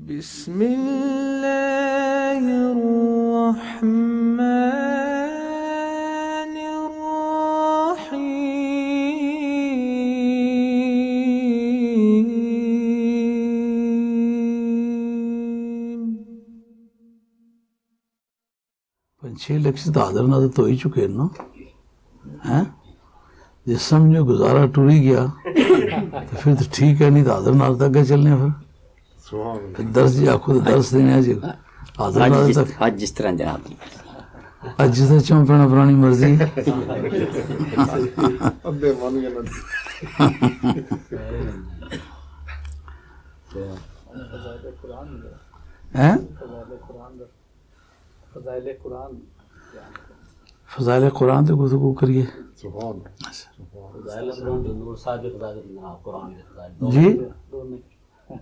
بسم اللہ الرحمن الرحیم. 5-6 لیکچر تو حاضر ناظر تو ہی چکے نا ہیں. جس سمجھو گزارا ٹوری گیا تو پھر تو ٹھیک ہے، نہیں تو حاضر ناظر تک گئے چلنے. پھر درس جی آخو تو درس دینے جی حاضر ناظر تک. آج جس طرح جناب اج جس طرح چون پینا پرانی مرضی فضائل قرآن تو گفتگو کریے جی.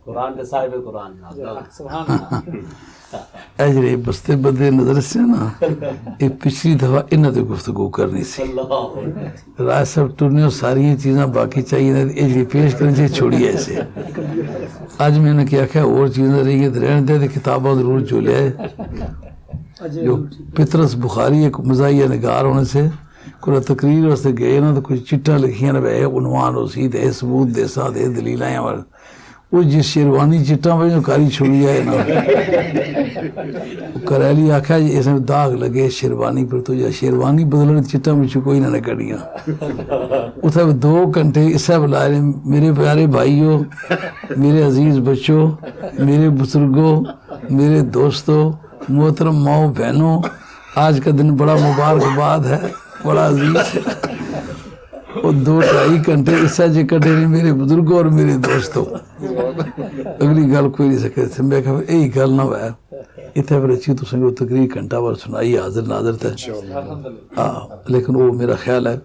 قرآن کے صاحب قرآن اجرے بستے بدے نظر سے نا ایک پچھلی دفعہ انہوں نے گفتگو کرنی سی. راج صاحب ٹرنے ساری چیزاں باقی چاہیے اجری پیش کرنے سے چھوڑی ایسے. آج میں نے کیا کیا اور چیزیں رہی ہے رہنے دے کتابوں ضرور جو لے جو پطرس بخاری ایک مزاحیہ نگار ہونے سے کوئی تقریر واسطے گئے نا تو کچھ چٹا لکھیاں بے عنوان ہو سی دے ثبوت دے سا دے دلیلیں اور وہ جس شیروانی چٹا پہ جو کاری چھوڑی ہے نا کریلی آکھا جی اس میں داغ لگے شیروانی پر تو یا شیروانی بدلنے چٹا میں کوئی نہ کڑیاں. اتھا 2 گھنٹے اس سے بلا رہے میرے پیارے بھائیوں، میرے عزیز بچوں، میرے بزرگوں، میرے دوستوں، محترم ماؤں بہنوں، آج کا دن بڑا مبارکباد ہے، بڑا عزیز ہے. اور 2-2.5 گھنٹے اس سے جے کٹے نے میرے بزرگوں اور میرے دوستوں. اگلی گل کوئی نہیں سکے تھے. میں کہا یہی گل نہ ہے اتنے پر اچھی تو سنگو تقریر گھنٹہ بار سنائی حاضر ناظر تھے. لیکن وہ میرا خیال ہے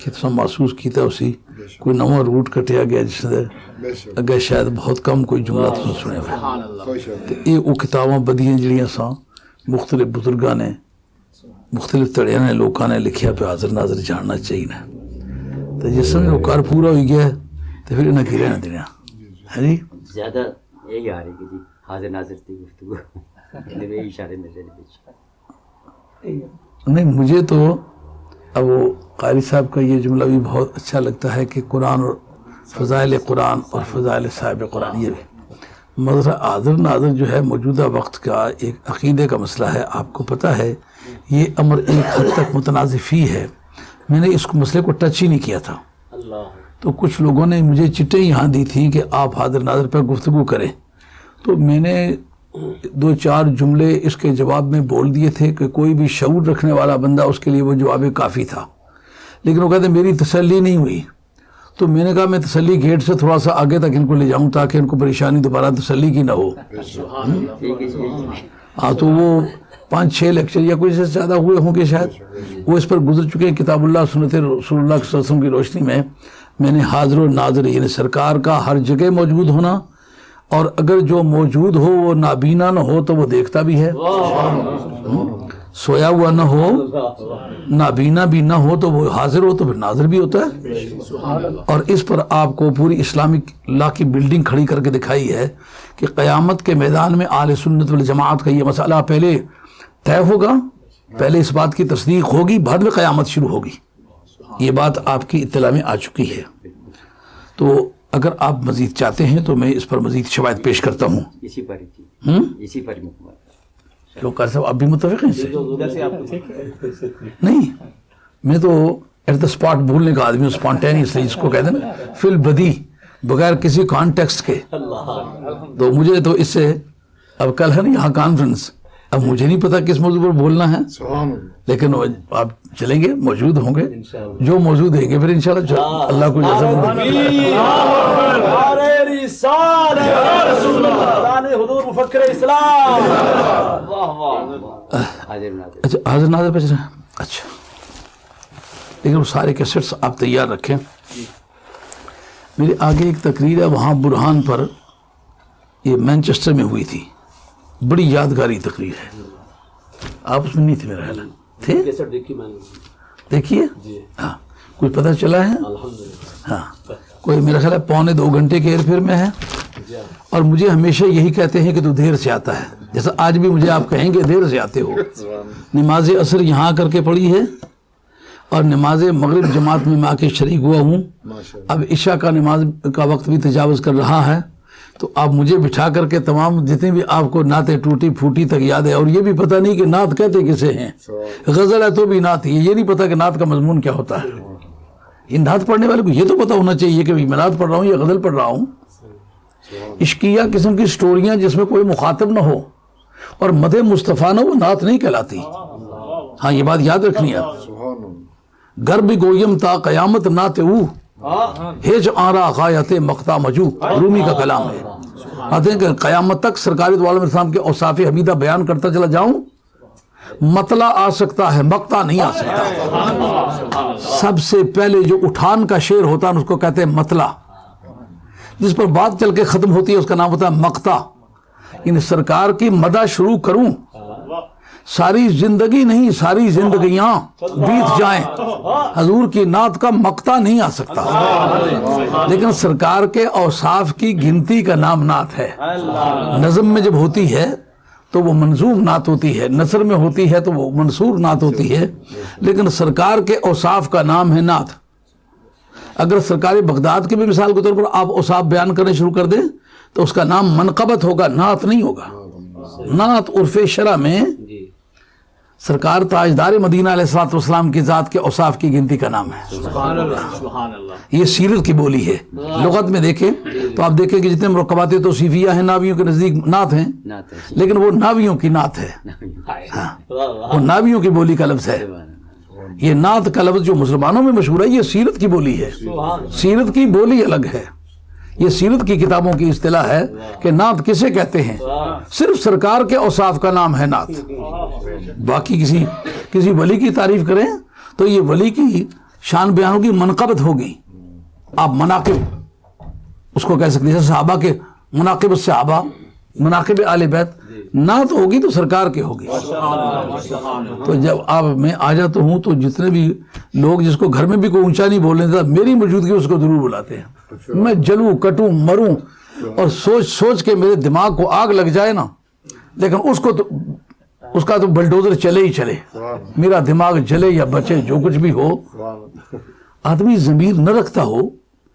کہ تسا محسوس کیتا اسی کوئی نواں روٹ کٹیا گیا جس نے اگے شاید بہت کم کوئی جملہ تسا سنے ہوئے. یہ وہ کتاباں بدیاں جڑیاں ساں مختلف بزرگاں نے مختلف تڑیاں نے لوکاں نے لکھیا پہ حاضر ناظر جاننا چاہیے. تو جس سمجھ وہ کار پورا ہوئی گیا تو پھر انہیں کی رہنا دینا ہے جی. زیادہ یہی آ رہی کہ جی حاضر ناظر تھی گفتگو میرے اشارے میں سے نہیں. مجھے تو اب وہ قاری صاحب کا یہ جملہ بھی بہت اچھا لگتا ہے کہ قرآن اور فضائل قرآن اور فضائل صاحب قرآن یہ بھی مگر حاضر ناظر جو ہے موجودہ وقت کا ایک عقیدے کا مسئلہ ہے. آپ کو پتہ ہے یہ امر ایک حد تک متنازع فی ہے. میں نے اس کو مسئلے کو ٹچ ہی نہیں کیا تھا. تو کچھ لوگوں نے مجھے چٹیں یہاں دی تھی کہ آپ حاضر ناظر پر گفتگو کریں. تو میں نے 2-4 جملے اس کے جواب میں بول دیے تھے کہ کوئی بھی شعور رکھنے والا بندہ اس کے لیے وہ جواب کافی تھا. لیکن وہ کہتے میری تسلی نہیں ہوئی. تو میں نے کہا میں تسلی گیٹ سے تھوڑا سا آگے تک ان کو لے جاؤں تاکہ ان کو پریشانی دوبارہ تسلی کی نہ ہو. ہاں تو وہ 5-6 لیکچر یا کوئی سے زیادہ ہوئے ہوں گے شاید وہ اس پر گزر چکے ہیں. کتاب اللہ سنت رسول اللہ صلی اللہ علیہ وسلم کی روشنی میں نے حاضر و ناظر یعنی سرکار کا ہر جگہ موجود ہونا اور اگر جو موجود ہو وہ نابینا نہ ہو تو وہ دیکھتا بھی ہے، سویا ہوا نہ ہو نابینا بھی نہ ہو تو وہ حاضر ہو تو پھر ناظر بھی ہوتا ہے. اور اس پر آپ کو پوری اسلامک لا کی بلڈنگ کھڑی کر کے دکھائی ہے کہ قیامت کے میدان میں اہل سنت والجماعت کا یہ مسئلہ پہلے طے ہوگا، پہلے اس بات کی تصدیق ہوگی، بعد میں قیامت شروع ہوگی. یہ بات آپ کی اطلاع میں آ چکی ہے. تو اگر آپ مزید چاہتے ہیں تو میں اس پر مزید شواہد پیش کرتا ہوں. اسی پر مکمل لوگ صاحب آپ بھی متفق ہیں اس سے؟ نہیں میں تو ایٹ دا اسپاٹ بھولنے کا آدمی ہوں، اسپانٹینیسلی اس کو کہتے ہیں فی البدی بغیر کسی کانٹیکسٹ کے. تو مجھے تو اس سے اب کل ہے نا یہاں کانفرنس، اب مجھے نہیں پتا کس موضوع پر بولنا ہے لیکن آپ چلیں گے موجود ہوں گے جو موجود ہیں گے پھر انشاءاللہ اللہ کو جزا اچھا حاضر ناظر پہ چلیں. اچھا لیکن وہ سارے کیسٹس آپ تیار رکھیں. میرے آگے ایک تقریر ہے وہاں برہان پر، یہ مینچسٹر میں ہوئی تھی، بڑی یادگاری تقریر ہے. آپ اس میں نہیں تھے میرا خیال تھے؟ دیکھیے ہاں کچھ پتہ چلا ہے؟ ہاں کوئی میرا خیال ہے 1.25 گھنٹے کے ہیر پھیر میں ہے اور مجھے ہمیشہ یہی کہتے ہیں کہ تو دیر سے آتا ہے، جیسا آج بھی مجھے آپ کہیں گے دیر سے آتے ہو۔ نماز عصر یہاں کر کے پڑھی ہے اور نماز مغرب جماعت میں آ کے شریک ہوا ہوں۔ اب عشاء کا نماز کا وقت بھی تجاوز کر رہا ہے، تو آپ مجھے بٹھا کر کے تمام جتنے بھی آپ کو نعتیں ٹوٹی پھوٹی تک یاد ہے، اور یہ بھی پتہ نہیں کہ نعت کہتے کسے ہیں، غزل ہے تو بھی نعت ہی ہے، یہ نہیں پتہ کہ نعت کا مضمون کیا ہوتا ہے۔ یہ نعت پڑھنے والے کو یہ تو پتہ ہونا چاہیے کہ میں نعت پڑھ رہا ہوں یا غزل پڑھ رہا ہوں۔ عشقیہ قسم کی سٹوریاں جس میں کوئی مخاطب نہ ہو اور مدح مصطفیٰ نہ، وہ نعت نہیں کہلاتی۔ ہاں یہ بات یاد رکھنی ہے۔ گر بھی گویم تا قیامت نعت او ہیج آرا غایت مقتا مجو، رومی کا کلام ہے۔ آتے ہیں کہ قیامت تک سرکار دو عالم اسلام کے اوصاف حمیدہ بیان کرتا چلا جاؤں، مطلع آ سکتا ہے، مقتا نہیں آ سکتا۔ سب سے پہلے جو اٹھان کا شعر ہوتا ہے اس کو کہتے ہیں مطلع، جس پر بات چل کے ختم ہوتی ہے اس کا نام ہوتا ہے مقتا۔ یعنی سرکار کی مدح شروع کروں، ساری زندگی نہیں ساری زندگیاں بیت جائیں، حضور کی نعت کا مقتا نہیں آ سکتا۔ لیکن سرکار کے اوصاف کی گنتی کا نام نعت ہے۔ نظم میں جب ہوتی ہے تو وہ منظوم نعت ہوتی ہے، نثر میں ہوتی ہے تو وہ منصور نعت ہوتی ہے، لیکن سرکار کے اوصاف کا نام ہے نعت۔ اگر سرکار بغداد کے بھی مثال کے طور پر آپ اوصاف بیان کرنے شروع کر دیں تو اس کا نام منقبت ہوگا، نعت نہیں ہوگا۔ نعت عرف شرع میں سرکار تاجدار مدینہ علیہ الصلوۃ والسلام کی ذات کے اوصاف کی گنتی کا نام ہے۔ سبحان اللہ، سبحان اللہ۔ یہ سیرت کی بولی ہے۔ لغت میں دیکھیں تو آپ دیکھیں کہ جتنے مرکبات توصیفیہ ہیں ناویوں کے نزدیک نعت ہیں، لیکن وہ ناویوں کی نعت ہے، وہ ناویوں کی بولی کا لفظ ہے۔ یہ نعت کا لفظ جو مسلمانوں میں مشہور ہے یہ سیرت کی بولی ہے، سیرت کی بولی الگ ہے۔ یہ سیرت کی کتابوں کی اصطلاح ہے کہ نعت کسے کہتے ہیں، صرف سرکار کے اوصاف کا نام ہے نعت۔ باقی کسی ولی کی تعریف کریں تو یہ ولی کی شان بیان ہوگی، منقبت ہوگی۔ آپ مناقب اس کو کہہ سکتے ہیں، صحابہ کے مناقب الصحابہ، مناقب آل بیت، نعت ہوگی تو سرکار کی ہوگی۔ تو جب آپ میں آ جاتا ہوں تو جتنے بھی لوگ جس کو گھر میں بھی کوئی اونچا نہیں بولنے دیتا، میری موجودگی اس کو ضرور بلاتے ہیں۔ میں جلوں کٹوں مروں اور سوچ کے میرے دماغ کو آگ لگ جائے نا، لیکن اس کا تو بلڈوزر چلے ہی چلے، میرا دماغ جلے یا بچے جو کچھ بھی ہو۔ آدمی ضمیر نہ رکھتا ہو،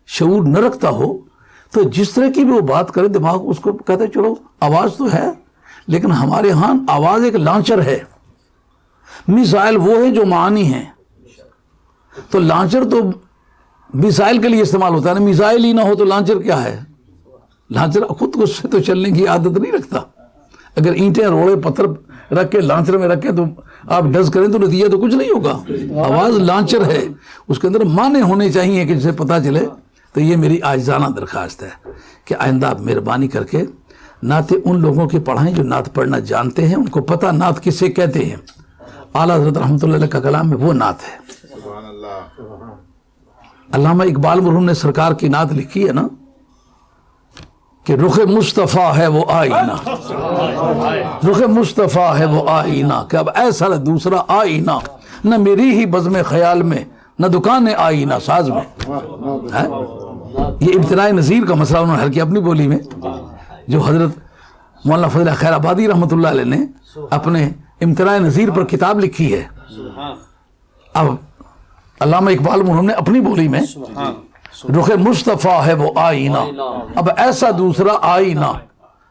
شعور نہ رکھتا ہو تو جس طرح کی بھی وہ بات کرے دماغ اس کو کہتے چلو آواز تو ہے، لیکن ہمارے ہاں آواز ایک لانچر ہے، میزائل وہ ہے جو معانی ہیں۔ تو لانچر تو میزائل کے لیے استعمال ہوتا ہے نا، میزائل ہی نہ ہو تو لانچر کیا ہے؟ لانچر خود کو اس سے تو چلنے کی عادت نہیں رکھتا۔ اگر اینٹیں روڑے پتھر رکھ کے لانچر میں رکھیں تو آپ ڈز کریں تو نتیجہ تو کچھ نہیں ہوگا۔ آواز لانچر ہے، اس کے اندر معنی ہونے چاہیے کہ جسے پتہ چلے۔ تو یہ میری عاجزانہ درخواست ہے کہ آئندہ آپ مہربانی کر کے نعتیں ان لوگوں کی پڑھائیں جو نعت پڑھنا جانتے ہیں، ان کو پتہ نعت کسے کہتے ہیں۔ اعلیٰ حضرت رحمۃ اللہ علیہ کا کلام میں وہ نعت ہے۔ علامہ اقبال مرحوم نے سرکار کی نعت لکھی ہے نا کہ رخ مصطفیٰ ہے وہ آئینہ، رخ مصطفیٰ ہے وہ آئینہ، کہ اب ایسا دوسرا آئینہ نہ میری ہی بزم خیال میں، نہ دکان آئینہ ساز میں۔ یہ ابتلاء نذیر کا مسئلہ انہوں نے حل کیا اپنی بولی میں، جو حضرت مولانا فضل خیر آبادی رحمۃ اللہ علیہ نے اپنے ابتلاء نذیر پر کتاب لکھی ہے۔ اب علامہ اقبال مرحوم نے اپنی بولی میں رخ مصطفیٰ ہے وہ آئینہ، اب ایسا دوسرا آئینہ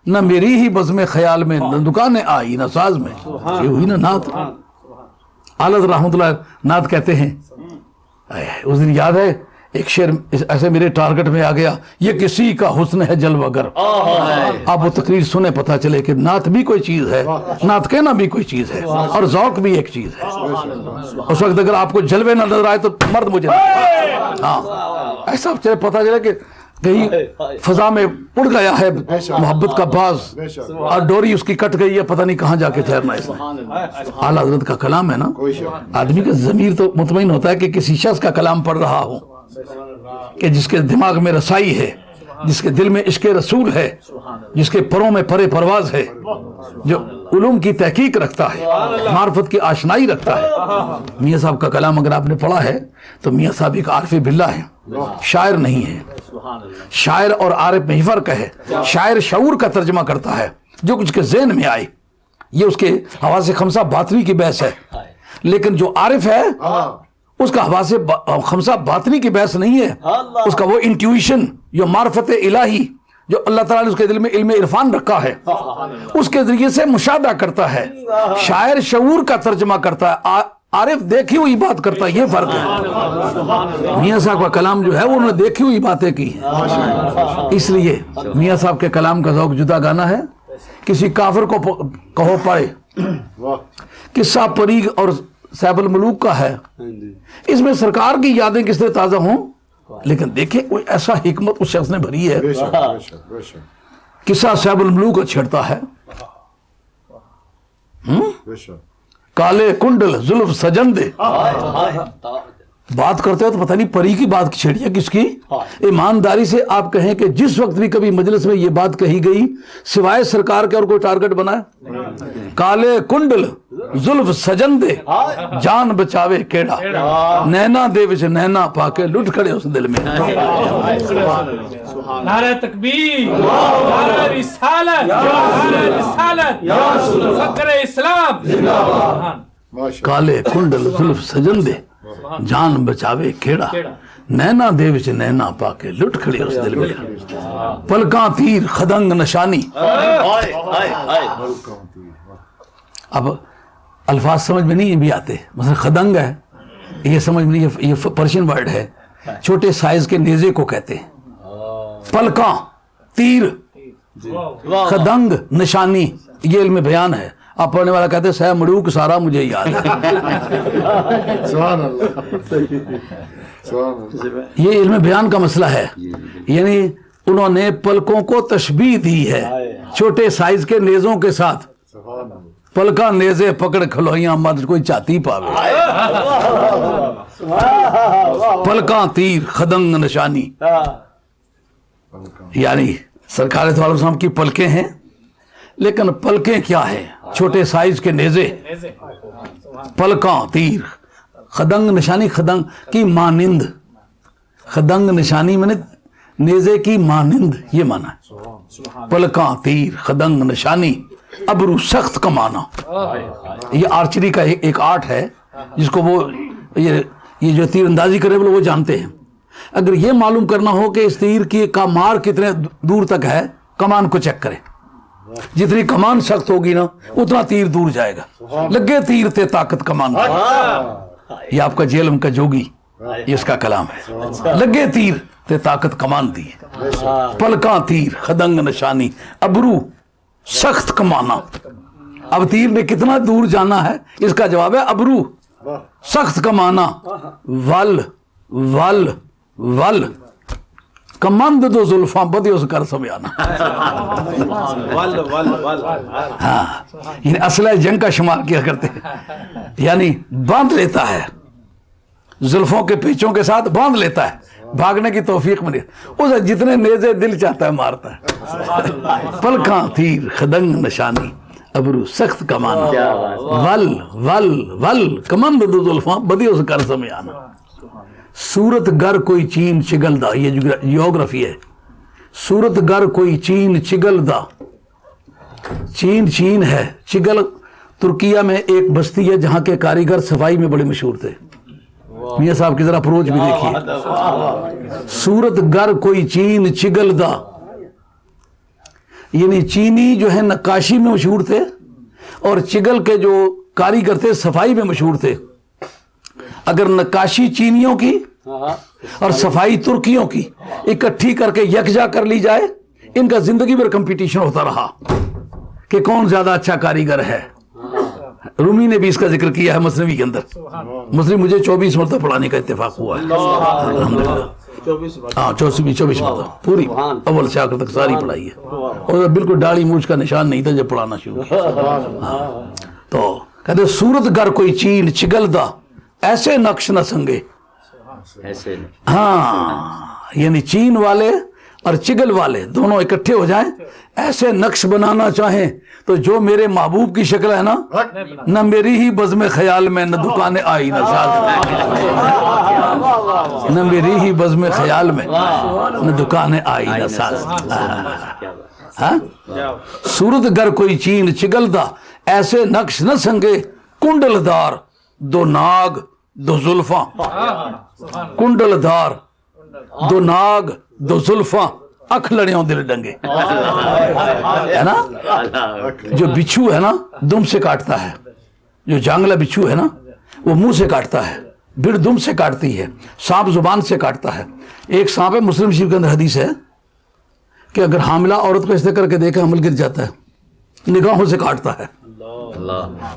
نہ میری ہی بزم خیال میں، نہ دکان آئینہ ساز میں۔ یہ ہوئی نا نعت۔ اعلیٰ حضرت رحمۃ اللہ نعت کہتے ہیں، اس دن یاد ہے ایک شعر ایسے میرے ٹارگٹ میں آ گیا، یہ کسی کا حسن ہے جلوہ گر۔ آپ وہ تقریر سنیں پتہ چلے کہ نعت بھی کوئی چیز ہے، نعت کہنا بھی کوئی چیز ہے، اور ذوق بھی ایک چیز ہے۔ اس وقت اگر آپ کو جلوے نہ نظر آئے تو مرد مجھے نہ، ہاں ایسا پتہ چلے کہ کہیں فضا میں اڑ گیا ہے محبت کا باز اور ڈوری اس کی کٹ گئی ہے، پتہ نہیں کہاں جا کے ٹھہرنا ہے۔ اعلیٰ حضرت کا کلام ہے نا، آدمی کا ضمیر تو مطمئن ہوتا ہے کہ کسی شخص کا کلام پڑھ رہا ہوں کہ جس کے دماغ میں رسائی ہے، جس کے دل میں عشق رسول ہے، جس کے پروں میں پرے پرواز ہے، جو علوم کی تحقیق رکھتا ہے، معرفت کی آشنائی رکھتا ہے۔ میاں صاحب کا کلام اگر آپ نے پڑھا ہے تو میاں صاحب ایک عارف باللہ ہے، شاعر نہیں ہے۔ سبحان اللہ. شاعر اور عارف میں ہی فرق ہے. شاعر شعور کا ترجمہ کرتا ہے جو کچھ کے ذہن میں آئے, یہ اس کے حواس خمسہ باطنی کی بحث ہے. لیکن جو عارف ہے اس کا حواس خمسہ باطنی کی بحث نہیں ہے, اس کا وہ انٹیویشن, جو معرفت الہی جو اللہ تعالیٰ نے اس کے دل میں علم عرفان رکھا ہے, اس کے ذریعے سے مشاہدہ کرتا ہے. شاعر شعور کا ترجمہ کرتا ہے, عارف دیکھی ہوئی بات کرتا ہے, یہ فرق ہے. میاں صاحب کا کلام جو ہے وہ انہوں نے دیکھی ہوئی باتیں کی ہیں, اس لیے میاں صاحب کے کلام کا ذوق جدا گانا ہے. کسی کافر کو کہو پڑھے, قصہ پری اور صاحب الملوک کا ہے, اس میں سرکار کی یادیں کس طرح تازہ ہوں, لیکن دیکھیں کوئی ایسا حکمت اس شخص نے بھری ہے. قصہ صاحب الملوک کا چھڑتا ہے, کالے کنڈل زلف سجن دے, بات کرتے ہو تو پتہ نہیں پری کی بات چھڑی ہے کس کی. ایمانداری سے آپ کہیں کہ جس وقت بھی کبھی مجلس میں یہ بات کہی گئی سوائے سرکار کے اور کوئی ٹارگٹ بنا ہے؟ کالے کنڈل زلف سجن دے, جان بچاوے کیڑا, نینا دے وچ نینا پا کے لٹ کھڑے اس دل میں. نعرہ تکبیر, نعرہ رسالت, نعرہ رسالت, فخر اسلام. کالے کنڈل زلف سجن دے, جان بچاوے کیڑا, نینا دے وچ نینا پا کے لٹ کھڑے اس دل میں. پلکاں تیر خدنگ نشانی. اب الفاظ سمجھ میں نہیں بھی آتے, مثلا خدنگ ہے, یہ سمجھ میں نہیں, یہ پرشین ورڈ ہے, چھوٹے سائز کے نیزے کو کہتے ہیں. پلکاں تیر خدنگ نشانی, یہ علم بیان ہے. آپ پڑھنے والا کہتے ہیں سہ مڑوک سارا مجھے یاد ہے. یہ علم بیان کا مسئلہ ہے, یعنی انہوں نے پلکوں کو تشبیہ دی ہے چھوٹے سائز کے نیزوں کے ساتھ. پلکاں نیزے پکڑ کھلوئیاں مت کوئی چاتی پاوے, پلکاں تیر خدنگ نشانی, یعنی سرکار تو علیہ وسلم کی پلکیں ہیں, لیکن پلکیں کیا ہیں؟ چھوٹے سائز کے نیزے. پلکاں تیر خدنگ نشانی, خدنگ کی مانند, خدنگ نشانی میں نے نیزے کی مانند یہ مانا ہے. پلکاں تیر خدنگ نشانی, ابرو سخت کمانا. یہ آرچری کا ایک آرٹ ہے جس کو وہ یہ جو تیر اندازی کرے وہ جانتے ہیں. اگر یہ معلوم کرنا ہو کہ اس تیر کی کا مار کتنے دور تک ہے, کمان کو چیک کرے. جتنی کمان سخت ہوگی نا اتنا تیر دور جائے گا. لگے تیر تے طاقت کمان. یہ آپ کا جیلم کا جوگی, یہ اس کا کلام ہے. لگے تیر تے طاقت کمان دی. پلکاں تیر خدنگ نشانی, ابرو سخت کمانا. اب تیر نے کتنا دور جانا ہے, اس کا جواب ہے ابرو سخت کمانا. ول ول ول کمند دو زلفاں بدی اس کر سمیانا. ہاں, یعنی اسلحہ جنگ کا شمار کیا کرتے ہیں, یعنی باندھ لیتا ہے زلفوں کے پیچوں کے ساتھ, باندھ لیتا ہے, بھاگنے کی توفیق ملی. اسے جتنے نیزے دل چاہتا ہے مارتا ہے. پلکاں تیر خدنگ نشانی, ابرو سخت کمانا. ول ول ول کمند دو زلفاں بدی اس کر سمیانا. صورت گر کوئی چین چگل دا, یہ جیوگرافی ہے. صورت گر کوئی چین چگل دا. چین چین ہے, چگل ترکیہ میں ایک بستی ہے جہاں کے کاریگر صفائی میں بڑے مشہور تھے. میاں صاحب کی ذرا اپروچ بھی دیکھیے. صورت گر کوئی چین چگل دا, یعنی چینی جو ہے نقاشی میں مشہور تھے اور چگل کے جو کاریگر تھے صفائی میں مشہور تھے. اگر نقاشی چینیوں کی اور صفائی ترکیوں کی اکٹھی کر کے یکجا کر لی جائے, ان کا زندگی بھر کمپٹیشن ہوتا رہا کہ کون زیادہ اچھا کاریگر ہے. رومی نے بھی اس کا ذکر کیا ہے مثنوی کے اندر. مثنوی مجھے 24 مرتبہ پڑھانے کا اتفاق ہوا ہے الحمدللہ. ہاں 24 مرتبہ پوری اول سے آخر تک ساری پڑھائی ہے, اور بالکل داڑھی مونچھ کا نشان نہیں تھا جب پڑھانا شروع کیا. تو کہتے صورت گر کوئی چین چگل دا, ایسے نقش نہ سنگے. ہاں, یعنی چین والے اور چگل والے دونوں اکٹھے ہو جائیں، ایسے نقش بنانا چاہیں تو جو میرے محبوب کی شکل ہے نا، نہ میری ہی بزم خیال میں نہ دکان آئینہ ساز، نہ میری ہی بزم خیال میں نہ دکان آئینہ ساز۔ ہاں صورت گر کوئی چین چگل دا، ایسے نقش نہ سنگے کنڈل دار دو ناگ دو زلفاں، کنڈل دار دو ناگ دو زلفاں، اکھ لڑیوں دل ڈنگے، ہے نا؟ جو بچھو ہے نا دم سے کاٹتا ہے، جو جانگلا بچھو ہے نا وہ منہ سے کاٹتا ہے، بھیڑ دم سے کاٹتی ہے، سانپ زبان سے کاٹتا ہے۔ ایک سانپ ہے، مسلم شریف کے اندر حدیث ہے کہ اگر حاملہ عورت کو ایسے کر کے دیکھے حمل گر جاتا ہے، نگاہوں سے کاٹتا ہے۔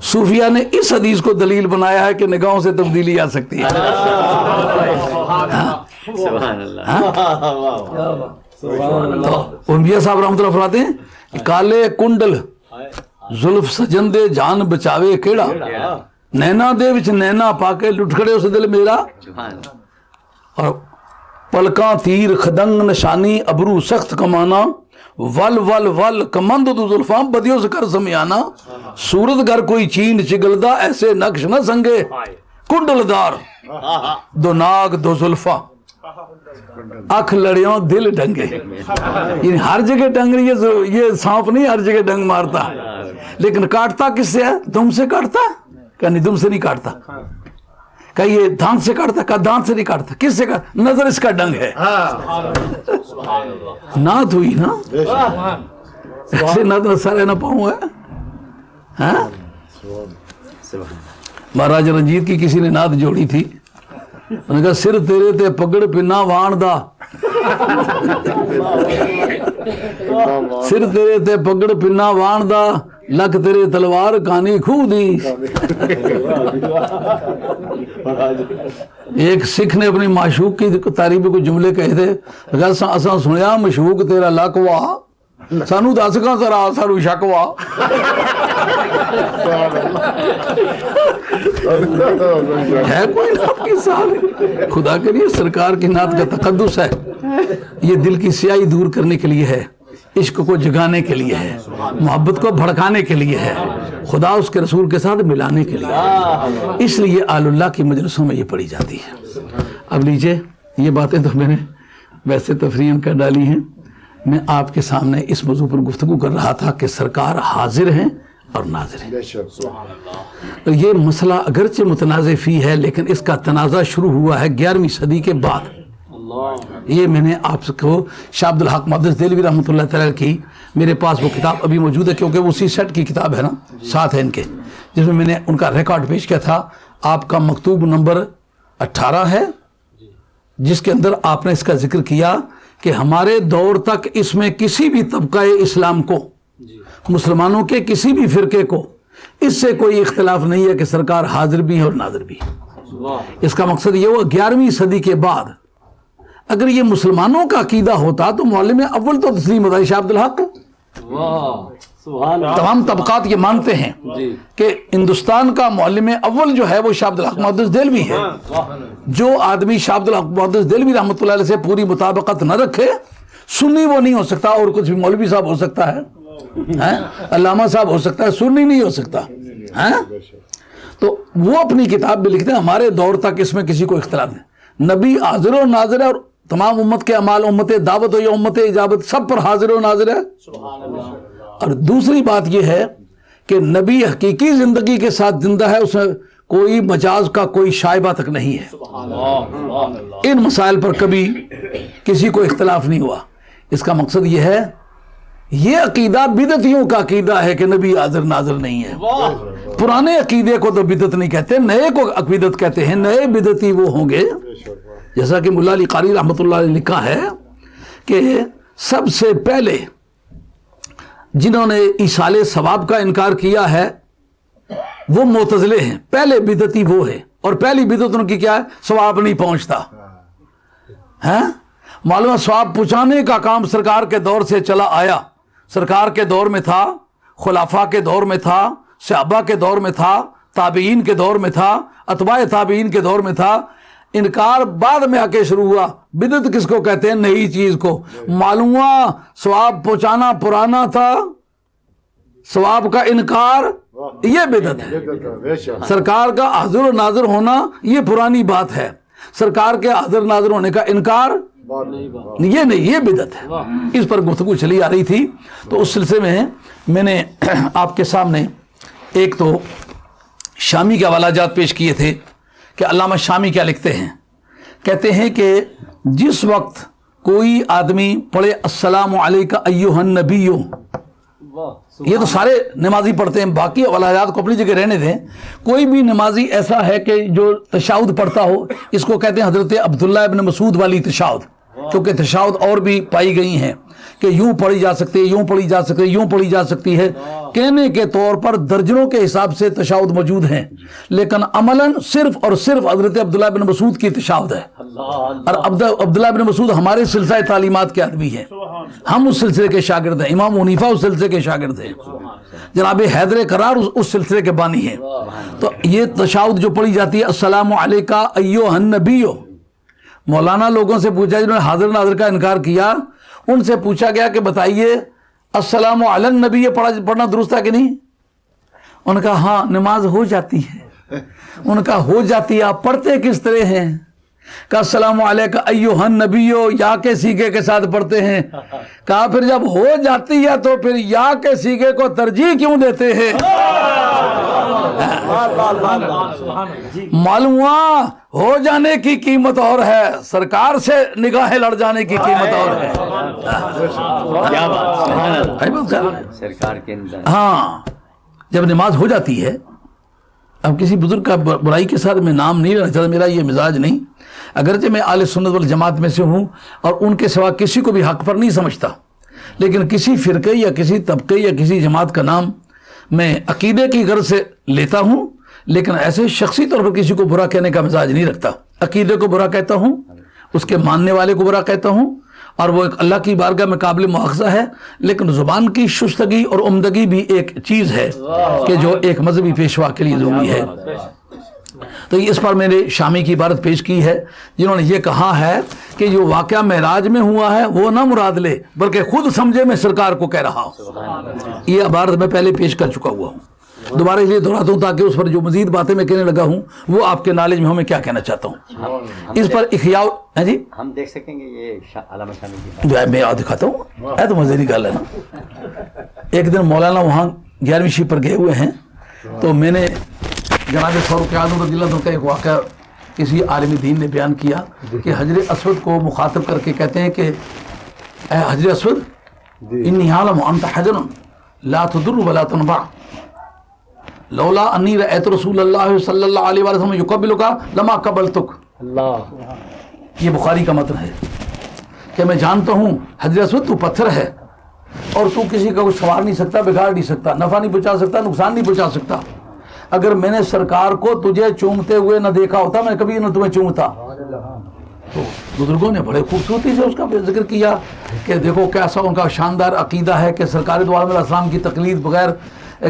صوفیہ نے اس حدیث کو دلیل بنایا ہے کہ نگاہوں سے تبدیلی آ سکتی ہے۔ سبحان اللہ۔ تو انبیاء صاحب رحمۃ اللہ فرماتے ہیں کہ کالے کنڈل زلف سجن دے جان بچاوے کیڑا، نینا دے وچ نینا پا کے لٹ کھڑے اس دل میرا، سبحان اللہ۔ اور پلکاں تیر خدنگ نشانی ابرو سخت کمانا، ول ول ول کمند دو زلفاں بدیوں سے کر سمیانا، صورت گر کوئی چین چگلدا ایسے نقش نہ سنگے کنڈل دار دو ناگ دو زلفاں، اکھ لڑیوں دل ڈنگے۔ یعنی ہر جگہ ڈنگ رہی ہے، یہ سانپ نہیں ہر جگہ ڈنگ مارتا، لیکن کاٹتا کس سے ہے؟ دم سے کاٹتا، کہ نہیں دم سے نہیں کاٹتا، کہ یہ دانت سے کاٹتا، کہ دانت سے نہیں کاٹتا، کس سے کاٹتا؟ نظر اس کا ڈنگ ہے۔ نعت ہوئی نا، ایسے نعت نہ سارے نہ پاؤں ہے۔ ہاں مہاراج رنجیت کی کسی نے نعت جوڑی تھی، انہوں نے کہا سر تیرے تے پگڑ پنا وان دا، سر تیرے تے پگڑ پنا وان دا، لک تیرے تلوار کانی کھو دی۔ ایک سکھ نے اپنی معشوق کی تعریف میں کچھ جملے کہے تھے، کہا اساں سنیا مشوق تیرا لک وا، سانو دس کہاں ذرا سانو شک وا۔ ہے کوئی نعت کی صاحب؟ خدا کے لیے سرکار کی نعت کا تقدس ہے، یہ دل کی سیاہی دور کرنے کے لیے ہے، عشق کو جگانے کے لیے ہے، محبت کو بھڑکانے کے لیے ہے، خدا اس کے رسول کے ساتھ ملانے کے لیے ہے، اس لیے آل اللہ کی مجلسوں میں یہ پڑھی جاتی ہے۔ اب لیجئے، یہ باتیں تو میں نے ویسے تفریحاً کر ڈالی ہیں، میں آپ کے سامنے اس موضوع پر گفتگو کر رہا تھا کہ سرکار حاضر ہیں اور ناظر ہیں۔ یہ مسئلہ اگرچہ متنازع فی ہے، لیکن اس کا تنازع شروع ہوا ہے 11ویں صدی کے بعد۔ یہ میں نے آپ کو شاہ عبد الحق محدث دہلوی رحمۃ اللہ تعالیٰ کی، میرے پاس وہ کتاب ابھی موجود ہے کیونکہ وہ اسی سیٹ کی کتاب ہے نا، ساتھ ہے ان کے، جس میں نے ان کا ریکارڈ پیش کیا تھا۔ آپ کا مکتوب نمبر 18 ہے، جس کے اندر آپ نے اس کا ذکر کیا کہ ہمارے دور تک اس میں کسی بھی طبقہ اسلام کو، مسلمانوں کے کسی بھی فرقے کو اس سے کوئی اختلاف نہیں ہے کہ سرکار حاضر بھی ہے اور ناظر بھی ہے۔ اس کا مقصد یہ ہوا 11ویں صدی کے بعد اگر یہ مسلمانوں کا عقیدہ ہوتا تو معلم اول تو تسلیم ہوتا ہے شاہ عبد الحق۔ تمام طبقات یہ مانتے ہیں کہ ہندوستان کا معلم اول جو ہے وہ شاہ عبد الحق محدث دہلوی ہے۔ جو آدمی شاہ عبد الحق محدث دہلوی رحمۃ اللہ علیہ سے پوری مطابقت نہ رکھے، سنی وہ نہیں ہو سکتا، اور کچھ بھی مولوی صاحب ہو سکتا ہے، علامہ صاحب ہو سکتا ہے، سنی نہیں ہو سکتا۔ تو وہ اپنی کتاب میں لکھتے ہیں ہمارے دور تک اس میں کسی کو اختلاف نہیں، نبی حاضر و ناظر ہے، اور تمام امت کے اعمال، امت دعوت ہو یا امت اجابت، سب پر حاضر و ناظر ہے۔ اور دوسری بات یہ ہے کہ نبی حقیقی زندگی کے ساتھ زندہ ہے، اس میں کوئی مجاز کا کوئی شائبہ تک نہیں ہے، ان مسائل پر کبھی کسی کو اختلاف نہیں ہوا۔ اس کا مقصد یہ ہے، یہ عقیدہ بدعتیوں کا عقیدہ ہے کہ نبی حاضر ناظر نہیں ہے۔ پرانے عقیدے کو تو بدعت نہیں کہتے، نئے کو بدعت کہتے ہیں۔ نئے بدعتی وہ ہوں گے، جیسا کہ مولا علی قاری رحمۃ اللہ نے لکھا ہے کہ سب سے پہلے جنہوں نے ایصال ثواب کا انکار کیا ہے وہ معتزلے ہیں، پہلے بدعتی وہ ہے، اور پہلی بدعت ان کی کیا ہے؟ ثواب نہیں پہنچتا ہے۔ معلوم ثواب پہنچانے کا کام سرکار کے دور سے چلا آیا، سرکار کے دور میں تھا، خلافہ کے دور میں تھا، صحابہ کے دور میں تھا، تابعین کے دور میں تھا، اتباع تابعین کے دور میں تھا۔ انکار بعد میں آ کے شروع ہوا. بدعت کس کو کہتے ہیں؟ نئی چیز کو. معلوم ہوا ثواب پہنچانا پرانا تھا، ثواب کا انکار یہ بدعت ہے. سرکار کا حاضر و ناظر ہونا یہ پرانی بات ہے، سرکار کے حاضر ناظر ہونے کا انکار یہ نہیں، یہ بدعت ہے. اس پر گفتگو چلی آ رہی تھی. تو اس سلسلے میں نے آپ کے سامنے ایک تو شامی کے حوالہ جات پیش کیے تھے کہ علامہ شامی کیا لکھتے ہیں. کہتے ہیں کہ جس وقت کوئی آدمی پڑھے السلام علیکہ ایھا النبی، یہ تو سارے نمازی پڑھتے ہیں، باقی حوالات کو اپنی جگہ رہنے دیں. کوئی بھی نمازی ایسا ہے کہ جو تشہد پڑھتا ہو، اس کو کہتے ہیں حضرت عبداللہ ابن مسعود والی تشہد، کیونکہ تشہد اور بھی پائی گئی ہیں کہ یوں پڑھی جا سکتی ہے، یوں پڑھی جا سکتی ہے، یوں پڑھی جا سکتی ہے. کہنے کے طور پر درجنوں کے حساب سے تشہد موجود ہیں، لیکن عملاً صرف اور صرف حضرت عبداللہ بن مسعود کی تشہد ہے. اور عبداللہ بن مسعود ہمارے سلسلہ تعلیمات کے آدمی ہیں، ہم اس سلسلے کے شاگرد ہیں. امام حنیفہ اس سلسلے کے شاگرد ہیں، جناب حیدر کرار اس سلسلے کے بانی ہیں. تو یہ تشہد جو پڑھی جاتی ہے السلام علیکہ ایھا النبی، مولانا لوگوں سے پوچھا جنہوں نے حاضر ناظر کا انکار کیا، ان سے پوچھا گیا کہ بتائیے السلام علی النبی یہ پڑھنا درست ہے کہ نہیں؟ ان کا ہاں نماز ہو جاتی ہے. ان کا ہو جاتی ہے، آپ پڑھتے کس طرح ہیں؟ کہ السلام علیکہ ایھا النبی یا کے سیغے کے ساتھ پڑھتے ہیں. کہا پھر جب ہو جاتی ہے تو پھر یا کے سیغے کو ترجیح کیوں دیتے ہیں؟ معلوم ہوا ہو جانے کی قیمت اور ہے، سرکار سے نگاہیں لڑ جانے کی قیمت اور ہے. سرکار کے اندر ہاں جب نماز ہو جاتی ہے، اب کسی بزرگ کا برائی کے ساتھ میں نام نہیں لینا چاہتا، میرا یہ مزاج نہیں، اگرچہ میں اہل سنت والجماعت میں سے ہوں اور ان کے سوا کسی کو بھی حق پر نہیں سمجھتا، لیکن کسی فرقے یا کسی طبقے یا کسی جماعت کا نام میں عقیدے کی غرض سے لیتا ہوں، لیکن ایسے شخصی طور پر کسی کو برا کہنے کا مزاج نہیں رکھتا. عقیدے کو برا کہتا ہوں، اس کے ماننے والے کو برا کہتا ہوں، اور وہ ایک اللہ کی بارگاہ میں قابل مواخذہ ہے. لیکن زبان کی شستگی اور عمدگی بھی ایک چیز ہے کہ جو ایک مذہبی پیشوا کے لیے ضروری ہے. تو اس پر میں نے شامی کی عبارت پیش کی ہے، جنہوں نے یہ کہا ہے کہ جو واقعہ معراج میں ہوا ہے وہ نہ مراد لے، بلکہ خود سمجھے میں سرکار کو کہہ رہا ہوں. یہ عبارت میں پہلے پیش کر چکا ہوا ہوں، دوبارہ اس لیے دہراتا ہوں تاکہ اس پر جو مزید باتیں میں کہنے لگا ہوں وہ آپ کے نالج میں ہوں میں کیا کہنا چاہتا ہوں. اس پر احیاء جی ہم دیکھ سکیں گے یہ علامہ شامی کی جو ہے میں دکھاتا ہوں، ہے تو مزے کی گل ہے نا. ایک دن مولانا وہاں 11ویں شیف پر گئے ہوئے ہیں، تو میں نے جناب فاروق اعظم رضی اللہ عنہ کا ایک واقعہ کسی عالم دین نے بیان کیا کہ حجر اسود کو مخاطب کر کے کہتے ہیں کہ اے حجر اسود انی عالم انت حجر لا تضر ولا تنفع لولا انی رأیت رسول اللہ صلی اللہ علیہ وسلم یقبلک لما قبلتک. یہ بخاری کا متن ہے کہ میں جانتا ہوں حجر اسود تو پتھر ہے اور تو کسی کا کچھ سوار نہیں سکتا، بگاڑ نہیں سکتا، نفع نہیں پہنچا سکتا، نقصان نہیں پہنچا سکتا. اگر میں نے سرکار کو تجھے چومتے ہوئے نہ دیکھا ہوتا میں کبھی نہ تمہیں چومتا. تو بزرگوں نے بڑے خوبصورتی سے اس کا ذکر کیا کہ دیکھو کیسا ان کا شاندار عقیدہ ہے کہ سرکار دو عالم علیہ السلام کی تقلید بغیر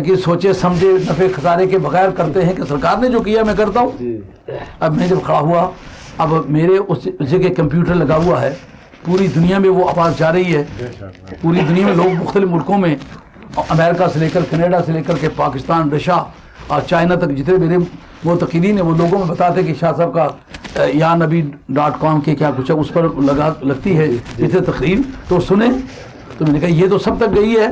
کہ سوچے سمجھے نفع خسارے کے بغیر کرتے ہیں کہ سرکار نے جو کیا میں کرتا ہوں. اب میں جب کھڑا ہوا، اب میرے اس جگہ کمپیوٹر لگا ہوا ہے، پوری دنیا میں وہ آواز جا رہی ہے، پوری دنیا میں لوگ مختلف ملکوں میں، امریکہ سے لے کر کینیڈا سے لے کر کے پاکستان، رشیا اور چائنا تک جتنے میرے وہ تقریرین ہیں وہ لوگوں میں بتاتے کہ شاہ صاحب کا یا نبی.com کے کیا کچھ ہے اس پر لگتی ہے اسے تقریر، تو سنیں. تو میں نے کہا یہ تو سب تک گئی ہے،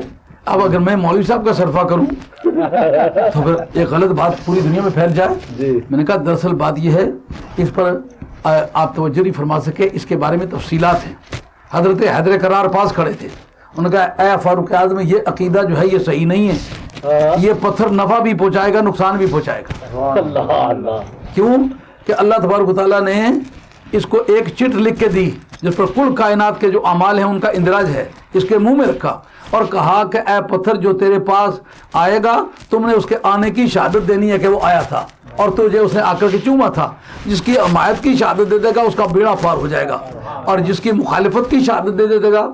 اب اگر میں مولوی صاحب کا صرفہ کروں تو پھر ایک غلط بات پوری دنیا میں پھیل جائے. میں نے کہا دراصل بات یہ ہے، اس پر آپ توجہ نہیں فرما سکے، اس کے بارے میں تفصیلات ہیں. حضرت حیدر کرار پاس کھڑے تھے، انہوں نے کہا اے فاروق اعظم یہ عقیدہ جو ہے یہ صحیح نہیں ہے، یہ پتھر نفع بھی پہنچائے گا نقصان بھی پہنچائے گا. کیوں کہ اللہ تبارک و تعالیٰ نے اس کو ایک چٹ لکھ کے دی جس پر کل کائنات کے جو اعمال ہیں ان کا اندراج ہے، اس کے منہ میں رکھا اور کہا کہ اے پتھر جو تیرے پاس آئے گا تم نے اس کے آنے کی شہادت دینی ہے کہ وہ آیا تھا اور تجھے اس نے آ کر کے چوما تھا. جس کی حمایت کی شہادت دے دے گا اس کا بیڑا پار ہو جائے گا، اور جس کی مخالفت کی شہادت دے دے گا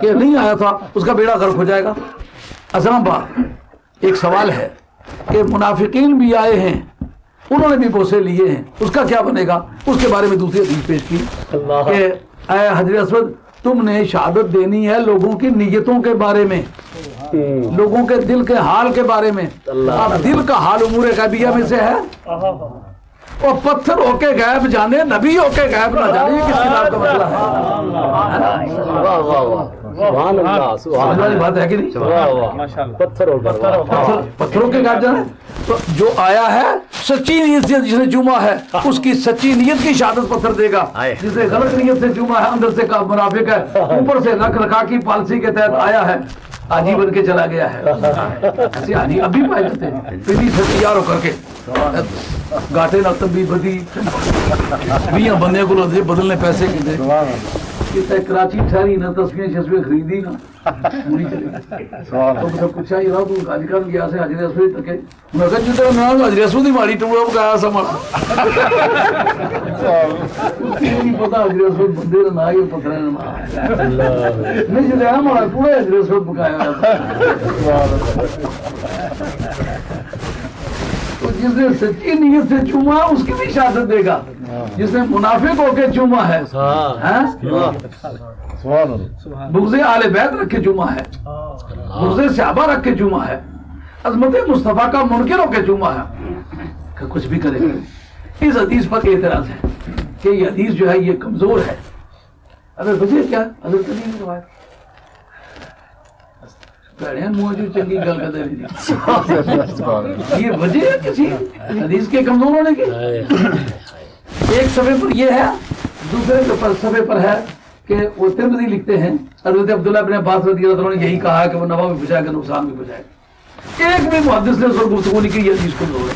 کہ نہیں آیا تھا اس کا بیڑا غرق ہو جائے گا. اصل بات ایک سوال ہے کہ منافقین بھی آئے ہیں انہوں نے بھی بوسے لیے ہیں، اس کا کیا بنے گا؟ اس کے بارے میں دوسری حدیث پیش کی کہ اے حجر اسود تم نے شہادت دینی ہے لوگوں کی نیتوں کے بارے میں، لوگوں کے دل کے حال کے بارے میں. اب دل کا حال امور غیبیہ میں سے ہے. اور پتھر ہو کے غیب جانے، نبی ہو کے غیب نہ جانے، یہ کس کتاب کا مسئلہ ہے؟ سبحان اللہ سمجھ والی بات ہے کہ نہیں؟ پتھروں کے غیب جانے. تو جو آیا ہے سچی نیت سے جس نے چوما ہے اس کی سچی نیت کی شہادت پتھر دے گا. جس نے غلط نیت سے چوما ہے، اندر سے منافق ہے، اوپر سے رکھ رکھا کی پالیسی کے تحت آیا ہے، حاجی بن کے چلا گیا ہے. ایسے حاجی ابھی پائے جاتے ہیں پھر سے تیار ہو کر کے گاٹے نہ تبھی بدی 20 بندے کو بدلنے پیسے کی دے کراچی ٹھہری نہ تصویریں شسویں خریدی نہ پوری چلی. تو پوچھا یہ رہا تو آج کل گیا سے حجر اسود تک میں کہا جو تیرا نام حجر اسود ہی ماری ٹوڑا بکایا سا مارا نہیں پتا حجر اسود بندے نہ آئی پتھر نہیں جو ہے ہمارا پورا حجر اسود بکایا. تو جس نے سچی نیت سے چوما اس کی بھی شہادت دے گا. جس نے منافق ہو کے چوما ہے، بغض آل بیت رکھ کے چوما ہے، بغض صحابہ رکھ کے چوما ہے، عظمت مصطفیٰ کا منکر ہو کے چوما ہے کہ کچھ بھی کرے. اس حدیث پر اعتراض ہے کہ یہ حدیث جو ہے یہ کمزور ہے. اگر وجہ کیا حضرت علی نے روایت چنگی گل کر یہ وجہ ہے کسی حدیث کے کمزور ہونے کی. ایک صفحے پر یہ ہے، دوسرے صفحے پر ہے کہ وہ ترمذی لکھتے ہیں حضرت عبداللہ بن عباس رضی اللہ عنہ نے یہی کہا کہ وہ نفع بھی پہنچائے گا نقصان بھی پہنچائے گا. ایک بھی محدث نے اس پر گفتگو نہیں کی یہ حدیث کمزور ہے.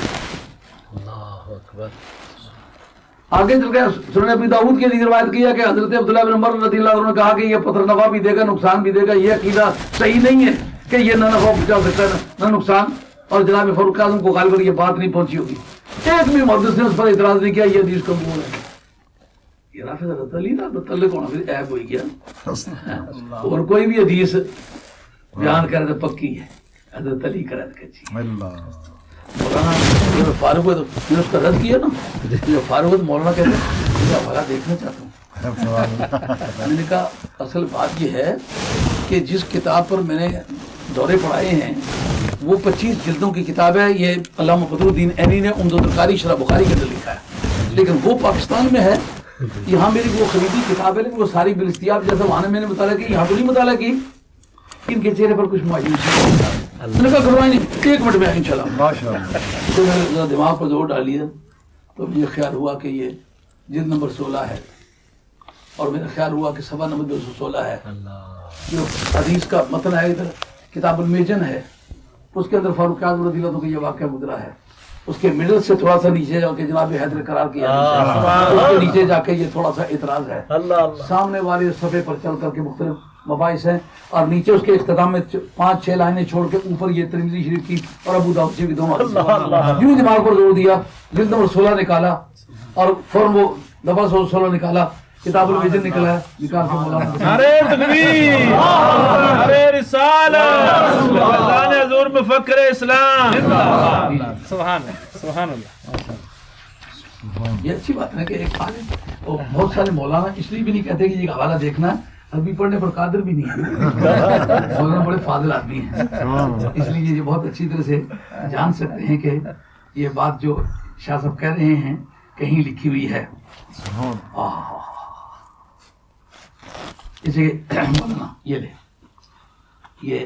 آگے چل گیا سنن ابی داؤد کی حدیث روایت کیا کہ حضرت عبداللہ بن عمر رضی اللہ عنہ نے کہا کہ یہ پتھر نفع بھی دے گا نقصان بھی دے گا. یہ عقیدہ صحیح نہیں ہے کہ یہ نہ نفع پہنچا سکتا ہے نہ نقصان، اور جناب فاروق اعظم کو غالباً یہ بات نہیں پہنچی ہوگی. ایک بھی محدث نے اس پر اعتراض نہیں کیا یہ حدیث کمزور ہے. یہ رافض حضرت علی نا متعلق ہونا پھر عیب ہوئی گیا. اور کوئی بھی حدیث بیان کرے تو پکی ہے، حضرت علی کرے تو کچی. مولانا فاروق نے اس کا رد کیا نا، جو فاروق مولانا کہتے ہیں مجھے حوالہ دیکھنا چاہتا ہوں. میں نے کہا اصل بات یہ ہے کہ جس کتاب پر میں نے دورے پڑھائے ہیں وہ 25 جلدوں کی کتاب ہے. یہ علامہ بدر الدین عینی نے عمدۃ القاری شرح بخاری کے اندر لکھا ہے، لیکن وہ پاکستان میں ہے. یہاں میری وہ خریدی کتاب ہے لیکن وہ ساری بالاستیاب جیسا وہاں نے میں نے مطالعہ کی، یہاں تو نہیں مطالعہ کی. ان کے چہرے پر کچھ مایوسی میں نے کہا کروائی نہیں، 1 منٹ میں انشاءاللہ. تو میں نے دماغ پر زور ڈال لیا تو مجھے خیال ہوا کہ یہ جلد نمبر 16 ہے، اور میرا خیال ہوا کہ صفحہ نمبر 216 ہے. جو حدیث کا متن ہے ادھر کتاب المیجن ہے، اس کے اندر فاروق اعظم رضی اللہ عنہ کا یہ واقعہ گزرا ہے. اس کے مڈل سے تھوڑا سا نیچے جا کے جناب حیدر قرار کیا، اس کے نیچے جا کے یہ تھوڑا سا اعتراض ہے. سامنے والے صفحے پر چل کر کے مختلف مباحث ہیں، اور نیچے اس کے اختتام میں 5-6 لائنیں چھوڑ کے اوپر یہ ترمذی شریف کی اور ابو داؤد شریف کی دونوں یوں دماغ پر زور دیا. جلد نمبر 16 نکالا اور فوراً وہ دفعہ 16 نکالا، کتاب المیجن نکلا ہے، نکال کے مولانا نعرہ تکبیر، نعرہ رسالت، اللہ نے حضور مفکر اسلام. سبحان اللہ سبحان اللہ. یہ اچھی بات ہے کہ ایک عالم، اور بہت سارے مولانا اس لیے بھی نہیں کہتے کہ یہ حوالہ دیکھنا ہے، عربی پڑھنے پر قادر بھی نہیں ہے، مولانا بڑے فاضل آدمی ہیں، اس لیے یہ بہت اچھی طرح سے جان سکتے ہیں کہ یہ بات جو شاہ صاحب کہہ رہے ہیں کہیں لکھی ہوئی ہے. اسے مولانا یہ لے، یہ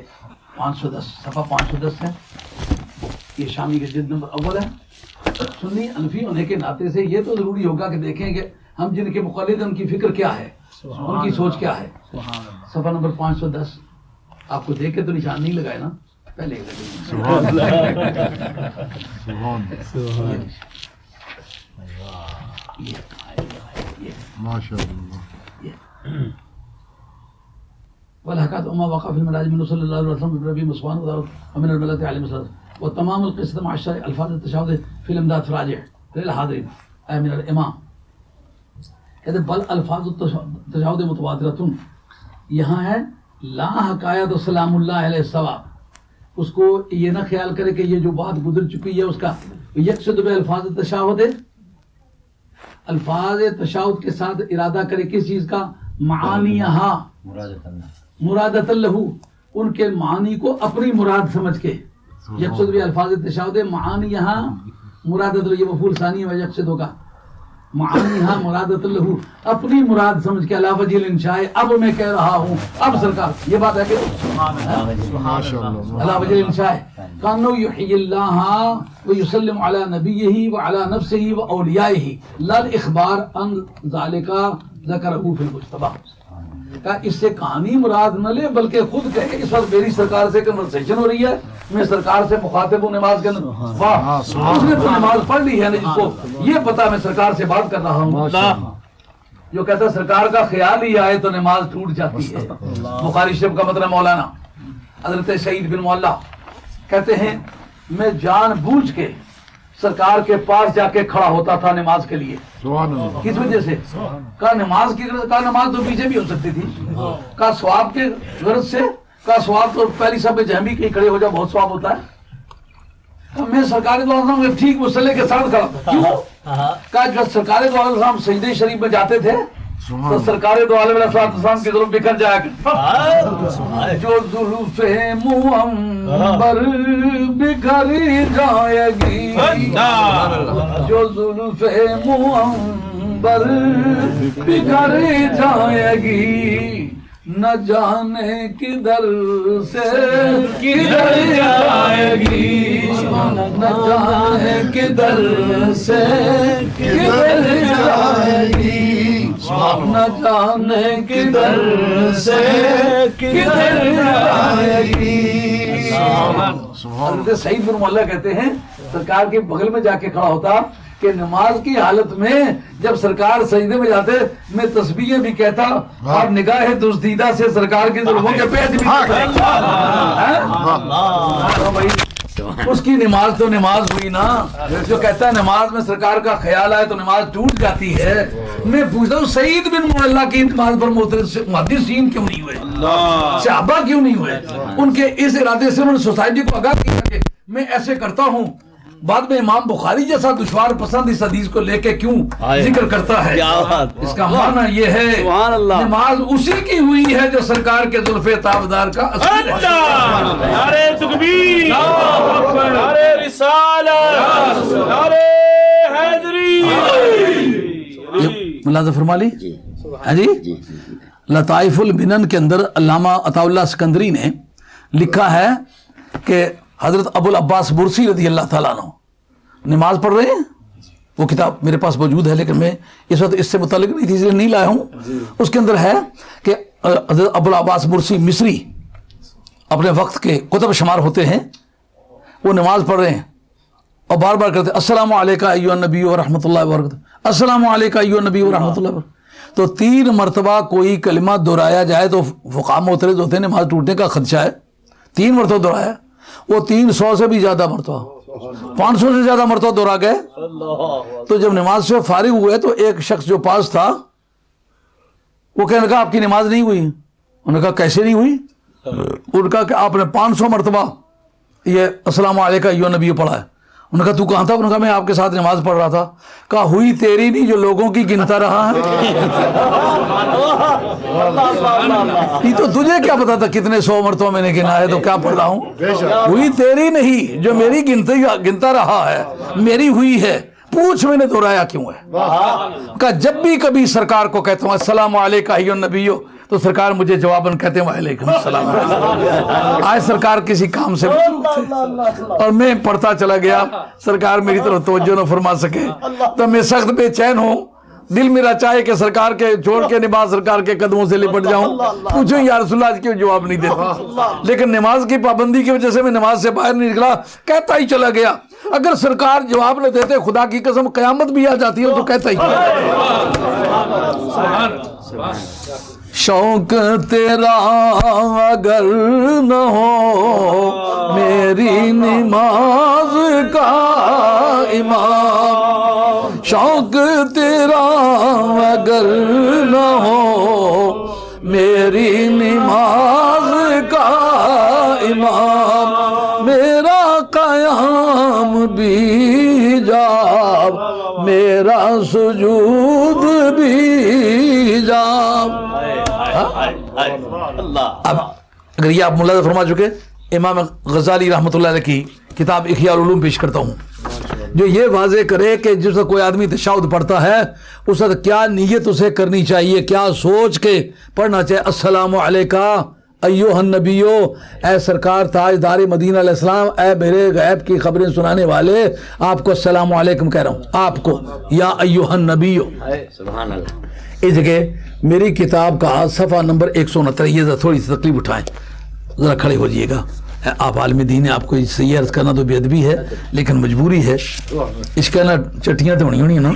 510 صفحہ 510 ہے، یہ شامی کے جلد نمبر اول ہے. سنی انفی ہونے کے ناطے سے یہ تو ضروری ہوگا کہ دیکھیں کہ ہم جن کے مقلد ان کی فکر کیا ہے، ان کی سوچ کیا ہے. صفحہ نمبر 510 آپ کو دیکھ کے تو نشان نہیں لگائے نا، پہلے والحکات اما وقع فی المراج من صلی اللہ علیہ وسلم بنبی مسوان ومن الملت علیہ وسلم وتمام القصة مع الشرع الفاظ التشهد في الامداد راجع للحاضرین اے من الامام. کہتے بل الفاظ التشهد متواترۃ، یہاں ہے لا حکایت سلام اللہ علیہ السوا. اس کو یہ نہ خیال کرے کہ یہ جو بات گزر چکی ہے اس کا یقصد بالفاظ تشہد، الفاظ تشہد کے ساتھ ارادہ کرے کس چیز کا؟ معانیہا مرادۃ لہ، ان کے معنی کو اپنی مراد سمجھ کے. یقصد بالفاظ تشہد معانیہا مرادۃ لہ، یہ مفعول ثانی ہے یقصد ہوگا. معانیہا مرادۃ لہ، اپنی مراد سمجھ کے. علی وجہ الانشاء، اب میں کہہ رہا ہوں، اب سرکار یہ بات ہے کہ علی وجہ الانشاء کانو یحیی اللہ ویسلم علی نبیہ وعلی نفسہ واولیائہ لا الاخبار عن ذلک ذکرہ فی المجتبی. کہ اس سے کہانی مراد نہ لے بلکہ خود کہے اس وقت میری سرکار سے کنورسیشن ہو رہی ہے، میں سرکار سے مخاطب ہوں نماز کے اندر. واہ، اس نے تو نماز پڑھ لی ہے نا، جس کو یہ پتا میں سرکار سے بات کر رہا ہوں. جو کہتا ہے سرکار کا خیال ہی آئے تو نماز ٹوٹ جاتی ہے. بخاری شریف کا مطلب مولانا حضرت سعید بن معلہ کہتے ہیں میں جان بوجھ کے سرکار کے پاس جا کے کھڑا ہوتا تھا نماز کے لیے. کس وجہ سے؟ کہا نماز کی غرض، کہا نماز تو پیچھے بھی ہو سکتی تھی، کہا ثواب کے غرض سے، کہا ثواب تو پہلی سب جہمی کہیں کھڑے ہو جاؤ بہت ثواب ہوتا ہے. کہا میں سرکار دو علیہ وسلم ٹھیک مسئلے کے ساتھ کھڑا تھا. کیوں؟ کہا جب سرکار دو علیہ وسلم سجدے شریف میں جاتے تھے تو سرکار دو علیہ وسلم کی ظلم بکھر جایا کرتا. جو زلف معمبر بکھر جائے گی، جو زلف معمبر بکھر جائے گی، نہ جانے کدھر سے کدھر جائے گی، نہ جانے کدھر سے کدھر جائے گی، نہ جانے کدھر سے کدھر جائے گی. حضرت سعید بن معلہ کہتے ہیں سرکار کے بغل میں جا کے کھڑا ہوتا کہ نماز کی حالت میں جب سرکار سجدے میں جاتے میں تسبیحیں بھی کہتا اور نگاہ دزدیدہ سے سرکار کے ظلموں کے پیچ بھی اس کی نماز تو نماز ہوئی نا. جو کہتا ہے نماز میں سرکار کا خیال آئے تو نماز ٹوٹ جاتی ہے. میں پوچھتا ہوں سعید بن معلہ کی نماز پر محدثین کیوں نہیں ہوئے، صحابہ کیوں نہیں ہوئے؟ ان کے اس ارادے سے انہوں نے سوسائٹی کو آگاہ کیا کہ میں ایسے کرتا ہوں. بعد میں امام بخاری جیسا دشوار پسند اس حدیث کو لے کے کیوں ذکر کرتا ہے؟ اس کا معنی یہ ہے نماز اسی کی ہوئی ہے جو سرکار کے زلف تابدار کا اصل ہے. نعرہ تکبیر، نعرہ رسالت، نعرہ حیدری. ملاحظہ فرما لی. ہاں جی، لطائف المنن کے اندر علامہ عطا اللہ سکندری نے لکھا ہے کہ حضرت ابو العباس برسی رضی اللہ تعالیٰ عنہ نماز پڑھ رہے ہیں. وہ کتاب میرے پاس موجود ہے لیکن میں اس وقت اس سے متعلق نہیں تھی اس لیے نہیں لایا ہوں. اس کے اندر ہے کہ حضرت ابو العباس برسی مصری اپنے وقت کے کتب شمار ہوتے ہیں، وہ نماز پڑھ رہے ہیں اور بار بار کرتے السلام علیکہ ایھا النبی ورحمۃ اللہ وبرکاتہ، السلام علیکہ ایھا النبی ورحمۃ اللہ وبرکاتہ. تو 3 مرتبہ کوئی کلمہ دہرایا جائے تو فقہاء معترض ہوتے ہیں نماز ٹوٹنے کا خدشہ ہے. 3 مرتبہ دہرایا، وہ 300 سے بھی زیادہ مرتبہ 500 سے زیادہ مرتبہ دہرا گئے. تو جب نماز سے فارغ ہوئے تو ایک شخص جو پاس تھا وہ کہنے لگا آپ کی نماز نہیں ہوئی. انہوں نے کہا کیسے نہیں ہوئی؟ انہوں نے کہا کہ آپ نے 500 مرتبہ یہ السلام علیکہ ایھا النبی پڑھا ہے. انہوں نے کہا تو کہاں تھا؟ انہوں نے کہا میں آپ کے ساتھ نماز پڑھ رہا تھا. کہا ہوئی تیری نہیں جو لوگوں کی گنتا رہا ہے. یہ تو تجھے کیا پتا تھا کتنے 100 مرتبہ میں نے گنا ہے تو کیا پڑھ رہا ہوں. ہوئی تیری نہیں جو میری گنتا رہا ہے، میری ہوئی ہے. پوچھ میں نے دہرایا کیوں ہے؟ کہ جب بھی کبھی سرکار کو کہتا ہوں السلام علیکہ ایھا النبی تو سرکار مجھے جواباً کہتے ہیں وعلیکم السلام. آج سرکار کسی کام سے تھے اور میں پڑھتا چلا گیا، سرکار میری طرف توجہ نہ فرما سکے تو میں سخت بے چین ہوں. دل میرا چاہے کہ سرکار کے چھوڑ کے نماز سرکار کے قدموں سے لپٹ جاؤں. پوچھو یا رسول اللہ کیوں جواب نہیں دیتا؟ لیکن نماز کی پابندی کی وجہ سے میں نماز سے باہر نہیں نکلا، کہتا ہی چلا گیا. اگر سرکار جواب نہ دیتے خدا کی قسم قیامت بھی آ جاتی ہے تو کہتا ہی شوق تیرا اگر نہ ہو میری نماز کا امام، شوق تیرا اگر نہ ہو میری نماز کا امام، میرا قیام بھی میرا سجود بھی جا. اب اگر یہ آپ ملاحظہ فرما چکے, امام غزالی رحمۃ اللہ علیہ کی کتاب احیاء العلوم پیش کرتا ہوں, جو یہ واضح کرے کہ جس وقت کوئی آدمی تشہد پڑھتا ہے اس وقت کیا نیت اسے کرنی چاہیے, کیا سوچ کے پڑھنا چاہیے. السلام علیکہ ایوہ النبیو, اے سرکار تاجدار مدینہ علیہ السلام, اے میرے غیب کی خبریں سنانے والے, آپ کو السلام علیکم کہہ رہا ہوں, آپ کو یا ایوہ النبیو. سبحان اللہ. اس جگہ میری کتاب کا صفحہ نمبر 169, یہ ذرا تھوڑی سی تکلیف اٹھائیں, ذرا کھڑے ہو جائیے گا. آپ عالم دین ہیں, آپ کو اس سے یہ عرض کرنا تو بے ادبی ہے لیکن مجبوری ہے. اس کے نا چٹیاں تو ہونی نا,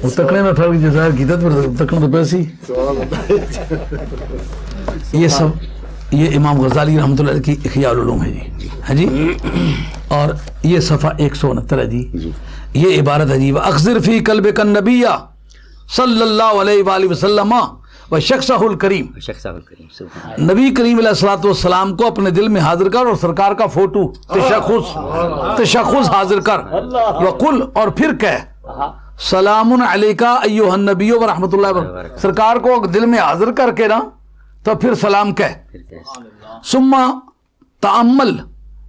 وہ تکڑے میں فرق جزائر کی تھا تکڑا تو پیسی. یہ سب یہ امام غزالی رحمۃ اللہ کی احیاء العلوم ہے جی. ہاں جی, اور یہ صفحہ 169 ہے جی. یہ عبارت ہے جی, اخذر فی قلبک النبی صلی اللہ علیہ وآلہ وسلم و شخصہ الکریم. نبی کریم علیہ الصلوۃ والسلام کو اپنے دل میں حاضر کر اور سرکار کا فوٹو تشخص حاضر کر. وقل, اور پھر کہہ سلام علیکہ ایھا النبی و رحمۃ اللہ وبرکاتہ. سرکار کو دل میں حاضر کر کے نا تو پھر سلام کہہ. ثم تأمل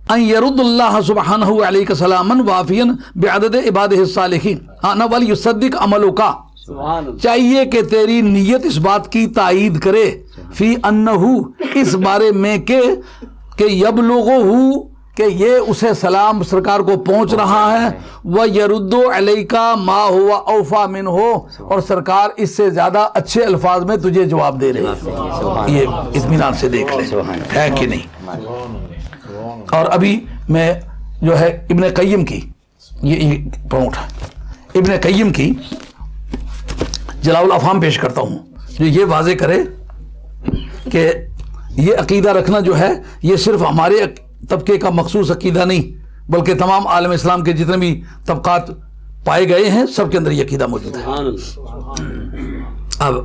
ان يرد اللہ سبحانہ علیک سلاما وافیا بعدد عبادہ الصالحین انا ولیصدق عملک. چاہیے کہ تیری نیت اس بات کی تائید کرے فی انہو, اس بارے میں کہ یبلغہ, کہ یہ اسے سلام سرکار کو پہنچ رہا ہے. وَيَرُدُّ عَلَيْكَ مَا هُوَ أَوْفَى مِنْهُ, اور سرکار اس سے زیادہ اچھے الفاظ میں تجھے جواب دے رہے ہیں. یہ اطمینان سے دیکھ لیں ہے کہ نہیں. اور ابھی میں جو ہے ابن قیم کی یہ پڑھوں اٹھا, ابن قیم کی جلاء الافہام پیش کرتا ہوں, جو یہ واضح کرے کہ یہ عقیدہ رکھنا جو ہے یہ صرف ہمارے طبقے کا مخصوص عقیدہ نہیں بلکہ تمام عالم اسلام کے جتنے بھی طبقات پائے گئے ہیں سب کے اندر یہ عقیدہ موجود ہے. اب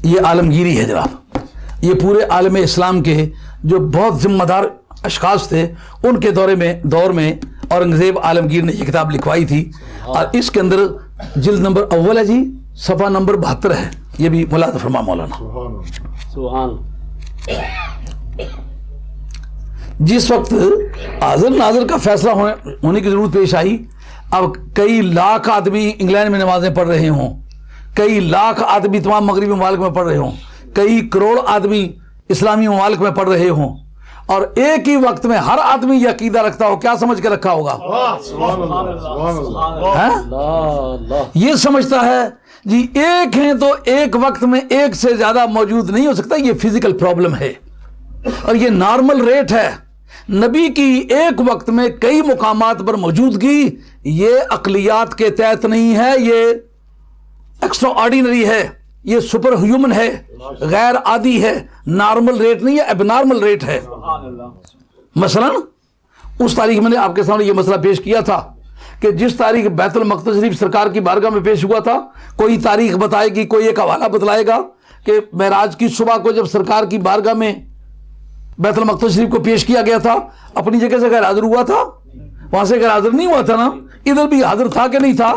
یہ عالمگیری ہے جناب, یہ پورے عالم اسلام کے جو بہت ذمہ دار اشخاص تھے ان کے دور میں اورنگزیب عالمگیر نے یہ کتاب لکھوائی تھی. اور اس کے اندر جلد نمبر اول ہے جی, صفحہ نمبر 72 ہے. یہ بھی ملاحظہ فرما مولانا. سبحان. جس وقت حاضر ناظر کا فیصلہ ہونے کی ضرورت پیش آئی, اب کئی لاکھ آدمی انگلینڈ میں نمازیں پڑھ رہے ہوں, کئی لاکھ آدمی تمام مغربی ممالک میں پڑھ رہے ہوں, کئی کروڑ آدمی اسلامی ممالک میں پڑھ رہے ہوں, اور ایک ہی وقت میں ہر آدمی یہ عقیدہ رکھتا ہو, کیا سمجھ کے رکھا ہوگا؟ یہ سمجھتا ہے جی ایک ہیں تو ایک وقت میں ایک سے زیادہ موجود نہیں ہو سکتا, یہ فزیکل پرابلم ہے اور یہ نارمل ریٹ ہے. نبی کی ایک وقت میں کئی مقامات پر موجودگی یہ عقلیات کے تحت نہیں ہے, یہ ایکسٹرا آرڈینری ہے, یہ سپر ہیومن ہے, غیر عادی ہے, نارمل ریٹ نہیں ہے, اب نارمل ریٹ ہے. مثلا اس تاریخ میں نے آپ کے سامنے یہ مسئلہ پیش کیا تھا کہ جس تاریخ بیت المقدس شریف سرکار کی بارگاہ میں پیش ہوا تھا, کوئی تاریخ بتائے گی, کوئی ایک حوالہ بتلائے گا کہ معراج کی صبح کو جب سرکار کی بارگاہ میں بیت المقدس شریف کو پیش کیا گیا تھا, اپنی جگہ سے غیر حاضر ہوا تھا, وہاں سے غیر حاضر نہیں ہوا تھا نا, ادھر بھی حاضر تھا کہ نہیں تھا؟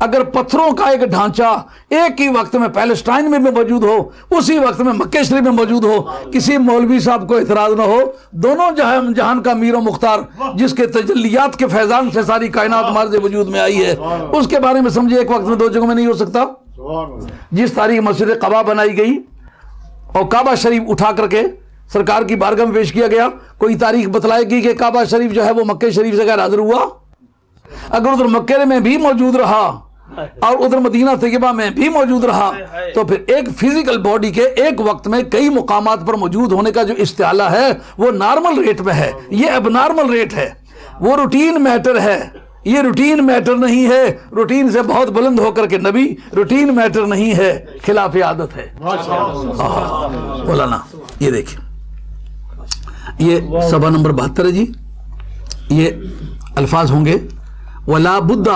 اگر پتھروں کا ایک ڈھانچہ ایک ہی وقت میں پیلسٹائن میں بھی موجود ہو, اسی وقت میں مکہ شریف میں موجود ہو, کسی مولوی صاحب کو اعتراض نہ ہو, دونوں جہان کا میر و مختار جس کے تجلیات کے فیضان سے ساری کائنات ہمارے وجود میں آئی ہے, اس کے بارے میں سمجھے ایک وقت میں دو جگہوں میں نہیں ہو سکتا. جس تاریخ مسجد قباء بنائی گئی اور کعبہ شریف اٹھا کر کے سرکار کی بارگاہ میں پیش کیا گیا, کوئی تاریخ بتلائے گی کہ کعبہ شریف جو ہے وہ مکہ شریف سے غیر حاضر ہوا؟ اگر ادھر مکہ میں بھی موجود رہا اور ادھر مدینہ طیبہ میں بھی موجود رہا تو پھر ایک فزیکل باڈی کے ایک وقت میں کئی مقامات پر موجود ہونے کا جو استعالہ ہے وہ نارمل ریٹ میں ہے, یہ اب نارمل ریٹ ہے, وہ روٹین میٹر ہے, یہ روٹین میٹر نہیں ہے, روٹین سے بہت بلند ہو کر کے نبی روٹین میٹر نہیں ہے, خلاف عادت ہے. مولانا یہ دیکھیں, یہ صفحہ نمبر 72 ہے جی, یہ الفاظ ہوں گے وَلَا بُدَّ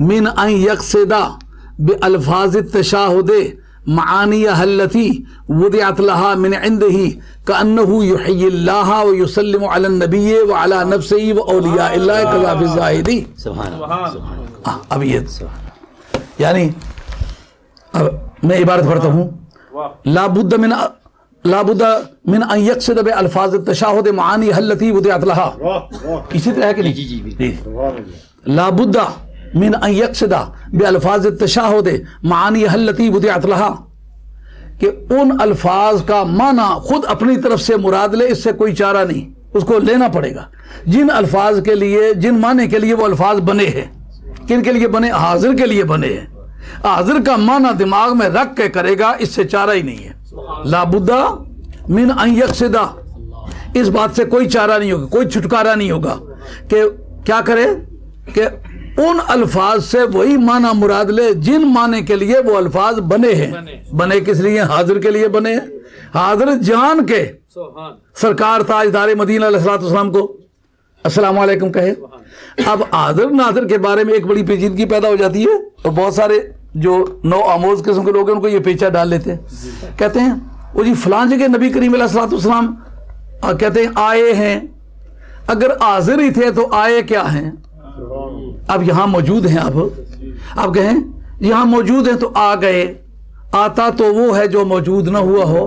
مِنْ أَنْ يَقْصِدَ بِأَلْفَاظِ التَّشَاهُدِ معانیہ التی وضعت لها من عنده كأنه يحيي الله ويسلم على النبي وعلى نفسه واولیاء اللہ كذا في الزاہدی. سبحان اللہ. اب یہ یعنی اب میں عبارت پڑھتا ہوں. لا بد من ان يقصد بالفاظ التشہد معانی التی وضعت لها. اسی طرح ہے کہ نہیں؟ لا بد من ان يقصد بالفاظ التشہد معانی التی وضعت لها کہ ان الفاظ کا معنی خود اپنی طرف سے مراد لے, اس سے کوئی چارہ نہیں, اس کو لینا پڑے گا. جن الفاظ کے لیے, جن معنی کے لیے وہ الفاظ بنے ہیں, کن کے لیے بنے؟ حاضر کے لیے بنے ہیں. حاضر کا معنی دماغ میں رکھ کے کرے گا, اس سے چارہ ہی نہیں ہے. لا بد من ان يقصد, اس بات سے کوئی چارہ نہیں ہوگا, کوئی چھٹکارا نہیں ہوگا کہ کیا کرے کہ ان الفاظ سے وہی معنی مراد لے جن معنی کے لیے وہ الفاظ بنے ہیں. بنے کس لیے؟ حاضر کے لیے بنے ہیں. حاضر جان کے سرکار تاجدار مدینہ علیہ الصلوۃ والسلام کو السلام علیکم کہے. اب حاضر ناظر کے بارے میں ایک بڑی پیچیدگی پیدا ہو جاتی ہے, اور بہت سارے جو نو آموز قسم کے لوگ ہیں ان کو یہ پیچا ڈال لیتے ہیں. کہتے ہیں وہ جی فلاں جگہ نبی کریم علیہ الصلوۃ والسلام کہتے ہیں آئے ہیں. اگر حاضر ہی تھے تو آئے کیا ہیں؟ اب یہاں موجود ہیں. اب کہیں یہاں موجود ہیں تو آ گئے. آتا تو وہ ہے جو موجود نہ ہوا ہو.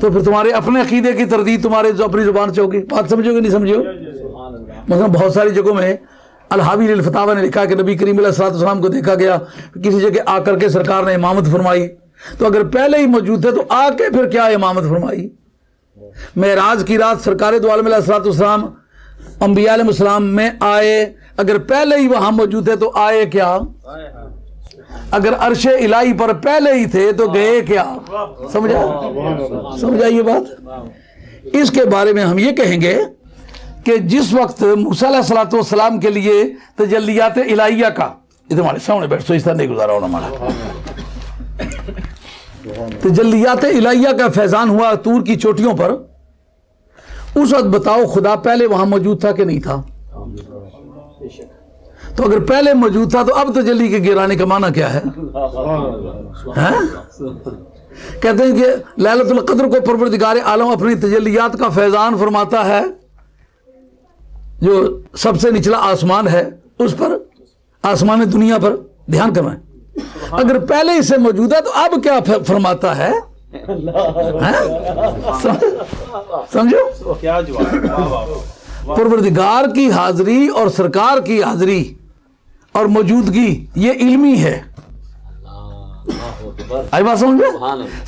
تو پھر تمہارے اپنے عقیدے کی تردید تمہارے جو اپنی زبان سے ہوگی. بات سمجھو گے نہیں سمجھو؟ مثلا بہت ساری جگہوں میں الحاوی للفتاوی نے لکھا کہ نبی کریم علیہ الصلوۃ والسلام کو دیکھا گیا کسی جگہ آ کر کے سرکار نے امامت فرمائی. تو اگر پہلے ہی موجود تھے تو آ کے پھر کیا امامت فرمائی؟ معراج کی رات سرکار دو عالم علیہ الصلوۃ والسلام انبیاء علیہ السلام میں آئے. اگر پہلے ہی وہاں موجود تھے تو آئے کیا؟ اگر عرش الہی پر پہلے ہی تھے تو گئے کیا؟ سمجھا یہ بات؟ اس کے بارے میں ہم یہ کہیں گے کہ جس وقت موسیٰ علیہ الصلوۃ والسلام کے لیے تجلیات الہیہ کا, یہ تمہارے سامنے بیٹھ سو اس طرح نہیں گزارا ہونا ہمارا, تجلیات الہیہ کا فیضان ہوا طور کی چوٹیوں پر, اس وقت بتاؤ خدا پہلے وہاں موجود تھا کہ نہیں تھا؟ تو اگر پہلے موجود تھا تو اب تجلی کے گرانے کا معنی کیا ہے؟ کہتے ہیں کہ لیلۃ القدر کو پروردگار عالم اپنی تجلیات کا فیضان فرماتا ہے, جو سب سے نچلا آسمان ہے اس پر, آسمان دنیا پر. دھیان کرنا ہے, اگر پہلے اس سے موجود ہے تو اب کیا فرماتا ہے؟ سمجھو کیا جواب. پروردگار کی حاضری اور سرکار کی حاضری اور موجودگی یہ علمی ہے. آئی بات سمجھے؟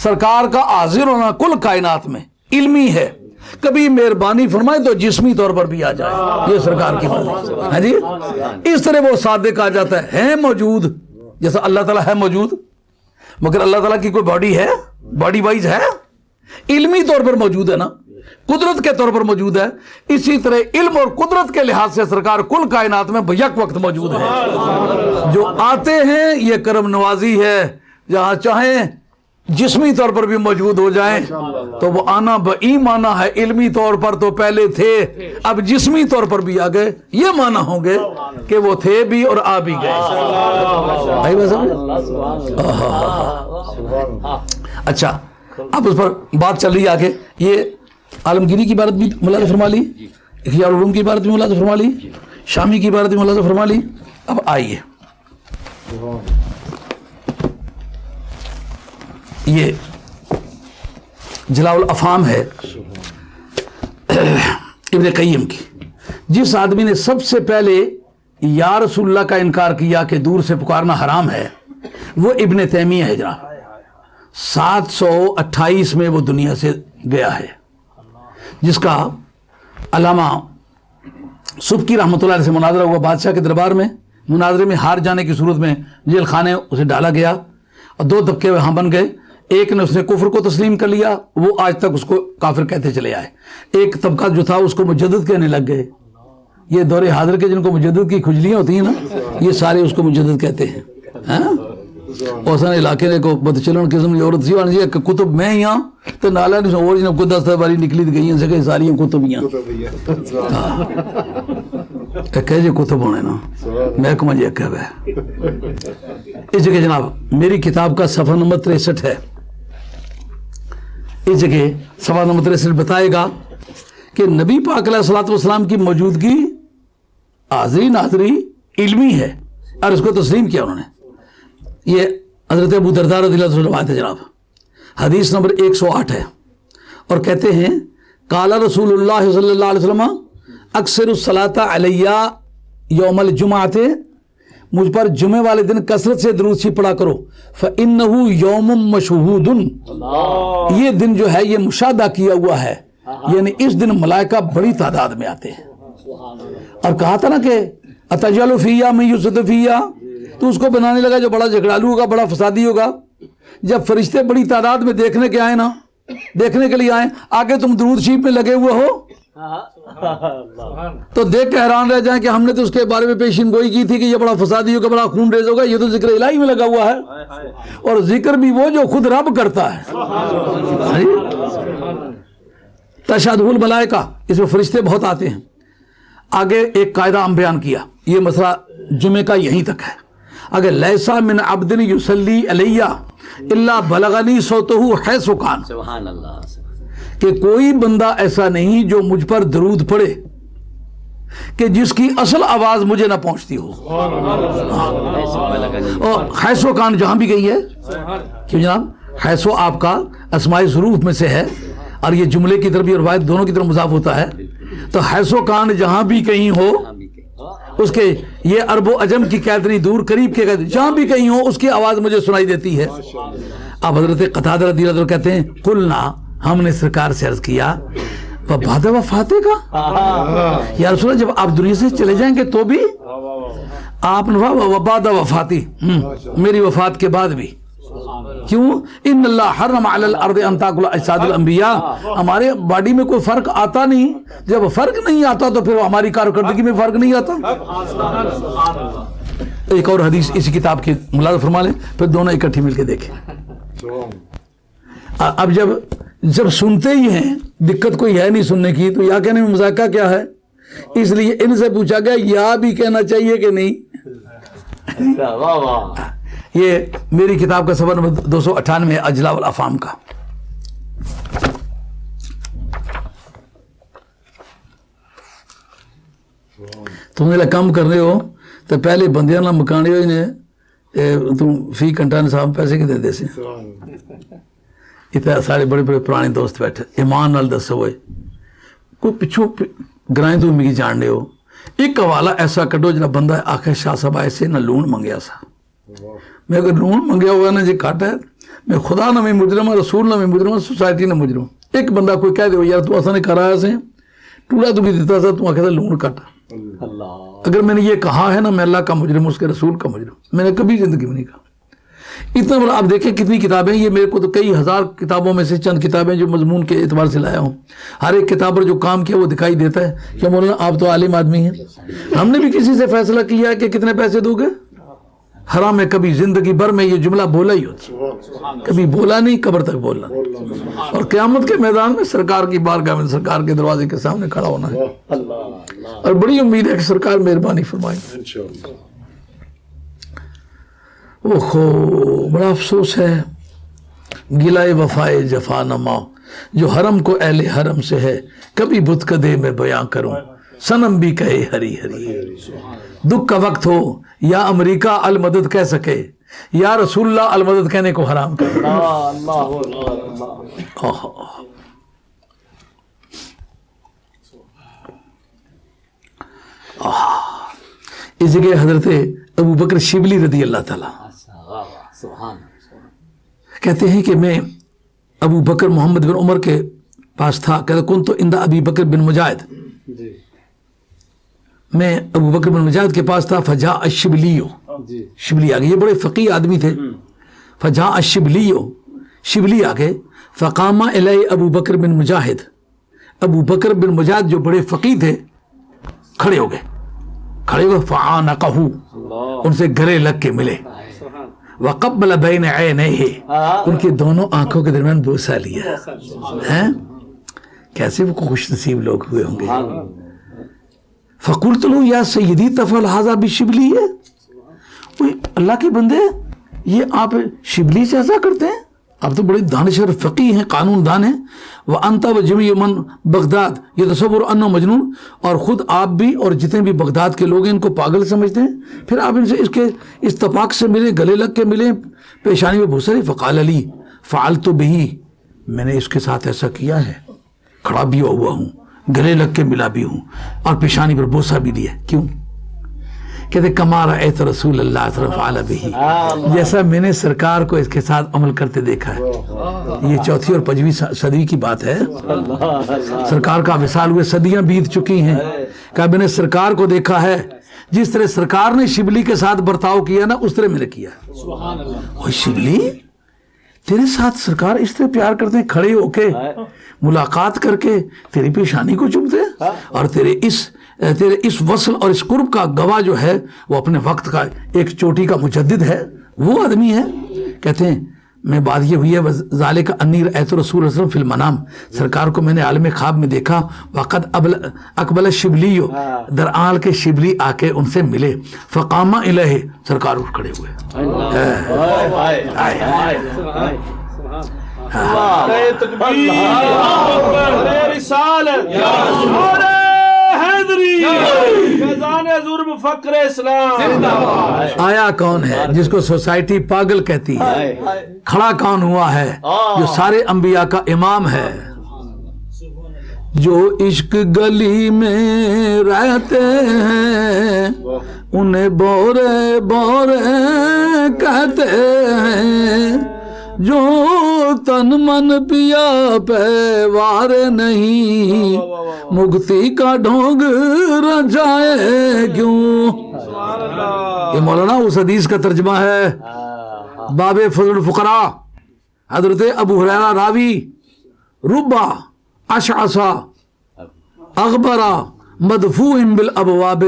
سرکار کا حاضر ہونا کل کائنات میں علمی ہے. کبھی مہربانی فرمائے تو جسمی طور پر بھی آ جائے, یہ سرکار کی بات ہے جی. اس طرح وہ صادق آ جاتا ہے موجود, جیسا اللہ تعالیٰ ہے موجود, مگر اللہ تعالیٰ کی کوئی باڈی ہے؟ باڈی وائز ہے؟ علمی طور پر موجود ہے نا, قدرت کے طور پر موجود ہے. اسی طرح علم اور قدرت کے لحاظ سے سرکار کل کائنات میں بیک وقت موجود ہے. جو آتے ہیں یہ کرم نوازی ہے, جہاں چاہیں جسمی طور پر بھی موجود ہو جائیں تو وہ آنا بئی معنی ہے. علمی طور پر تو پہلے تھے, اب جسمی طور پر بھی آ گئے, یہ معنی ہوں گے کہ وہ تھے بھی اور آ بھی گئے. اچھا, اب اس پر بات چل رہی ہے آگے. یہ عالمگیری کی عبارت بھی ملاحظہ فرما لی, احیاء العلوم کی عبارت بھی ملاحظہ فرما لی, شامی کی عبارت بھی ملاحظہ فرما لی. اب آئیے یہ جلاء الافہام ہے ابن قیم کی. جس آدمی نے سب سے پہلے یا رسول اللہ کا انکار کیا کہ دور سے پکارنا حرام ہے, وہ ابن تیمیہ ہے. جناب 728 میں وہ دنیا سے گیا ہے, جس کا علامہ سبکی رحمۃ اللہ علیہ سے مناظرہ ہوا بادشاہ کے دربار میں. مناظرے میں ہار جانے کی صورت میں جیل خانے اسے ڈالا گیا اور 2 طبقے وہاں بن گئے. ایک نے اس نے کفر کو تسلیم کر لیا, وہ آج تک اس کو کافر کہتے چلے آئے. ایک طبقہ جو تھا اس کو مجدد کہنے لگ گئے. یہ دور حاضر کے جن کو مجدد کی کھجلیاں ہوتی ہیں نا, یہ سارے اس کو مجدد کہتے ہیں. اور سارے علاقے نے کو بدچلن قسم کی عورت سی کہ کتب میں یہاں تو نالا نہیں اور جنہیں کو 10 باری نکلی گئی سے کہ ساری کتب کہ جی کتب ہونے نا محکمہ جی کہ اس جگہ جناب میری کتاب کا صفحہ نمبر 63 ہے. اس جگہ صفحہ نمبر 63 بتائے گا کہ نبی پاک علیہ الصلوۃ والسلام کی موجودگی حاضری ناظری علمی ہے اور اس کو تسلیم کیا انہوں نے. یہ حضرت ابو درداء رضی اللہ عنہ سے روایت ہے جناب. حدیث نمبر 108 ہے اور کہتے ہیں قال رسول اللہ صلی اللہ علیہ وسلم اکثر الصلاۃ علیہ یوم الجمعۃ، مجھ پر جمعے والے دن کثرت سے درود شریف پڑھا کرو. فإنہ یوم مشہود، یہ دن جو ہے یہ مشاہدہ کیا ہوا ہے، یعنی اس دن ملائکہ بڑی تعداد میں آتے ہیں. اور کہا تھا نا کہ اتجعل فیہا من یفسد فیہا، تو اس کو بنانے لگا جو بڑا جھگڑالو ہوگا، بڑا فسادی ہوگا. جب فرشتے بڑی تعداد میں دیکھنے کے آئے نا، دیکھنے کے لیے آئے، آگے تم درود شریف میں لگے ہوئے ہو تو دیکھ کے حیران رہ جائیں کہ ہم نے تو اس کے بارے میں پیشین گوئی کی تھی کہ یہ بڑا فسادی ہوگا، بڑا خون ریز ہوگا. یہ تو ذکر الہی میں لگا ہوا ہے، اور ذکر بھی وہ جو خود رب کرتا ہے. تشہد الملائکہ، اس میں فرشتے بہت آتے ہیں. آگے ایک قاعدہ ہم بیان کیا، یہ مسئلہ جمعے کا یہیں تک ہے. اگر لیسا من عبد یصلی علیہ الا بلغنی صوتہ حیث کان، سبحان اللہ. کہ کوئی بندہ ایسا نہیں جو مجھ پر درود پڑے کہ جس کی اصل آواز مجھے نہ پہنچتی ہو. اور حیث و کان جہاں بھی گئی ہے، کیوں جناب حیث و آپ کا اسماء ظروف میں سے ہے اور یہ جملے کی طرف بھی روایت دونوں کی طرف مضاف ہوتا ہے. تو حیث و کان جہاں بھی کہیں ہو، اس کے یہ عرب و عجم کی قید نہیں، دور قریب کے قید، جہاں بھی کہیں ہو اس کی آواز مجھے سنائی دیتی ہے. اب حضرت قتادہ رضی اللہ عنہ کہتے ہیں قلنا، ہم نے سرکار سے عرض کیا بعد وفاتے کا، یا رسول اللہ جب آپ دنیا سے چلے جائیں گے تو بھی؟ آپ نے بعد وفاتی، میری وفات کے بعد بھی. کیوں؟ ان اللہ حرم علی الارض ان تاکل اجساد الانبیاء، ہمارے باڈی میں کوئی فرق آتا نہیں. جب فرق نہیں آتا تو پھر ہماری کارکردگی میں فرق نہیں آتا. ایک اور حدیث اسی کتاب کی ملاحظہ فرما لیں، پھر دونوں اکٹھی مل کے دیکھیں. اب جب سنتے ہی ہیں، دقت کوئی ہے نہیں سننے کی، تو یا کہنے میں مذاکرہ کیا ہے؟ اس لیے ان سے پوچھا گیا یا بھی کہنا چاہیے کہ نہیں. یہ میری کتاب کا صفحہ نمبر 298 اجلاء الافہام کا. تم نے کام کر رہے ہو تو پہلے بندیاں نہ مکانے ہو انہیں تم فی گھنٹہ نصاب پیسے کے دے دے سے. اتنے سارے بڑے بڑے پرانے دوست بیٹھے، ایمان نال دسو ہوئے کوئی پچھو گرائیں تو مکی جاننے ہو. ایک حوالہ ایسا کڈو جنا بندہ آخر شاہ صاحب ایسے نہ لون منگیا سا. میں اگر لون منگیا ہوا نا جی کٹ ہے، میں خدا نہ میں مجرم، رسول نہ میں مجرم، سوسائٹی نہ مجرم. ایک بندہ کوئی کہہ دے یار تو ایسا نے کرایا سے ٹوڑا تو بھی دیتا سا، تو آخر لون کٹ. اگر میں نے یہ کہا ہے نا میں اللہ کا مجرم، اس کے رسول کا مجرم، میں نے کبھی زندگی میں نہیں کہا. اتنا بڑا آپ دیکھیں کتنی کتابیں، یہ میرے کو تو کئی ہزار کتابوں میں سے چند کتابیں جو مضمون کے اعتبار سے لایا ہوں. ہر ایک کتاب پر جو کام کیا وہ دکھائی دیتا ہے کہ مولانا آپ تو عالم آدمی ہیں. ہم نے بھی کسی سے فیصلہ کیا ہے کہ کتنے پیسے دو گے، حرام ہے. کبھی زندگی بھر میں یہ جملہ بولا ہی ہوتا، کبھی بولا نہیں، قبر تک بولنا. اور قیامت کے میدان میں سرکار کی بارگاہ میں سرکار کے دروازے کے سامنے کھڑا ہونا ہے. اور بڑی امید ہے کہ سرکار مہربانی فرمائے. اوہو بڑا افسوس ہے، گلائے وفائے جفا نما، جو حرم کو اہل حرم سے ہے، کبھی بت کدے میں بیاں کروں، صنم بھی کہے ہری ہری. دکھ کا وقت ہو یا امریکہ المدد کہہ سکے، یا رسول اللہ المدد کہنے کو حرام کرے. اس جگہ حضرت ابو بکر شبلی رضی اللہ تعالیٰ کہتے ہیں کہ میں ابو بکر محمد بن عمر کے پاس تھا، کہتے کن تو اندہ ابی بکر بن مجاہد، میں ابو بکر بن مجاہد کے پاس تھا. فجاء الشبلیو، شبلی آگے، یہ بڑے فقیہ آدمی تھے. فجاء الشبلیو، شبلی آگے. فقام الی ابو بکر بن مجاہد، ابو بکر بن مجاہد جو بڑے فقیہ تھے کھڑے ہو گئے، فعانقہ، ان سے گلے لگ کے ملے. وقبل بین عینیہ، ان کی دونوں آنکھوں کے درمیان بوسہ لیا. کیسے وہ خوش نصیب لوگ ہوئے ہوں گے. فقلت له یا سیدی تفعل ھذا بالشبلی، اللہ کے بندے یہ آپ شبلی سے ایسا کرتے ہیں؟ آپ تو بڑے دانشور فقی ہیں، قانون دان ہیں. وَأَنْتَ وَجَمِيعُ مَنْ بغداد يَتَصَوَّرُ أَنَّهُ مجنون، اور خود آپ بھی اور جتنے بھی بغداد کے لوگ ہیں ان کو پاگل سمجھتے ہیں. پھر آپ ان سے اس کے استفاق سے ملے، گلے لگ کے ملے، پیشانی میں بوسہ لی. فقال علی فعلت بہ، میں نے اس کے ساتھ ایسا کیا ہے، کھڑا بھی ہوا ہوں، گلے لگ کے ملا بھی ہوں، اور پیشانی پر بوسہ بھی لیا. کیوں؟ کہتے کما رأیت رسول اللہ صلی اللہ علیہ وسلم فعل بہ، جیسا میں نے سرکار کو اس کے ساتھ عمل کرتے دیکھا ہے. یہ 4 اور 5 صدی کی بات ہے. سرکار کا وصال ہوئے صدیاں بیت چکی ہیں. کہ میں نے سرکار کو دیکھا ہے، جس طرح سرکار نے شبلی کے ساتھ برتاؤ کیا نا، اس طرح میں نے کیا. اوہ شبلی، تیرے ساتھ سرکار اس طرح پیار کرتے ہیں، کھڑے ہو کے ملاقات کر کے تیری پیشانی کو چومتے ہیں، اور تیرے اس وصل اور اس قرب کا گواہ جو ہے وہ اپنے وقت کا ایک چوٹی کا مجدد ہے، وہ آدمی ہے. کہتے ہیں میں بات یہ ہوئی ہے ذالک انی رأیت رسول اللہ صلی اللہ علیہ وسلم فی المنام، سرکار کو میں نے عالم خواب میں دیکھا. وقد اقبل شبلی، درآل کے شبلی آ کے ان سے ملے. فقام الیہ، سرکار اٹھ کھڑے ہوئے. نعرہ تکبیر، نعرہ رسالت، نعرہ حیدری، فیضان حضور مفکر اسلام. آیا کون ہے جس کو سوسائٹی پاگل کہتی ہے؟ کھڑا کون ہوا ہے جو سارے انبیاء کا امام ہے؟ جو عشق گلی میں رہتے ہیں انہیں بورے بورے کہتے ہیں، جو تن من پیا پیوار نہیں، مگتی کا ڈھونگ رجائے کیوں. یہ مولانا اس حدیث کا ترجمہ ہے. باب فضل الفقراء، حضرت ابو ہریرہ راوی، ربا اشعث اغبرا مدفوع بالابواب.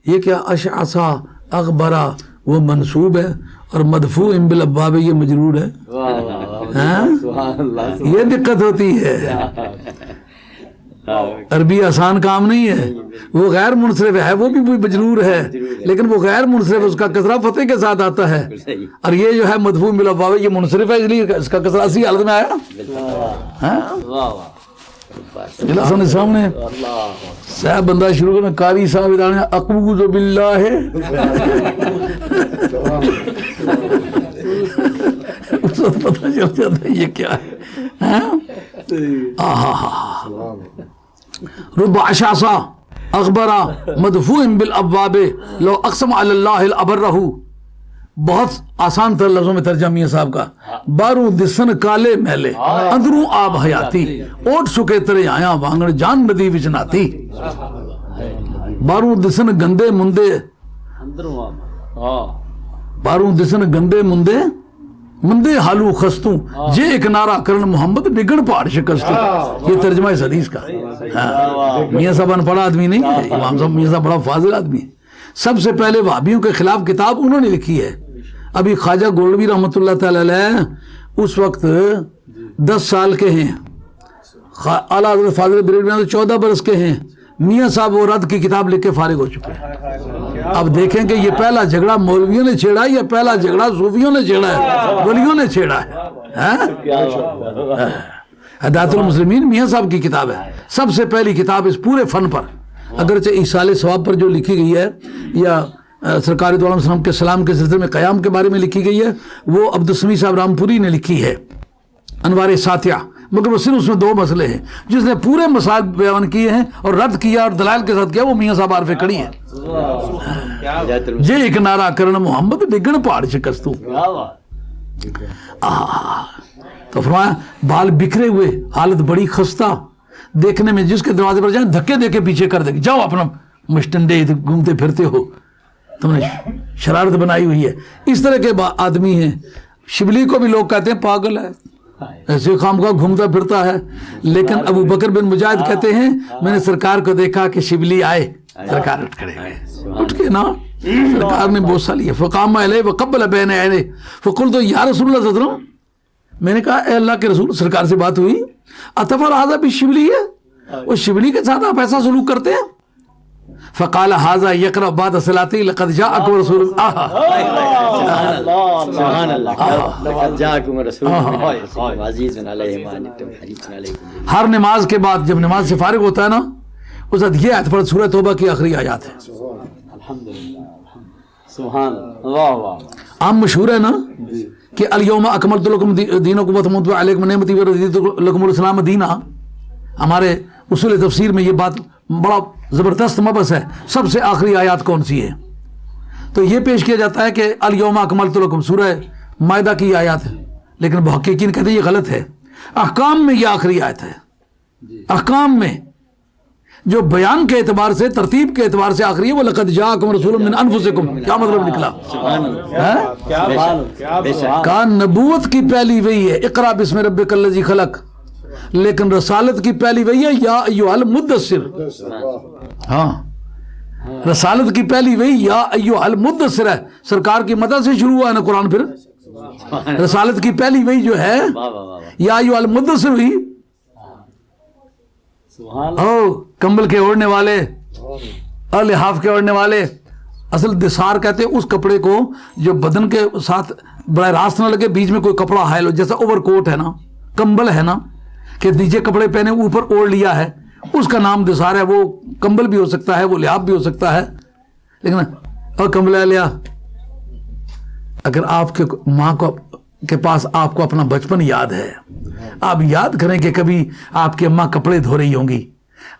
یہ کیا اشعث اغبرا وہ منصوب ہے اور مدفوع بالابواب یہ مجرور ہے. یہ دقت ہوتی ہے. عربی آسان کام نہیں ہے. وہ غیر منصرف ہے، وہ بھی مجرور ہے، لیکن وہ غیر منصرف اس کا کسرہ فتح کے ساتھ آتا ہے، اور یہ جو ہے مدفوع بالابواب یہ منصرف ہے، اس لیے اس کا کسرہ اسی حالت میں آیا. سامنے صاحب بندہ شروع کرنا، قاری صاحب ادانے اعوذ باللہ، اس وقت پتہ چل جاتا ہے یہ کیا ہے. رب اشعث اغبرا مدفوع بالابواب لو اقسم علی اللہ لابرہ. بہت آسان تر لفظوں میں ترجمہ میاں صاحب کا. باروں دسن کالے میلے اندروں آب حیاتی، اوٹ سکے ترے آیا وانگڑ جان ندی وچ ناتی. باروں دسن گندے مندے، باروں دسن گندے مندے مندے حالو خستوں، جے ایک نعرہ کرن محمد ڈگن پہاڑ شکستوں. یہ ترجمہ اس حدیث کا. میاں صاحب ان پڑھا آدمی نہیں ہے، امام صاحب میاں صاحب بڑا فاضل آدمی ہے. سب سے پہلے وہابیوں کے خلاف کتاب انہوں نے لکھی ہے. ابھی خواجہ گولڈوی رحمۃ اللہ تعالی علیہ اس وقت 10 سال کے ہیں، اعلیٰ حضرت فاضل بریلوی 14 برس کے ہیں. میاں صاحب وہ رد کی کتاب لکھ کے فارغ ہو چکے ہیں. اب دیکھیں کہ یہ پہلا جھگڑا مولویوں نے چھیڑا ہے یا پہلا جھگڑا صوفیوں نے چھیڑا ہے، ولیوں نے چھیڑا ہے. ہدایت المسلمین میاں صاحب کی کتاب ہے، سب سے پہلی کتاب اس پورے فن پر، اگرچہ ایصال ثواب پر جو لکھی گئی ہے یا سرکار دو عالم السلام کے سلام کے سلسلے میں قیام کے بارے میں لکھی گئی ہے، وہ عبدالسمیع صاحب رامپوری نے لکھی ہے، انوار ساتیہ. مگر وہ صرف اس میں 2 مسئلے ہیں. جس نے پورے مسائل بیان کیے ہیں اور رد کیا اور دلائل کے ساتھ کیا وہ میاں صاحب عارف کڑی ہے. جے ایک نعرہ کرن محمد ڈگن پہاڑ شکستوں. تو فرمایا بال بکھرے ہوئے، حالت بڑی خستہ، دیکھنے میں جس کے دروازے پر جائیں دھکے دے کے پیچھے کر دے گی، جاؤ اپنا مشٹنڈے گھومتے پھرتے ہو، تم نے شرارت بنائی ہوئی ہے. اس طرح کے آدمی ہیں. شبلی کو بھی لوگ کہتے ہیں پاگل ہے، ایسے خام کا گھومتا پھرتا ہے. لیکن ابو بکر بن مجاہد کہتے ہیں میں نے سرکار کو دیکھا کہ شبلی آئے، سرکار اٹھ کھڑے ہوئے، اٹھ کے نا سرکار نے بوسہ لیا. فقام علیہ وقبل بین عینیہ فقلت یا رسول اللہ صلی اللہ علیہ وسلم، میں نے کہا اے اللہ کے رسول، سرکار سے بات ہوئی، اتفر ھذا بالشبلی ہے، وہ شبلی کے ساتھ آپ ایسا سلوک کرتے ہیں؟ فقال هذا يقرأ بعد صلاته لقد جاءكم رسول سبحان اللہ لقد جاءکم رسول من انفسکم عزیز علیہ ما عنتم حریص علیکم. ہر نماز کے بعد جب نماز سے فارغ ہوتا ہے نا اس وقت یہ آیت پڑھ، سورہ توبہ کی آخری آیات ہے. سبحان اللہ. واہ عام مشہور ہے نا کہ الیوم اکملت لکم دینکم واتممت علیکم نعمتی ورضیت لکم الاسلام دینا. ہمارے اصول تفسیر میں یہ بات بڑا زبردست مبحث ہے، سب سے آخری آیات کون سی ہے. تو یہ پیش کیا جاتا ہے کہ الیوم اکملت لکم سورہ مائدہ کی آیات ہے، لیکن محققین کہتے ہیں یہ غلط ہے. احکام میں یہ آخری آیت ہے. احکام میں جو بیان کے اعتبار سے، ترتیب کے اعتبار سے آخری ہے وہ لقد جاءکم رسول من انفسکم. کیا مطلب نکلا؟ کہا نبوت کی پہلی وہی ہے اقرا بسم ربک الذی خلق، لیکن رسالت کی پہلی وہی ہے یا ایھا المدثر. ہاں رسالت کی پہلی وہی یا ایھا المدثر ہے. سرکار کی مدح سے شروع ہوا ہے نا قرآن، پھر رسالت کی پہلی وہی جو ہے یا ایھا المدثر ہوئی. او کمبل کے اوڑھنے والے اور لحاف کے اوڑھنے والے. اصل دسار کہتے ہیں اس کپڑے کو جو بدن کے ساتھ براہ راست نہ لگے، بیچ میں کوئی کپڑا حائل ہو، جیسا اوور کوٹ ہے نا، کمبل ہے نا کہ نیچے کپڑے پہنے اوپر اوڑھ لیا ہے، اس کا نام دسار ہے. وہ کمبل بھی ہو سکتا ہے، وہ لحاف بھی ہو سکتا ہے. لیکن اور کمبل ہے لیا، اگر آپ کے ماں کے پاس آپ کو اپنا بچپن یاد ہے، آپ یاد کریں کہ کبھی آپ کی اماں کپڑے دھو رہی ہوں گی،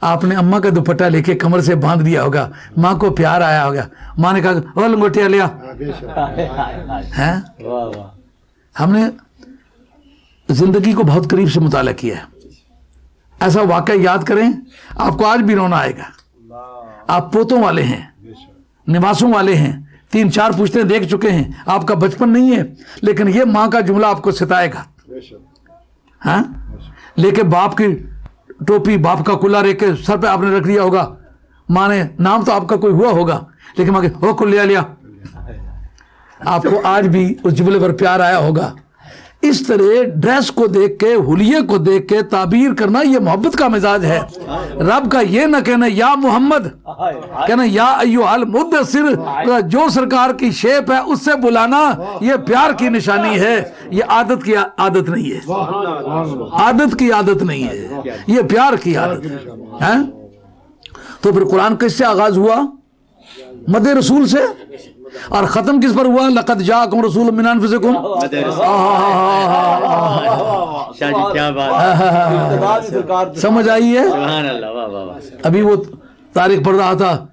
آپ نے اماں کا دوپٹہ لے کے کمر سے باندھ دیا ہوگا، ماں کو پیار آیا ہوگا، ماں نے کہا او لنگوٹیا لیا. ہم نے زندگی کو بہت قریب سے مطالعہ کیا ہے. ایسا واقعہ یاد کریں آپ کو آج بھی رونا آئے گا. آپ پوتوں والے ہیں، نواسوں والے ہیں، 3-4 پشتیں دیکھ چکے ہیں، آپ کا بچپن نہیں ہے، لیکن یہ ماں کا جملہ آپ کو ستائے گا. ہاں لے کے باپ کی ٹوپی، باپ کا کلا رے کے سر پہ آپ نے رکھ دیا ہوگا، ماں نے نام تو آپ کا کوئی ہوا ہوگا، لیکن ماں کے ہو کلیا لیا. آپ کو آج بھی اس جملے پر پیار آیا ہوگا. اس طرح ڈریس کو دیکھ کے، حلیے کو دیکھ کے تعبیر کرنا یہ محبت کا مزاج ہے. رب کا یہ نہ کہنا یا محمد، کہنا یا ایھا المدثر، جو سرکار کی شیپ ہے اس سے بلانا یہ پیار کی نشانی ہے. یہ عادت کی عادت نہیں ہے، عادت کی عادت نہیں ہے، یہ پیار کی عادت ہے. تو پھر قرآن کس سے آغاز ہوا؟ مد رسول سے. اور ختم کس پر ہوا؟ لقد جاءکم رسول من انفسکم. سمجھ آئی ہے؟ ابھی وہ تاریخ پڑھ رہا تھا،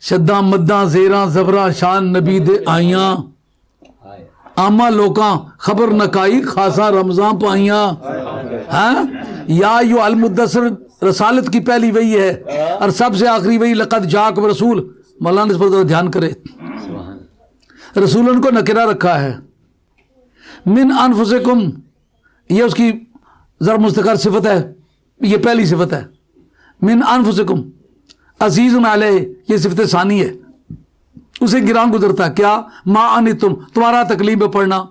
شداں مداں زیراں زبراں شان نبی دے آئیاں، آما لوکاں خبر نکائی خاصا رمضاں پائیاں. یا ایھا المدثر رسالت کی پہلی وہی ہے اور سب سے آخری وہی لقد جاءکم رسول. مولانا اس پر دھیان کرے، رسولن کو نکرہ رکھا ہے. من انفسکم یہ اس کی ضرب مستقر صفت ہے، یہ پہلی صفت ہے. من انفسکم عزیز علیہ یہ صفت ثانی ہے، اسے گراں گزرتا کیا؟ ما انتم تمہارا تکلیف میں پڑنا.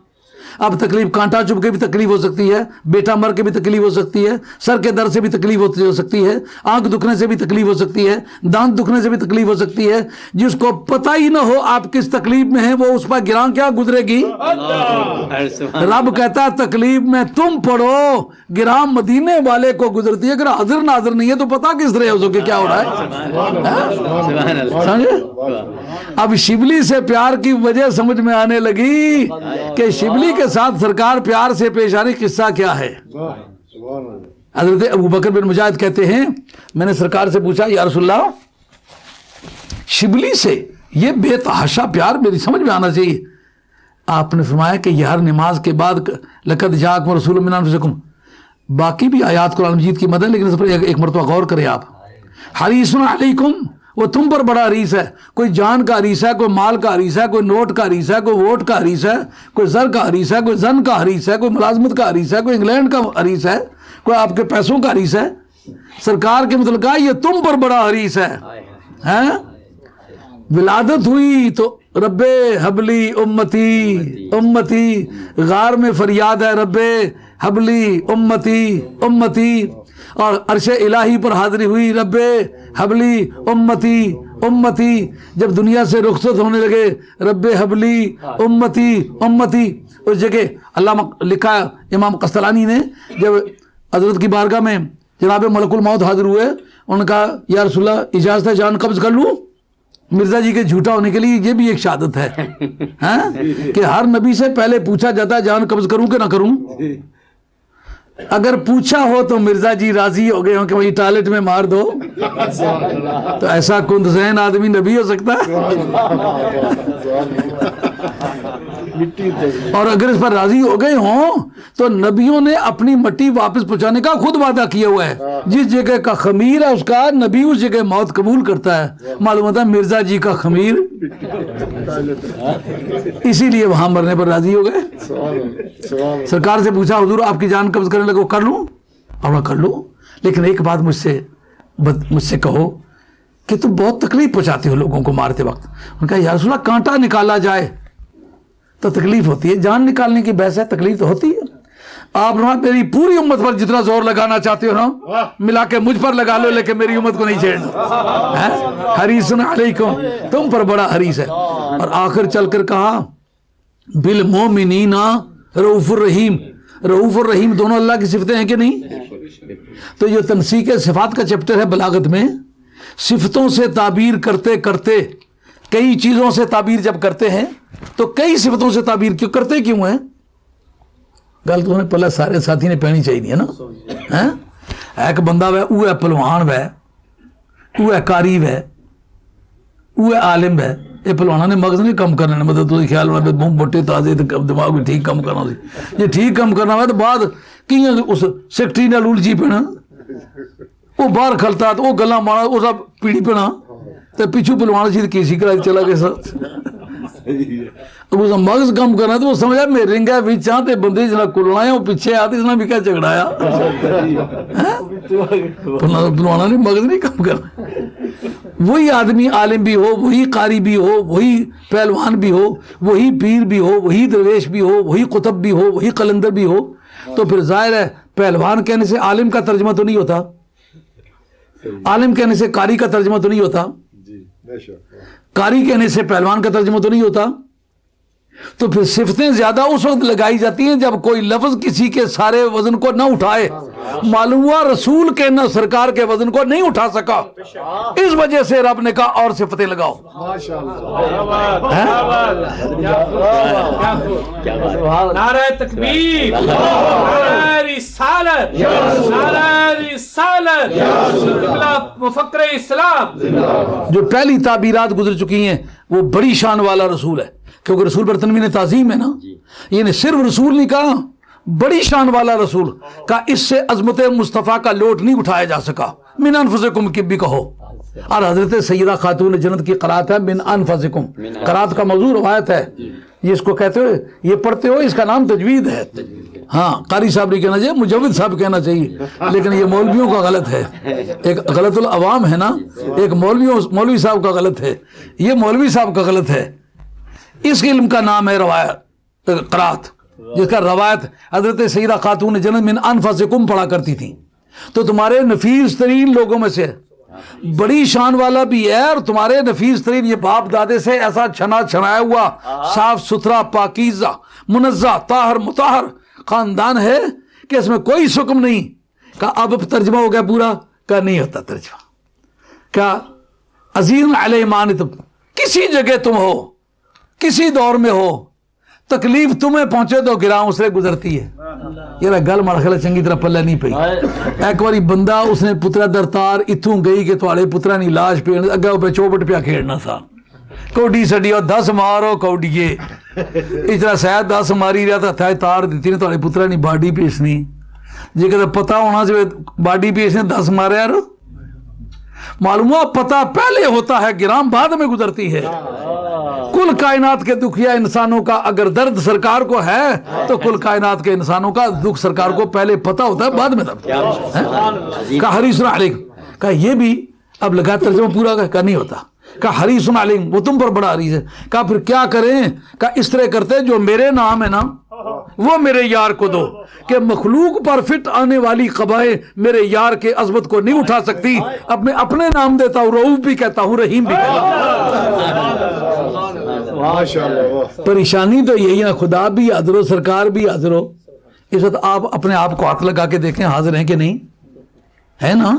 اب تکلیف کانٹا چبھ کے بھی تکلیف ہو سکتی ہے، بیٹا مر کے بھی تکلیف ہو سکتی ہے، سر کے درد سے بھی تکلیف ہو سکتی ہے، آنکھ دکھنے سے بھی تکلیف ہو سکتی ہے، دانت دکھنے سے بھی تکلیف ہو سکتی ہے. جس کو پتہ ہی نہ ہو آپ کس تکلیف میں ہیں وہ اس پر گراں کیا گزرے گی؟ رب کہتا ہے تکلیف میں تم پڑھو، گراں مدینے والے کو گزرتی ہے. اگر حاضر ناظر نہیں ہے تو پتہ کس طرح ہو کیا ہو رہا ہے. سمجھے؟ اب شبلی سے پیار کی وجہ سمجھ میں آنے لگی کہ شبلی کے ساتھ سرکار پیار سے پیش آ رہی. قصہ کیا ہے؟ حضرت ابو بکر بن مجاہد کہتے ہیں میں نے سرکار سے پوچھا یا رسول اللہ شبلی سے یہ بے تحاشا پیار میری سمجھ میں آنا چاہیے. آپ نے فرمایا کہ یہ ہر نماز کے بعد لقد جاءکم رسول من انفسکم، باقی بھی آیات قرآن مجید کی مدد، لیکن اس پر ایک مرتبہ غور کریں آپ. حریص علیکم وہ تم پر بڑا حریص ہے. کوئی جان کا حریص ہے، کوئی مال کا حریص ہے، کوئی نوٹ کا حریص ہے، کوئی ووٹ کا حریص ہے، کوئی زر کا حریص ہے، کوئی زن کا حریص ہے، کوئی ملازمت کا حریص ہے، کوئی انگلینڈ کا حریص ہے، کوئی آپ کے پیسوں کا حریص ہے. سرکار کے مطلب یہ تم پر بڑا حریص ہے. ولادت ہوئی تو رب حبلی امتی امتی، غار میں فریاد ہے رب حبلی امتی امتی، اور عرش الہی پر حاضری ہوئی رب حبلی امتی امتی، جب دنیا سے رخصت ہونے لگے رب حبلی امتی امتی۔ اس جگہ علامہ لکھا امام قسطلانی نے، جب حضرت کی بارگاہ میں جناب ملک الموت حاضر ہوئے، انہوں نے کہا یا رسول اللہ اجازت ہے جان قبض کر لوں؟ مرزا جی کے جھوٹا ہونے کے لیے یہ بھی ایک شہادت ہے کہ ہر نبی سے پہلے پوچھا جاتا ہے جان قبض کروں کہ نہ کروں۔ اگر پوچھا ہو تو مرزا جی راضی ہو گئے ہوں کہ وہی ٹوائلٹ میں مار دو، تو ایسا کند ذہن آدمی نبی ہو سکتا ہے؟ اور اگر اس پر راضی ہو گئے ہوں تو نبیوں نے اپنی مٹی واپس پہنچانے کا خود وعدہ کیا ہوا ہے۔ جس جگہ کا خمیر ہے اس کا نبی اس جگہ موت قبول کرتا ہے۔ معلوم ہوتا ہے مرزا جی کا خمیر، اسی لیے وہاں مرنے پر راضی ہو گئے۔ سرکار سے پوچھا حضور آپ کی جان قبض کرنے لگو، کر لوں؟ اور کر لو، لیکن ایک بات مجھ سے کہو کہ تم بہت تکلیف پہنچاتے ہو لوگوں کو مارتے وقت۔ انہوں نے کہا یا رسول اللہ کانٹا نکالا جائے تو تکلیف ہوتی ہے، جان نکالنے کی بحث ہے، تکلیف تو ہوتی ہے۔ آپ میری پوری امت پر جتنا زور لگانا چاہتے ہو نا ملا کے مجھ پر لگا لو، لیکن میری امت کو نہیں چھیڑنا۔ حریص علیکم، تم پر بڑا حریص ہے۔ اور آخر چل کر کہا بالمومنین رؤوف الرحیم۔ رؤوف الرحیم دونوں اللہ کی صفتیں ہیں کہ نہیں؟ تو یہ تنسیق صفات کا چیپٹر ہے بلاغت میں، صفتوں سے تعبیر کرتے کرتے کئی چیزوں سے تعبیر جب کرتے ہیں تو کئی صفتوں سے تعبیر کیوں کرتے کیوں ہیں؟ گل تو انہیں پہلے سارے ساتھی نے پہنی چاہیے نا۔ ایک بندہ وے وہ ہے پہلوان وے، وہ ہے قاری وے، وہ ہے عالم وے۔ یہ پہلوانا نے مغز نہیں کم کرنا، مطلب تو خیال ہونا بہت موٹے تازے دماغ بھی ٹھیک کم کرنا سی، یہ ٹھیک کم کرنا ہوا تو بعد کی اس سیکٹری نے لول جی پینا، وہ باہر کھلتا تو وہ گلا مارا وہ سب پیڑی پینا تو پچھو پہلوان سی کیسی کرائی چلا گیا ساتھ۔ اب اس مغز کم کرنا تو وہ سمجھا میں رنگا بھی چاہتے بندے جنا کلنا ہے وہ پیچھے آتے اس نے بھی کیا جھگڑایا، پہلوانا نے مغز نہیں کم کرنا۔ وہی آدمی عالم بھی ہو، وہی قاری بھی ہو، وہی پہلوان بھی ہو، وہی پیر بھی ہو، وہی درویش بھی ہو، وہی قطب بھی ہو، وہی قلندر بھی ہو، تو پھر ظاہر ہے پہلوان کہنے سے عالم کا ترجمہ تو نہیں ہوتا، عالم کہنے سے قاری کا ترجمہ تو نہیں ہوتا، قاری کہنے سے پہلوان کا ترجمہ تو نہیں ہوتا۔ تو پھر صفتیں زیادہ اس وقت لگائی جاتی ہیں جب کوئی لفظ کسی کے سارے وزن کو نہ اٹھائے۔ معلوم ہوا رسول کے نہ سرکار کے وزن کو نہیں اٹھا سکا، اس وجہ سے رب نے کہا اور صفتیں لگاؤ۔ نعرہ تکبیر، نعرہ رسالت، نعرہ رسالت، مفکر اسلام۔ جو پہلی تعبیرات گزر چکی ہیں وہ بڑی شان والا رسول ہے، کیونکہ رسول پر تنوین تعظیم ہے نا، یہ صرف رسول نہیں کہا، بڑی شان والا رسول کا، اس سے عظمت مصطفیٰ کا لوٹ نہیں اٹھایا جا سکا۔ من انفسکم کی بھی کہو، اور حضرت سیدہ خاتون جنت کی قرات ہے من انفسکم، قرات کا موضوع روایت ہے، یہ اس کو کہتے ہو، یہ پڑھتے ہو، اس کا نام تجوید ہے۔ ہاں قاری صاحب نہیں کہنا چاہیے، مجوید صاحب کہنا چاہیے، لیکن یہ مولویوں کا غلط ہے، ایک غلط العوام ہے نا، ایک مولوی صاحب کا غلط ہے، یہ مولوی صاحب کا غلط ہے۔ اس علم کا نام ہے روایت، قرات، جس کا روایت حضرت سیدہ خاتون جنت من انفسکم پڑھا کرتی تھی۔ تو تمہارے نفیس ترین لوگوں میں سے بڑی شان والا بھی ہے، اور تمہارے نفیس ترین یہ باپ دادے سے ایسا چھنا چھنایا ہوا صاف ستھرا پاکیزہ منزہ طاہر مطہر خاندان ہے کہ اس میں کوئی سکم نہیں۔ کہا اب ترجمہ ہو گیا پورا؟ کہا نہیں ہوتا ترجمہ۔ کہا عزیز علیہ مانتم، کسی جگہ تم ہو، کسی دور میں ہو، تکلیف تمہیں پہنچے تو گراں اسے گزرتی ہے۔ یہ گل مڑخلا چنگی طرح پلے نہیں پئی۔ ایک باری بندہ اس نے پترا درتار اتوں گئی کہ تھوڑے پترا نہیں لاش پہ اگا پہ چوبٹ پیا کھیڑنا سا، کوڈی سڈی اور 10 مارو کوڈیے، اس طرح شاید 10 ماری رہا تھا تار دیتی نے تھوڑے پترا نہیں باڈی پیسنی، جی کہ پتا ہونا سے باڈی پیسنے 10 مارے یار، معلوم ہوا پتہ پہلے ہوتا ہے گرام بعد میں گزرتی ہے۔ کل کائنات کے دکھیا انسانوں کا اگر درد سرکار کو ہے تو کل کائنات کے انسانوں کا دکھ سرکار کو پہلے پتہ ہوتا ہے بعد میں درد۔ کہا حریص علیکم، کہا یہ بھی اب لگا ترجمہ پورا کہا نہیں ہوتا، کہا حریص علیکم، وہ تم پر بڑا حریص ہے. کہا پھر کیا کریں؟ کہا اس طرح کرتے جو میرے نام ہے نا وہ میرے یار کو دو، کہ مخلوق پر فٹ آنے والی قبائیں میرے یار کے عظمت کو نہیں اٹھا سکتی. اب میں اپنے نام دیتا ہوں، رؤوف بھی کہتا ہوں، رحیم بھی کہتا ہوں. پریشانی تو یہی ہے، خدا بھی حاضر ہو، سرکار بھی حاضر ہو، اس وقت آپ اپنے آپ کو ہاتھ لگا کے دیکھیں حاضر ہیں کہ نہیں ہے نا.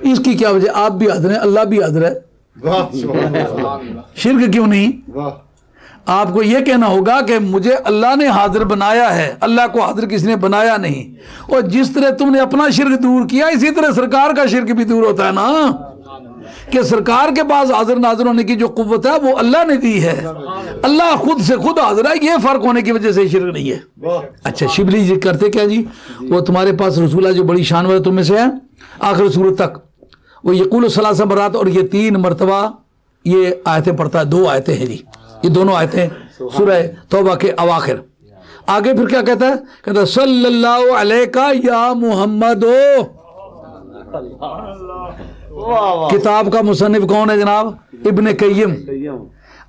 اس کی کیا وجہ؟ آپ بھی حاضر ہیں، اللہ بھی حاضر ہے، شرک کیوں نہیں؟ آپ کو یہ کہنا ہوگا کہ مجھے اللہ نے حاضر بنایا ہے، اللہ کو حاضر کسی نے بنایا نہیں. اور جس طرح تم نے اپنا شرک دور کیا اسی طرح سرکار کا شرک بھی دور ہوتا ہے نا، کہ سرکار کے پاس حاضر ناظر ہونے کی جو قوت ہے وہ اللہ نے دی ہے، اللہ خود سے خود حاضر ہے، یہ فرق ہونے کی وجہ سے شرک نہیں ہے. اچھا شبلی جی کرتے کیا جی؟ وہ تمہارے پاس رسولہ جو بڑی شان والا تم میں سے ہے آخر سورت تک، وہ یقول ثلاث مرات، اور یہ 3 مرتبہ یہ آیتیں پڑھتا ہے، 2 آیتیں ہیں جی، یہ دونوں آیتیں سورہ توبہ کے اواخر. آگے پھر کیا کہتا ہے؟ کہتا ہے صلی اللہ علیہ یا محمد. کتاب کا مصنف کون ہے جناب؟ ابن قیم.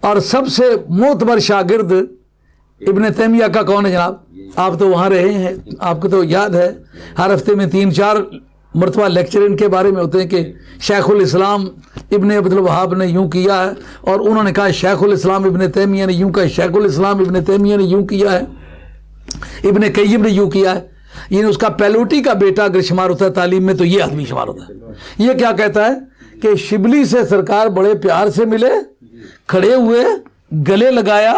اور سب سے معتبر شاگرد ابن تیمیہ کا کون ہے جناب؟ آپ تو وہاں رہے ہیں، آپ کو تو یاد ہے، ہر ہفتے میں 3-4 مرتبہ لیکچر ان کے بارے میں ہوتے ہیں کہ شیخ الاسلام ابن عبد الوہاب نے یوں کیا ہے، اور انہوں نے کہا شیخ الاسلام ابن تیمیہ نے یوں کہا، شیخ الاسلام ابن تیمیہ نے یوں کیا ہے، ابن قیم نے یوں کیا ہے. یعنی اس کا پیلوٹی کا بیٹا اگر شمار ہوتا ہے تعلیم میں تو یہ آدمی شمار ہوتا ہے. یہ کیا کہتا ہے کہ شبلی سے سرکار بڑے پیار سے ملے، کھڑے ہوئے، گلے لگایا،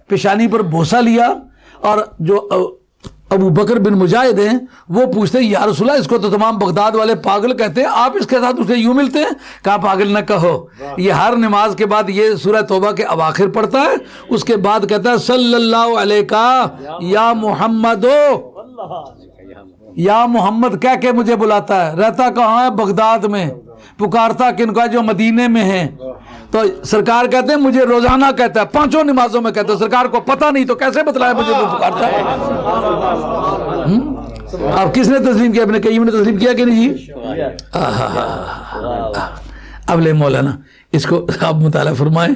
پیشانی پر بوسہ لیا، اور جو ابو بکر بن مجاہد ہیں وہ پوچھتے ہیں یا رسول اللہ اس کو تو تمام بغداد والے پاگل کہتے ہیں، آپ اس کے ساتھ اسے یوں ملتے ہیں؟ کہا پاگل نہ کہو، یہ ہر نماز کے بعد یہ سورہ توبہ کے اواخر پڑھتا ہے، اس کے بعد کہتا ہے صلی اللہ علیہ یا محمد، یا محمد کہہ کے مجھے بلاتا ہے. رہتا کہاں ہے؟ بغداد میں. پکارتا کن کو ہے؟ جو مدینے میں ہیں. تو سرکار کہتے ہیں مجھے روزانہ کہتا ہے، 5 نمازوں میں کہتا ہے، سرکار کو پتہ نہیں تو کیسے بتلایا مجھے وہ پکارتا ہے؟ اب کس نے تسلیم کیا؟ ابن قیم نے تسلیم کیا کہ نہیں جی؟ اب لے مولانا اس کو آپ مطالعہ فرمائیں.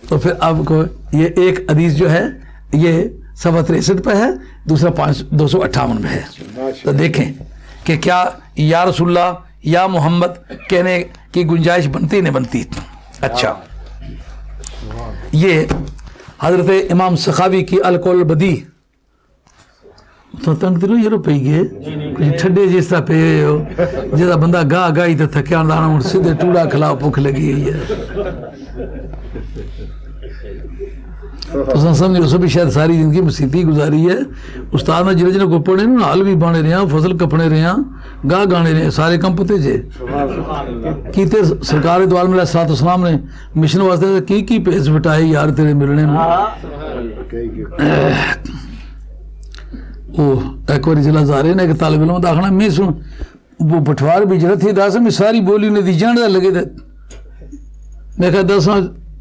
تو پھر آپ کو یہ ایک حدیث جو ہے یہ 63 پہ ہے، دوسرا 258 میں ہے. تو دیکھیں کہ کیا یا رسول اللہ یا محمد کہنے کی گنجائش بنتی نہیں بنتی. اچھا یہ حضرت امام سخاوی کی القول بدی تو تنگ تیرو یہ روپے گئے کچھ ٹھڈے جس طرح پہ ہو جیسا بندہ گاہ گاہی تو تھکیا دانا ہوں سیدھے ٹوڑا کھلاؤ بھوک لگی ہے. اس نے سمجھے اس بھی شاید ساری زندگی مسیحی گزاری ہے. استاد نے جنہیں جنہیں کو پڑھے نا حال بھی بانے رہے ہیں، فصل کپنے رہے ہیں، گاہ گانے رہے ہیں، سارے کم پتے جے کیتے. سرکار دو عالم علیہ السلام نے مشن واسطے کی پیس بٹائے یار تیرے ملنے میں. ایک بار جلا زارے نے ایک طالب علم داخلہ میں سن وہ بٹوار بھی جرت تھی داسا میں ساری بولی نے دی جان دا لگے دے. میں کہا دساں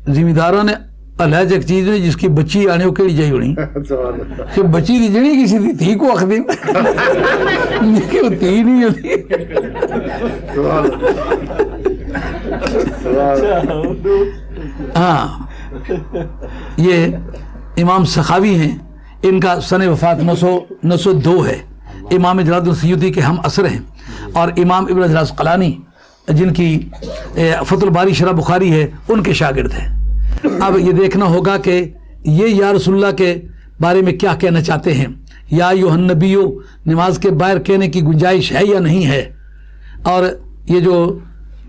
زمینداراں نے علاج ایک چیز ہے جس کی بچی آنے وہ کیڑی جائی ہونی کہ بچی دی جڑی کسی دی تھی کو اخ دین کہ وہ تھی نہیں ہوتی. ہاں یہ امام سخاوی ہیں، ان کا سن وفات 902 ہے. امام جلال الدین سیوطی کے ہم عصر ہیں، اور امام ابن حجر عسقلانی جن کی فتح الباری شرح بخاری ہے ان کے شاگرد ہیں. اب یہ دیکھنا ہوگا کہ یہ یا رسول اللہ کے بارے میں کیا کہنا چاہتے ہیں. یا ایھا النبی نماز کے باہر کہنے کی گنجائش ہے یا نہیں ہے. اور یہ جو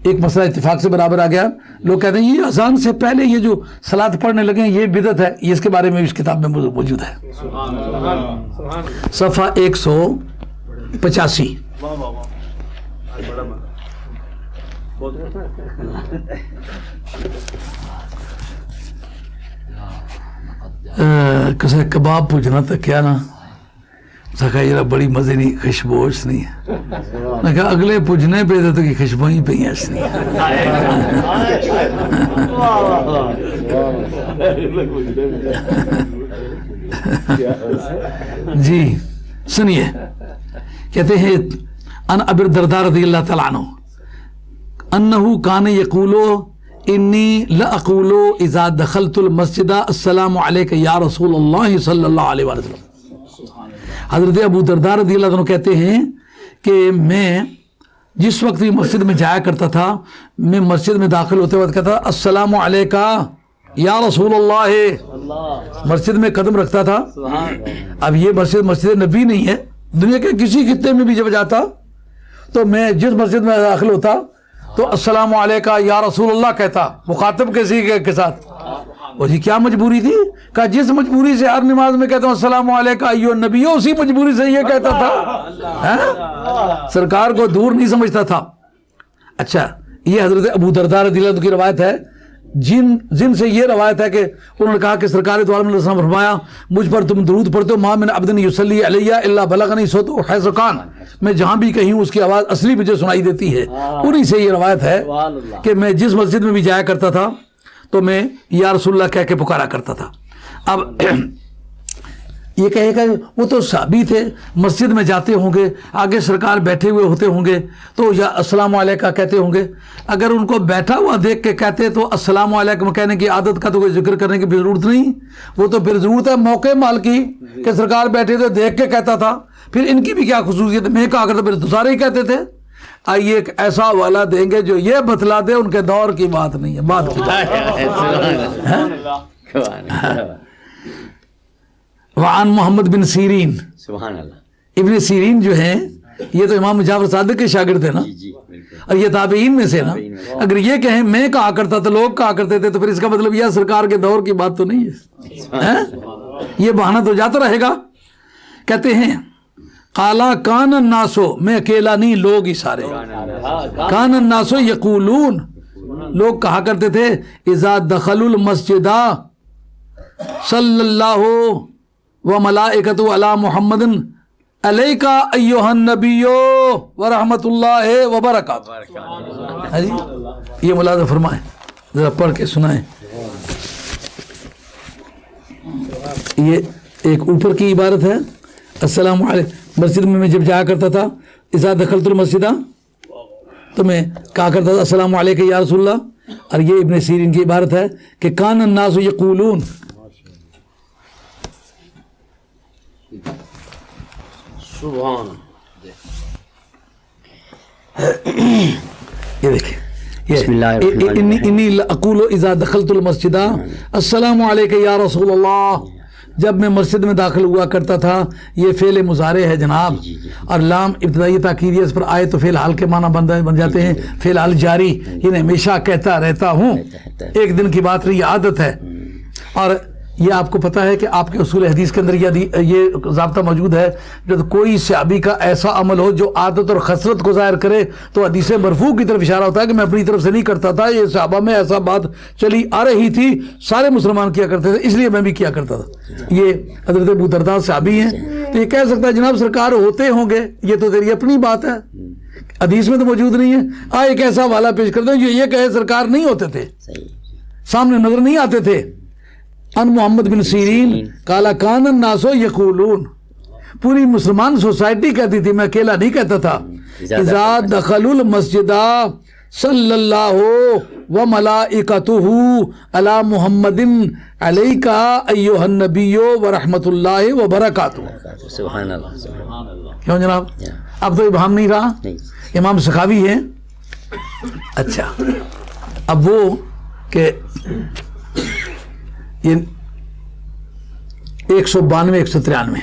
ایک مسئلہ اتفاق سے برابر آ گیا، لوگ کہتے ہیں یہ اذان سے پہلے یہ جو صلاۃ پڑھنے لگے ہیں یہ بدعت ہے. یہ اس کے بارے میں اس کتاب میں موجود ہے، صفحہ 185. کسے کباب پوچھنا تھا کیا نا سکھا یہ بڑی مزے نہیں خوشبوش نہیں ہے. میں کہا اگلے پوچھنے پہ تو کی خوشبو ہی پہ اس نہیں جی. سنیے کہتے ہیں ان ابی الدرداء رضی اللہ تعالیٰ عنہ انہو کان یقولو انی لاقول اذا دخلت المسجد السلام علیک یا رسول اللہ صلی اللہ علیہ وسلم. حضرت ابو درداء رضی اللہ عنہ کہتے ہیں کہ میں جس وقت بھی مسجد میں جایا کرتا تھا میں مسجد میں داخل ہوتے وقت کہتا السلام علیکہ یا رسول اللہ. مسجد میں قدم رکھتا تھا. اب یہ مسجد نبی نہیں ہے, دنیا کے کسی خطے میں بھی جب جاتا تو میں جس مسجد میں داخل ہوتا تو السلام علیکہ یا رسول اللہ کہتا, مخاطب کسی کے ساتھ. وہ جی کیا مجبوری تھی؟ کہا جس مجبوری سے ہر نماز میں کہتا ہوں السلام علیکہ ایھا النبی, اسی مجبوری سے یہ کہتا تھا. سرکار کو دور نہیں سمجھتا تھا. اچھا, یہ حضرت ابو درداء رضی اللہ عنہ کی روایت ہے, جن سے یہ روایت ہے کہ انہوں نے کہا کہ سرکار دو عالم علیہ السلام فرمایا مجھ پر تم درود پڑھتے ہو, ما من عبد یصلی علیہ الا بلغنی صوتہ حیث کان, میں جہاں بھی کہیں اس کی آواز اصلی مجھے سنائی دیتی ہے. انہی سے یہ روایت ہے کہ میں جس مسجد میں بھی جایا کرتا تھا تو میں یا رسول اللہ کہہ کے پکارا کرتا تھا. اب یہ کہے گا وہ تو صحابی تھے, مسجد میں جاتے ہوں گے, آگے سرکار بیٹھے ہوئے ہوتے ہوں گے تو یا السلام علیکم کہتے ہوں گے. اگر ان کو بیٹھا ہوا دیکھ کے کہتے تو السلام علیکم کہنے کی عادت کا تو کوئی ذکر کرنے کی ضرورت نہیں. وہ تو پھر ضرورت ہے موقع مال کی کہ سرکار بیٹھے تھے دیکھ کے کہتا تھا. پھر ان کی بھی کیا خصوصیت ہے, میں کہا کرتا پھر تو سارے ہی کہتے تھے. آئیے ایک ایسا حوالہ دیں گے جو یہ بتلا دے ان کے دور کی بات نہیں ہے, بات کی وعن محمد بن سیرین. سبحان اللہ. ابن سیرین جو ہیں یہ تو امام جعفر صادق کے شاگرد ہیں نا, اور یہ تابعین میں سے نا. اگر یہ کہیں میں کہا کرتا تو لوگ کہا کرتے تھے تو پھر اس کا مطلب یہ سرکار کے دور کی بات تو نہیں ہے. یہ بہانہ تو جاتا رہے گا. کہتے ہیں قالا کان الناس, میں اکیلا نہیں, لوگ ہی سارے. کان الناس یقولون, لوگ کہا کرتے تھے اذا دخلوا المسجد صلی اللہ وملائکۃ علی محمد علیک ایھا النبی ورحمۃ اللہ وبرکاتہ. یہ ملاحظہ فرمائیں, ذرا پڑھ کے سنائیں. یہ ایک اوپر کی عبارت ہے السلام علیکم. مسجد میں جب جایا کرتا تھا اذا دخلت المسجد تو میں کہا کرتا تھا السلام علیکم یا رسول اللہ. اور یہ ابن سیرین کی عبارت ہے کہ کان الناس یقولون. سبحان. یہ دیکھیں, بسم اللہ الرحمن الرحیم. انی اقول اذا دخلت المسجد السلام علیکم یا رسول اللہ. جب میں مسجد میں داخل ہوا کرتا تھا, یہ فعل مضارع ہے جناب, اور لام ابتدائی تاکیدی اس پر آئے تو فعل حال کے معنی بن جاتے ہیں. فعل حال جاری, یہ ہمیشہ کہتا رہتا ہوں, ایک دن کی بات نہیں, یہ عادت ہے. اور یہ آپ کو پتہ ہے کہ آپ کے اصول حدیث کے اندر یہ ضابطہ موجود ہے, جب کوئی صحابی کا ایسا عمل ہو جو عادت اور خسرت کو ظاہر کرے تو حدیث مرفوع کی طرف اشارہ ہوتا ہے کہ میں اپنی طرف سے نہیں کرتا تھا, یہ صحابہ میں ایسا بات چلی آ رہی تھی, سارے مسلمان کیا کرتے تھے اس لیے میں بھی کیا کرتا تھا. یہ حضرت ابو درداء صحابی ہیں, تو یہ کہہ سکتا ہے جناب سرکار ہوتے ہوں گے, یہ تو تیری اپنی بات ہے, حدیث میں تو موجود نہیں ہے. ایک ایسا حوالہ پیش کرتے ہیں جو یہ کہے سرکار نہیں ہوتے تھے, سامنے نظر نہیں آتے تھے. ان محمد بن سیرین قال کان الناس یقولون, پوری مسلمان سوسائٹی کہتی تھی, میں اکیلا نہیں کہتا تھا. اذا دخلوا المسجد صلی اللہ وملائکتہ علی محمد علیک ایھا النبی ورحمۃ اللہ وبرکاتہ. سبحان اللہ. کیوں جناب, اب تو ابہام نہیں رہا. امام سخاوی ہیں. اچھا, اب وہ کہ یہ 192 193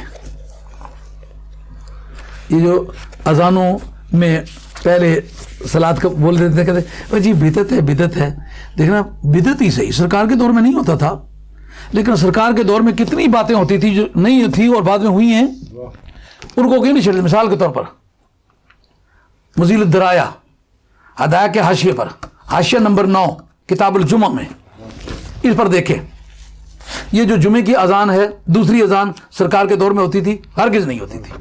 یہ جو اذانوں میں پہلے صلات کا بول دیتے تھے, کہتے جی بدعت ہے بدعت ہے. دیکھنا بدعت ہی صحیح, سرکار کے دور میں نہیں ہوتا تھا, لیکن سرکار کے دور میں کتنی باتیں ہوتی تھی جو نہیں تھی اور بعد میں ہوئی ہیں, ان کو کیوں نہیں چھڑتے. مثال کے طور پر مزیل الدرایا ہدایہ کے حاشیے پر, حاشیہ نمبر 9 کتاب الجمعہ میں, اس پر دیکھیں. یہ جو جمعے کی اذان ہے, دوسری اذان سرکار کے دور میں ہوتی تھی, ہرگز نہیں ہوتی تھی.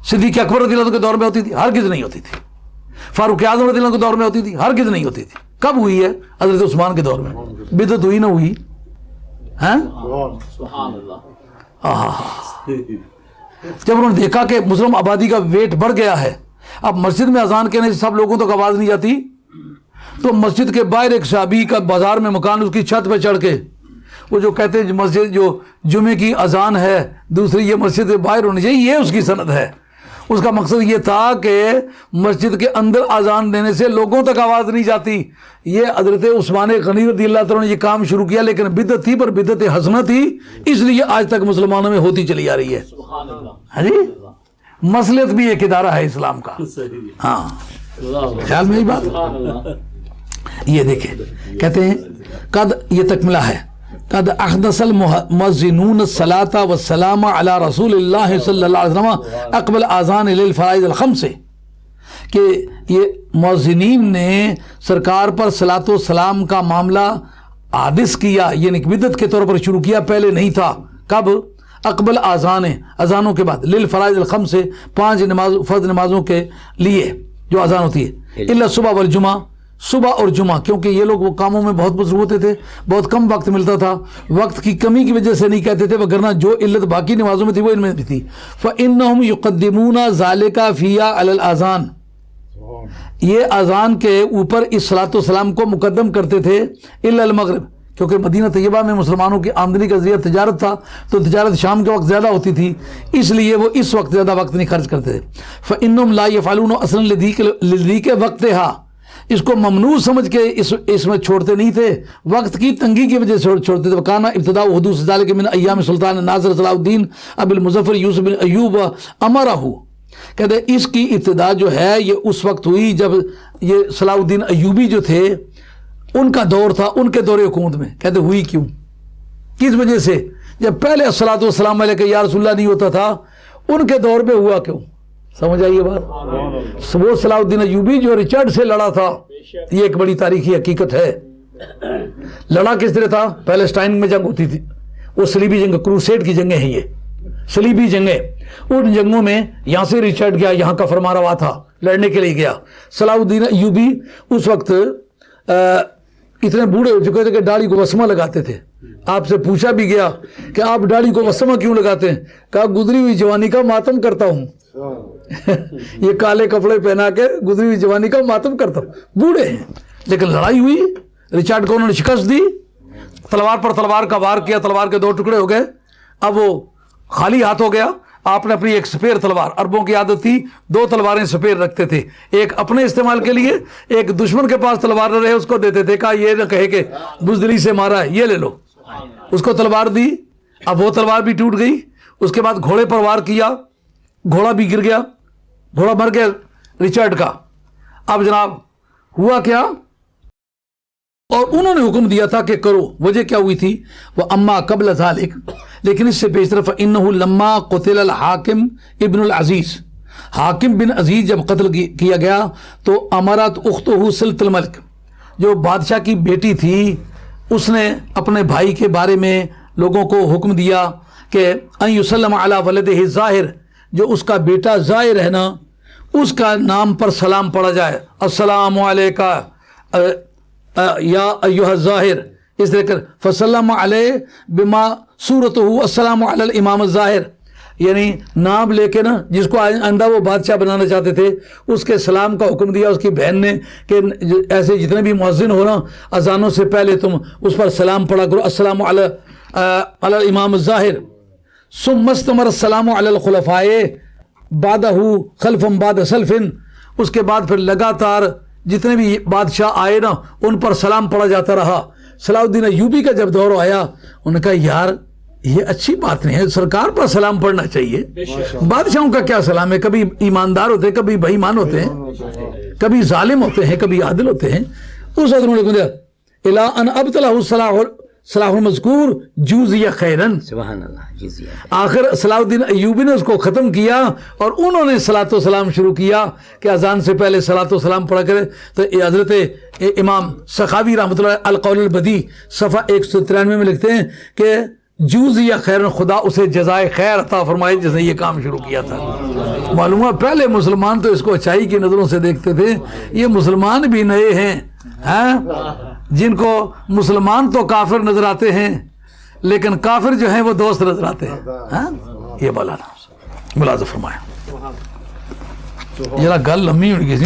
صدیق اکبر رضی اللہ عنہ کے دور میں ہوتی تھی, ہرگز نہیں ہوتی تھی. فاروق اعظم رضی اللہ عنہ کے دور میں ہوتی تھی, ہرگز نہیں ہوتی تھی. کب ہوئی ہے؟ حضرت عثمان کے دور میں. بدعت ہوئی نہ ہوئی؟ سبحان اللہ. جب انہوں نے دیکھا کہ مسلم آبادی کا ویٹ بڑھ گیا ہے, اب مسجد میں اذان کہنے سے سب لوگوں تک آواز نہیں جاتی, تو مسجد کے باہر ایک صحابی کا بازار میں مکان، اس کی چھت پہ چڑھ کے وہ جو کہتے ہیں مسجد جو جمعے کی اذان ہے دوسری یہ مسجد کے باہر ہونی چاہیے، یہ اس کی سند ہے۔ اس کا مقصد یہ تھا کہ مسجد کے اندر اذان دینے سے لوگوں تک آواز نہیں جاتی۔ یہ حضرت عثمان غنی رضی اللہ تعالیٰ نے یہ کام شروع کیا، لیکن بدعت تھی، پر بدعت حسنہ تھی، اس لیے آج تک مسلمانوں میں ہوتی چلی آ رہی ہے۔ ہاں جی، مصلحت بھی ایک ادارہ ہے اسلام کا۔ ہاں خیال میں ہی بات۔ یہ دیکھیں کہتے ہیں قد، یہ تکملہ ہے، قد احدث المؤذنون الصلاۃ والسلام علی رسول اللہ صلی اللہ علیہ وسلم اقبل اذان للفرائض الخمس، کہ یہ مؤذنین نے سرکار پر صلاۃ و سلام کا معاملہ حادث کیا، یعنی بدعت کے طور پر شروع کیا، پہلے نہیں تھا۔ کب؟ اقبل اذان، اذانوں کے بعد، للفرائض الخمس، 5 فرض نمازوں کے لیے جو اذان ہوتی ہے، الا صبح والجمعہ، صبح اور جمعہ، کیونکہ یہ لوگ وہ کاموں میں بہت مصروف ہوتے تھے، بہت کم وقت ملتا تھا، وقت کی کمی کی وجہ سے نہیں کہتے تھے، وگرنہ جو علت باقی نمازوں میں تھی وہ ان میں بھی تھی۔ فإنہم یقدمون ذالک فیہا علی الاذان، یہ اذان کے اوپر اس صلاۃ و سلام کو مقدم کرتے تھے، الا المغرب، کیونکہ مدینہ طیبہ میں مسلمانوں کی آمدنی کا ذریعہ تجارت تھا، تو تجارت شام کے وقت زیادہ ہوتی تھی، اس لیے وہ اس وقت زیادہ وقت نہیں خرچ کرتے تھے۔ فإنہم لا یفعلون اصلا لضیق وقتہا، اس کو ممنوع سمجھ کے اس میں چھوڑتے نہیں تھے، وقت کی تنگی کی وجہ سے چھوڑتے تھے۔ وکانا ابتداء حدوث ذالک من ایام سلطان ناصر صلاح الدین ابو المظفر یوسف بن ایوب امرہ، کہتے ہیں اس کی ابتدا جو ہے یہ اس وقت ہوئی جب یہ صلاح الدین ایوبی جو تھے ان کا دور تھا، ان کے دور حکومت میں۔ کہتے ہوئی کیوں، کس وجہ سے؟ جب پہلے الصلاۃ والسلام علیہ یا رسول اللہ نہیں ہوتا تھا، ان کے دور پہ ہوا کیوں؟ سمجھ آئیے بات؟ وہ صلاح الدین ایوبی جو رچرڈ سے لڑا تھا، یہ ایک بڑی تاریخی حقیقت ہے۔ لڑا کس طرح تھا؟ پیلسٹائن میں جنگ ہوتی تھی، وہ صلیبی جنگ، کروسیڈ کی جنگیں ہیں، یہ صلیبی جنگیں۔ ان جنگوں میں یہاں سے رچرڈ گیا، یہاں کا فرما روا تھا، لڑنے کے لیے گیا۔ صلاح الدین ایوبی اس وقت اتنے بوڑھے ہو چکے تھے کہ داڑھی کو وسمہ لگاتے تھے۔ آپ سے پوچھا بھی گیا کہ آپ داڑھی کو وسمہ کیوں لگاتے ہیں؟ کہا گزری ہوئی جوانی کا ماتم کرتا ہوں۔ یہ کالے کپڑے پہنا کے گزری ہوئی جوانی کا ماتم کرتا ہوں۔ بوڑھے ہیں، لیکن لڑائی ہوئی، رچرڈ کو انہوں نے شکست دی، تلوار پر تلوار کا وار کیا، تلوار کے 2 ٹکڑے ہو گئے۔ اب وہ خالی ہاتھ ہو گیا، آپ نے اپنی ایک سپیر تلوار، عربوں کی عادت تھی 2 تلواریں سپیر رکھتے تھے، ایک اپنے استعمال کے لیے، ایک دشمن کے پاس تلوار نہ رہے اس کو دیتے تھے، کہا یہ نہ کہے کہ بزدلی سے مارا ہے، یہ لے لو۔ اس کو تلوار دی، اب وہ تلوار بھی ٹوٹ گئی۔ اس کے بعد گھوڑے پر وار کیا، گھوڑا بھی گر گیا، گھوڑا مر گیا رچرڈ کا۔ اب جناب ہوا کیا؟ اور انہوں نے حکم دیا تھا کہ کرو۔ وجہ کیا ہوئی تھی؟ وہ اما قبل ذالک، لیکن اس سے پیش طرف انہ لما قتل الحاکم ابن العزیز، حاکم بن عزیز جب قتل کیا گیا تو امرت اختہ سلط الملک، جو بادشاہ کی بیٹی تھی، اس نے اپنے بھائی کے بارے میں لوگوں کو حکم دیا کہ ان یسلم علی ولدہ ظاہر، جو اس کا بیٹا ظاہر ہے نا، اس کا نام پر سلام پڑھا جائے، السلام علیکہ یا ایھا الظاہر، اس طرح کر فسلم علیہ بما صورتہ السلام علی الامام الظاہر، یعنی نام لے کے نا جس کو آئندہ وہ بادشاہ بنانا چاہتے تھے اس کے سلام کا حکم دیا اس کی بہن نے کہ ایسے جتنے بھی مؤذن ہو نا اذانوں سے پہلے تم اس پر سلام پڑھا کرو، السلام علی الامام الظاہر۔ ثم استمر السلام علی الخلفاء بعدہ خلف بعد سلف، اس کے بعد پھر لگاتار جتنے بھی بادشاہ آئے نا ان پر سلام پڑھا جاتا رہا۔ صلاح الدین ایوبی کا جب دور آیا انہوں نے کہا یار یہ اچھی بات نہیں ہے، سرکار پر سلام پڑھنا چاہیے۔ بادشاہوں کا کیا سلام ہے؟ کبھی ایماندار ہوتے ہیں، کبھی بے ایمان ہوتے ہیں، کبھی ظالم ہوتے ہیں، کبھی عادل ہوتے ہیں۔ اس وقت انہوں نے کہا الا ان ابتلہ صلاح المذکور جوزی خیرن، سبحان اللہ، جزیہ۔ آخر صلاح الدین ایوبی نے اس کو ختم کیا اور انہوں نے صلاۃ و سلام شروع کیا کہ اذان سے پہلے صلاۃ و سلام پڑھا کرے۔ تو حضرت امام سخاوی رحمۃ اللہ القول البدی صفحہ 193 میں لکھتے ہیں کہ جوزی خیرن، خدا اسے جزائے خیر عطا فرمائے جس نے یہ کام شروع کیا تھا۔ معلوم ہے پہلے مسلمان تو اس کو اچھائی کی نظروں سے دیکھتے تھے، یہ مسلمان بھی نئے ہیں جن کو مسلمان تو کافر نظر آتے ہیں لیکن کافر جو ہیں وہ دوست نظر آتے ہیں۔ یہ مولانا ملازم فرمایا۔ ذرا گل لمبی ہوئی کسی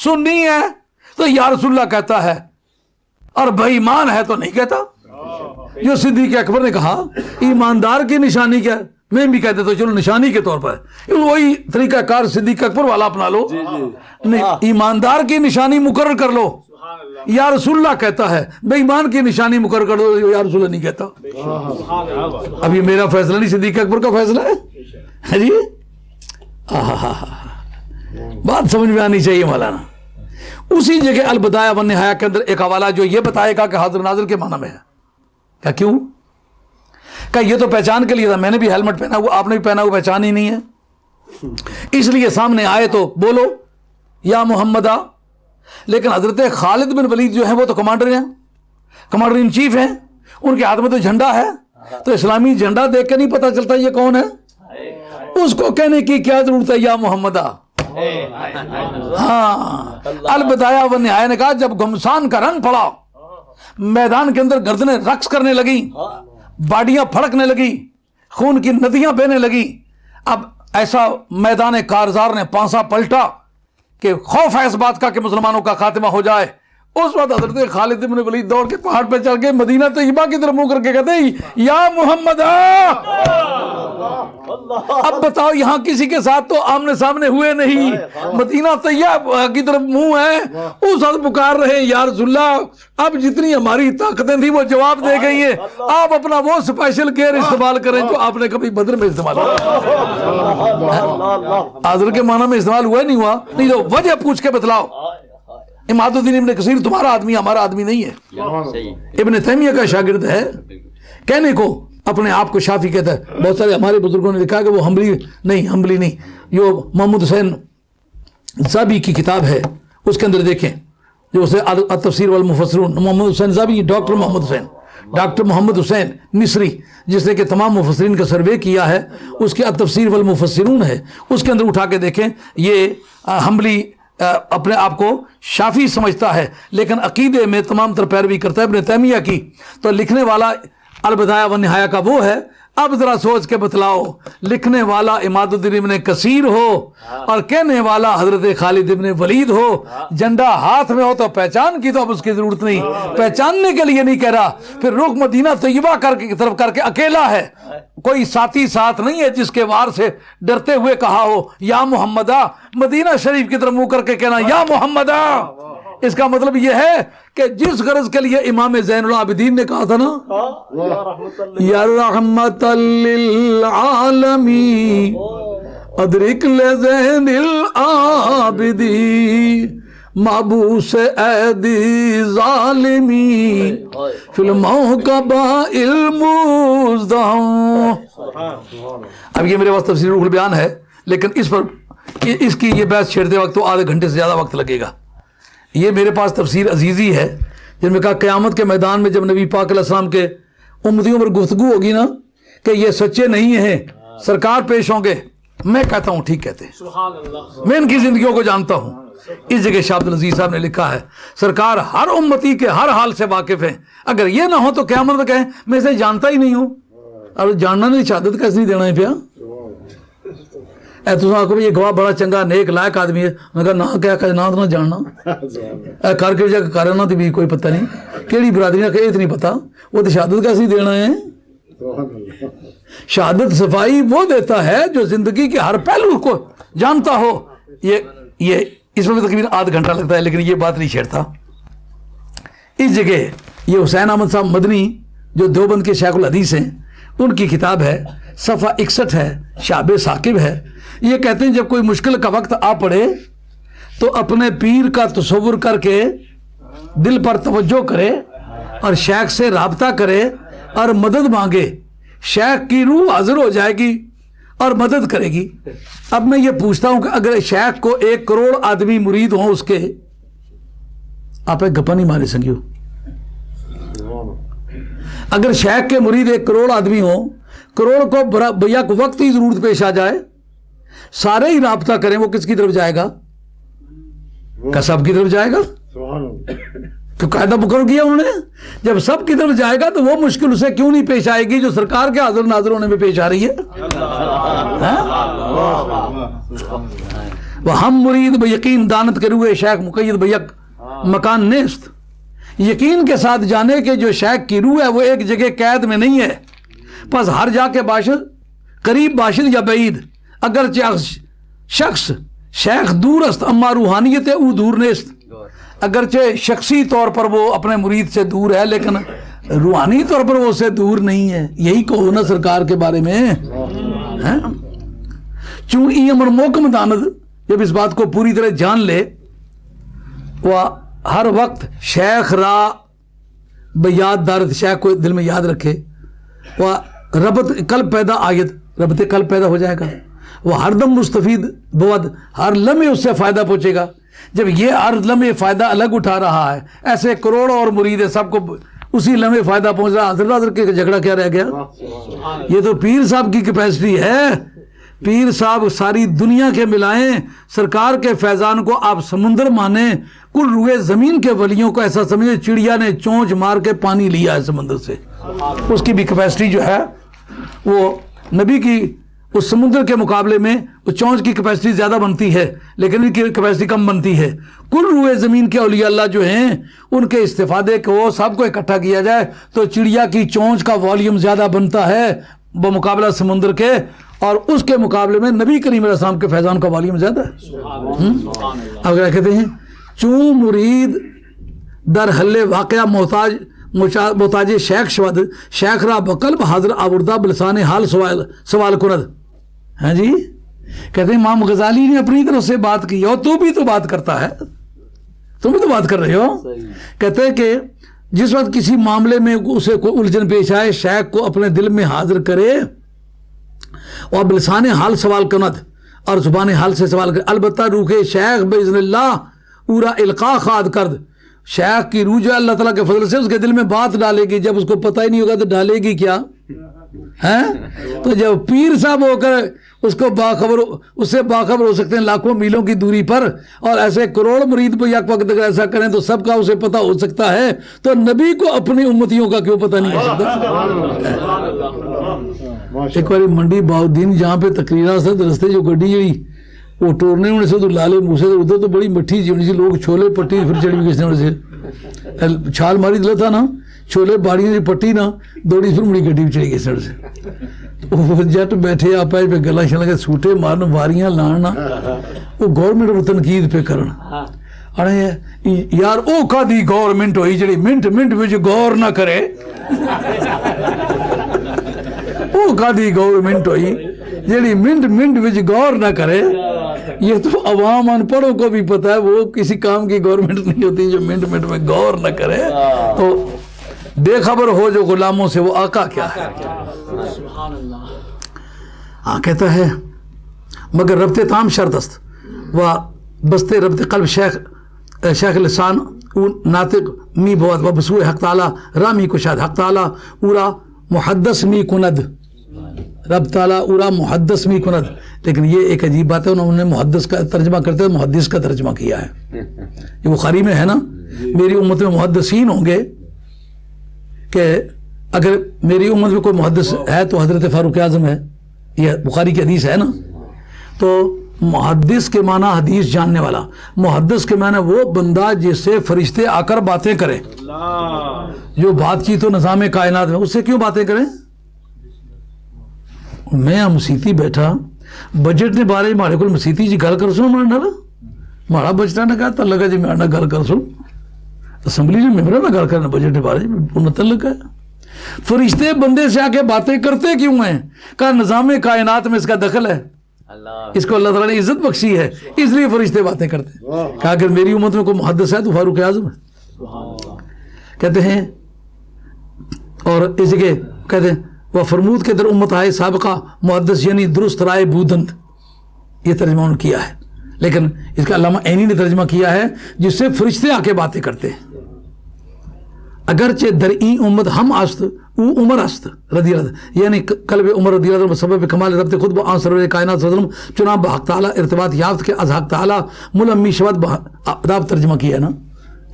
سنی ہے تو یا رسول اللہ کہتا ہے، اور بے ایمان ہے تو نہیں کہتا۔ جو صدیق اکبر نے کہا ایماندار کی نشانی کیا ہے، میں بھی کہتے تو چلو نشانی کے طور پر وہی طریقہ کار صدیق اکبر والا اپنا لو، نہیں ایماندار کی نشانی مقرر کر لو، یا رسول اللہ کہتا ہے، بے ایمان کی نشانی مقرر کر دو، یا رسول اللہ نہیں کہتا۔ اب یہ میرا فیصلہ نہیں، صدیق اکبر کا فیصلہ ہے جی۔ بات سمجھ میں آنی چاہیے مولانا۔ اسی جگہ البدایہ والنہایہ کے اندر ایک حوالہ جو یہ بتائے گا کہ حاضر ناظر کے معنی میں ہے، کیا کیوں کہ یہ تو پہچان کے لیے تھا، میں نے بھی ہیلمٹ پہنا ہوا، آپ نے بھی پہنا ہوا، پہچان ہی نہیں ہے، اس لیے سامنے آئے تو بولو یا محمدہ۔ لیکن حضرت خالد بن ولید جو ہیں وہ تو کمانڈر ہیں، کمانڈر ان چیف ہیں، ان کے ہاتھ میں تو جھنڈا ہے، تو اسلامی جھنڈا دیکھ کے نہیں پتہ چلتا یہ کون ہے، اس کو کہنے کی کیا ضرورت ہے یا محمدہ۔ ہاں البدایہ والنہایہ نے کہا جب گھمسان کا رنگ پڑا، میدان کے اندر گردنیں رقص کرنے لگی، باڈیاں پھڑکنے لگی، خون کی ندیاں بہنے لگی، اب ایسا میدان کارزار نے پانسا پلٹا کہ خوف ہے اس بات کا کہ مسلمانوں کا خاتمہ ہو جائے۔ اس وقت حضرت خالد بن ولید دوڑ کے پہاڑ پہ چڑھ کے مدینہ طیبہ کی طرف منہ کر کے کہتے ہیں یا محمد۔ اب بتاؤ یہاں کسی کے ساتھ تو آمنے سامنے ہوئے نہیں، مدینہ طیبہ کی طرف منہ ہے، اس وقت پکار رہے ہیں یا رسول اللہ اب جتنی ہماری طاقتیں تھیں وہ جواب دے گئی ہیں، آپ اپنا وہ اسپیشل کیئر استعمال کریں جو آپ نے کبھی بدر میں استعمال کیا۔ حاضر کے معنی میں استعمال ہوا نہیں ہوا، نہیں تو وجہ پوچھ کے بتلاؤ۔ اماد الدین ابن کثیر تمہارا آدمی ہمارا آدمی نہیں ہے، ابن تیمیہ کا شاگرد ہے، کہنے کو اپنے آپ کو شافی کہتا ہے۔ بہت سارے ہمارے بزرگوں نے لکھا کہ وہ حنبلی نہیں، جو محمد حسین زابی کی کتاب ہے اس کے اندر دیکھیں، جو اسے التفسیر والمفسرون، محمد حسین زابی، ڈاکٹر محمد حسین مصری جس نے کہ تمام مفسرین کا سروے کیا ہے، اس کے التفسیر والمفسرون ہے، اس کے اندر اٹھا کے دیکھیں، یہ حنبلی اپنے آپ کو شافی سمجھتا ہے لیکن عقیدے میں تمام تر پیروی کرتا ہے ابن تیمیہ کی، تو لکھنے والا البدایہ والنہایہ کا وہ ہے۔ اب ذرا سوچ کے بتلاؤ، لکھنے والا اماد الدین ابن کثیر ہو اور کہنے والا حضرت خالد ابن ولید ہو، جھنڈا ہاتھ میں ہو تو پہچان کی تو اب اس کی ضرورت نہیں، پہچاننے کے لیے نہیں کہہ رہا، پھر رخ مدینہ طیبہ کی طرف کر کے اکیلا ہے، کوئی ساتھی ساتھ نہیں ہے جس کے وار سے ڈرتے ہوئے کہا ہو یا محمدہ، مدینہ شریف کی طرف منہ کر کے کہنا یا محمدہ۔ اس کا مطلب یہ ہے کہ جس غرض کے لیے امام زین العابدین نے کہا تھا نا یا رحمت للعالمین ادرک لزین العابدی مابوس ایدی ظالمی فی الموقبہ المزدہم۔ اب یہ میرے پاس تفسیر روح البیان ہے، لیکن اس کی یہ بحث چھیڑتے وقت تو آدھے گھنٹے سے زیادہ وقت لگے گا۔ یہ میرے پاس تفسیر عزیزی ہے جن میں کہا قیامت کے میدان میں جب نبی پاک علیہ السلام کے امتیوں پر گفتگو ہوگی نا کہ یہ سچے نہیں ہیں، سرکار پیش ہوں گے، میں کہتا ہوں ٹھیک کہتے ہیں، میں ان کی زندگیوں کو جانتا ہوں۔ اس جگہ شاہ عبد العزیز صاحب نے لکھا ہے سرکار ہر امتی کے ہر حال سے واقف ہیں، اگر یہ نہ ہو تو قیامت میں کہیں میں اسے جانتا ہی نہیں ہوں، اور جاننا نہیں شہادت کیسے نہیں دینا ہے پیا؟ اے تو آخو یہ گواہ بڑا چنگا نیک لائق آدمی ہے، میں کہا نہ کیا کہ نہ جاننا اے کر کے جا کرنا تو بھی کوئی پتہ نہیں کیڑی برادری نہ کہ اتنی پتہ، وہ تو شہادت کیسے دینا ہے؟ شہادت صفائی وہ دیتا ہے جو زندگی کے ہر پہلو کو جانتا ہو۔ یہ اس میں تقریباً آدھ گھنٹہ لگتا ہے لیکن یہ بات نہیں چھیڑتا۔ اس جگہ یہ حسین احمد صاحب مدنی جو دیوبند کے شیخ الحدیث ہیں، ان کی کتاب ہے، صفحہ 61 ہے، شعب ثاقب ہے۔ یہ کہتے ہیں جب کوئی مشکل کا وقت آ پڑے تو اپنے پیر کا تصور کر کے دل پر توجہ کرے اور شیخ سے رابطہ کرے اور مدد مانگے، شیخ کی روح حاضر ہو جائے گی اور مدد کرے گی۔ اب میں یہ پوچھتا ہوں کہ اگر شیخ کو 1 کروڑ آدمی مرید ہوں اس کے، آپ ایک گپا نہیں مارے سنگیو، اگر شیخ کے مرید 1 کروڑ آدمی ہوں، کروڑ کو یک وقت ہی ضرورت پیش آ جائے، سارے ہی رابطہ کریں، وہ کس کی طرف جائے گا؟ کیا سب کی طرف جائے گا؟ تو قاعدہ مقرر کیا انہوں نے، جب سب کی طرف جائے گا تو وہ مشکل اسے کیوں نہیں پیش آئے گی جو سرکار کے حاضر ناظر ہونے میں پیش آ رہی ہے؟ وہ ہم مرید بہ یقین دانت کے روئے شیخ مقید بہ یک مکان نیست. یقین کے ساتھ جانے کہ جو شیخ کی روح ہے وہ ایک جگہ قید میں نہیں ہے، پس ہر جا کے باشد، قریب باشد یا بعید، اگرچہ شخص شیخ دور است اما روحانیت او دور نیست. اگرچہ شخصی طور پر وہ اپنے مرید سے دور ہے لیکن روحانی طور پر وہ اسے دور نہیں ہے. یہی کہو نا سرکار کے بارے میں. چون ای امر محکم داند، جب اس بات کو پوری طرح جان لے، وہ ہر وقت شیخ را بیاد دارت، شیخ کو دل میں یاد رکھے. وہ ربط قلب پیدا آیت، ربط قلب پیدا ہو جائے گا. وہ ہر دم مستفید بود، ہر لمحے اس سے فائدہ پہنچے گا. جب یہ ہر لمحے فائدہ الگ اٹھا رہا ہے، ایسے کروڑوں اور مرید ہے، سب کو اسی لمحے فائدہ پہنچ رہا. حضرت کے جھگڑا کیا رہ گیا؟ یہ تو پیر صاحب کی کیپیسٹی ہے. پیر صاحب ساری دنیا کے ملائیں، سرکار کے فیضان کو آپ سمندر مانیں، کل روئے زمین کے ولیوں کو ایسا سمجھے چڑیا نے چونچ مار کے پانی لیا ہے سمندر سے. اس کی بھی کیپیسٹی جو ہے وہ نبی کی اس سمندر کے مقابلے میں اس چونچ کی کیپیسٹی زیادہ بنتی ہے لیکن ان کی کیپیسٹی کم بنتی ہے. کل روئے زمین کے اولیاء اللہ جو ہیں ان کے استفادے کو سب کو اکٹھا کیا جائے تو چڑیا کی چونچ کا والیوم زیادہ بنتا ہے بمقابلہ سمندر کے، اور اس کے مقابلے میں نبی کریم علیہ السلام کے فیضان کا والیوم زیادہ ہے. اب کیا کہتے ہیں؟ چون مرید در حل واقعہ محتاج شیخ شود، شیخ را بقلب حاضر آوردہ بلسان حال سوال کند. ہاں جی، کہتے ہیں امام غزالی نے اپنی طرف سے بات کی، اور تو بھی تو بات کرتا ہے، تم بھی تو بات کر رہے ہو. کہتے ہیں کہ جس وقت کسی معاملے میں اسے کوئی الجھن پیش آئے، شیخ کو اپنے دل میں حاضر کرے اور بلسان حال سوال کند، اور زبان حال سے سوال کرے. البتہ روح شیخ باذن اللہ پورا القاء خاد کرد، شیخ کی روح جو اللہ تعالیٰ کے فضل سے اس کے دل میں بات ڈالے گی. جب اس کو پتہ ہی نہیں ہوگا تو ڈالے گی کیا ہے؟ تو جب پیر صاحب ہو کر اس کو اس سے باخبر ہو سکتے ہیں لاکھوں میلوں کی دوری پر، اور ایسے کروڑ مرید پر یک وقت اگر ایسا کریں تو سب کا اسے پتہ ہو سکتا ہے، تو نبی کو اپنی امتیوں کا کیوں پتہ نہیں ہو سکتا؟ ایک بار منڈی باؤدین جہاں پہ تقریرہ سے رستے جو گڈی جڑی وہ ٹورنے ہونے سے تو لالے منہ سے ادھر تو بڑی مٹھی جی ہونی سی، لوگ چھولے پٹی پھر چڑھی کس نے ہونے سے چھال ماری دلا تھا نا، چھولے باڑیاں دی پٹی نا دوڑی پھر مڑی گڈی چڑھی گئی سڑ سے. وہ جٹ بیٹھے آپ پہ گلا شلا کے سوٹے مارن واریاں لاننا، وہ گورنمنٹ پر تنقید پہ کرن. اڑے یار او کا دی گورنمنٹ ہوئی جڑی منٹ منٹ وچ غور نہ کرے، او کا دی گورنمنٹ ہوئی جڑی منٹ منٹ وچ غور نہ کرے. یہ تو عوام ان پڑھوں کو بھی پتہ ہے وہ کسی کام کی گورنمنٹ نہیں ہوتی جو منٹ منٹ میں غور نہ کرے. تو بے خبر ہو جو غلاموں سے وہ آقا کیا ہے. ہاں کہتا ہے مگر ربط تام شرط است و بستے ربط قلب شیخ لسان ناطق می بود و بسوء حق تعالی رامی کشاد. حق تعالی اورا محدث می کند، رب تعالیٰ اورا محدث می کند. لیکن یہ ایک عجیب بات ہے، انہوں نے محدث کا ترجمہ کرتے ہوئے محدث کا ترجمہ کیا ہے. یہ بخاری میں ہے نا، میری امت میں محدثین ہوں گے، کہ اگر میری امت میں کوئی محدث ہے تو حضرت فاروق اعظم ہے. یہ بخاری کی حدیث ہے نا. تو محدث کے معنی حدیث جاننے والا، محدث کے معنی وہ بندہ جس سے فرشتے آ کر باتیں کرے، جو بات چیت و نظام کائنات میں، اس سے کیوں باتیں کریں؟ میں مسیتی بیٹھا بجٹ نے بارے مارے کو مسیتی جی گل کر سو مارنا مارا بجٹا نے کہا تعلق ہے جی میرا گل کر سو اسمبلی نے میرا نہ گل کرنا بجٹ کے بارے میں تعلق ہے. فرشتے بندے سے آ کے باتیں کرتے کیوں ہیں؟ کہا نظام کائنات میں اس کا دخل ہے، اس کو اللہ تعالیٰ نے عزت بخشی ہے اس لیے فرشتے باتیں کرتے ہیں. کہا اگر میری امت میں کوئی محدث ہے تو فاروق اعظم ہے. کہتے ہیں اور اس جگہ کہتے ہیں وہ فرمود کے در امت آئے سابقہ محدث یعنی درست رائے بودند، یہ ترجمہ انہوں نے کیا ہے. لیکن اس کا علامہ عینی نے ترجمہ کیا ہے جس سے فرشتے آ کے باتیں کرتے ہیں. اگرچہ در این امت ہم است او عمر است رضی اللہ، یعنی قلب عمر رضی اللہ عنہ سبب کمال ربط خود با آن سرور کائنات صلی اللہ علیہ وسلم چنان بحق تعالی ارتباط یافت کے از حق تعالی ملمی شود اداب ترجمہ کیا ہے نا.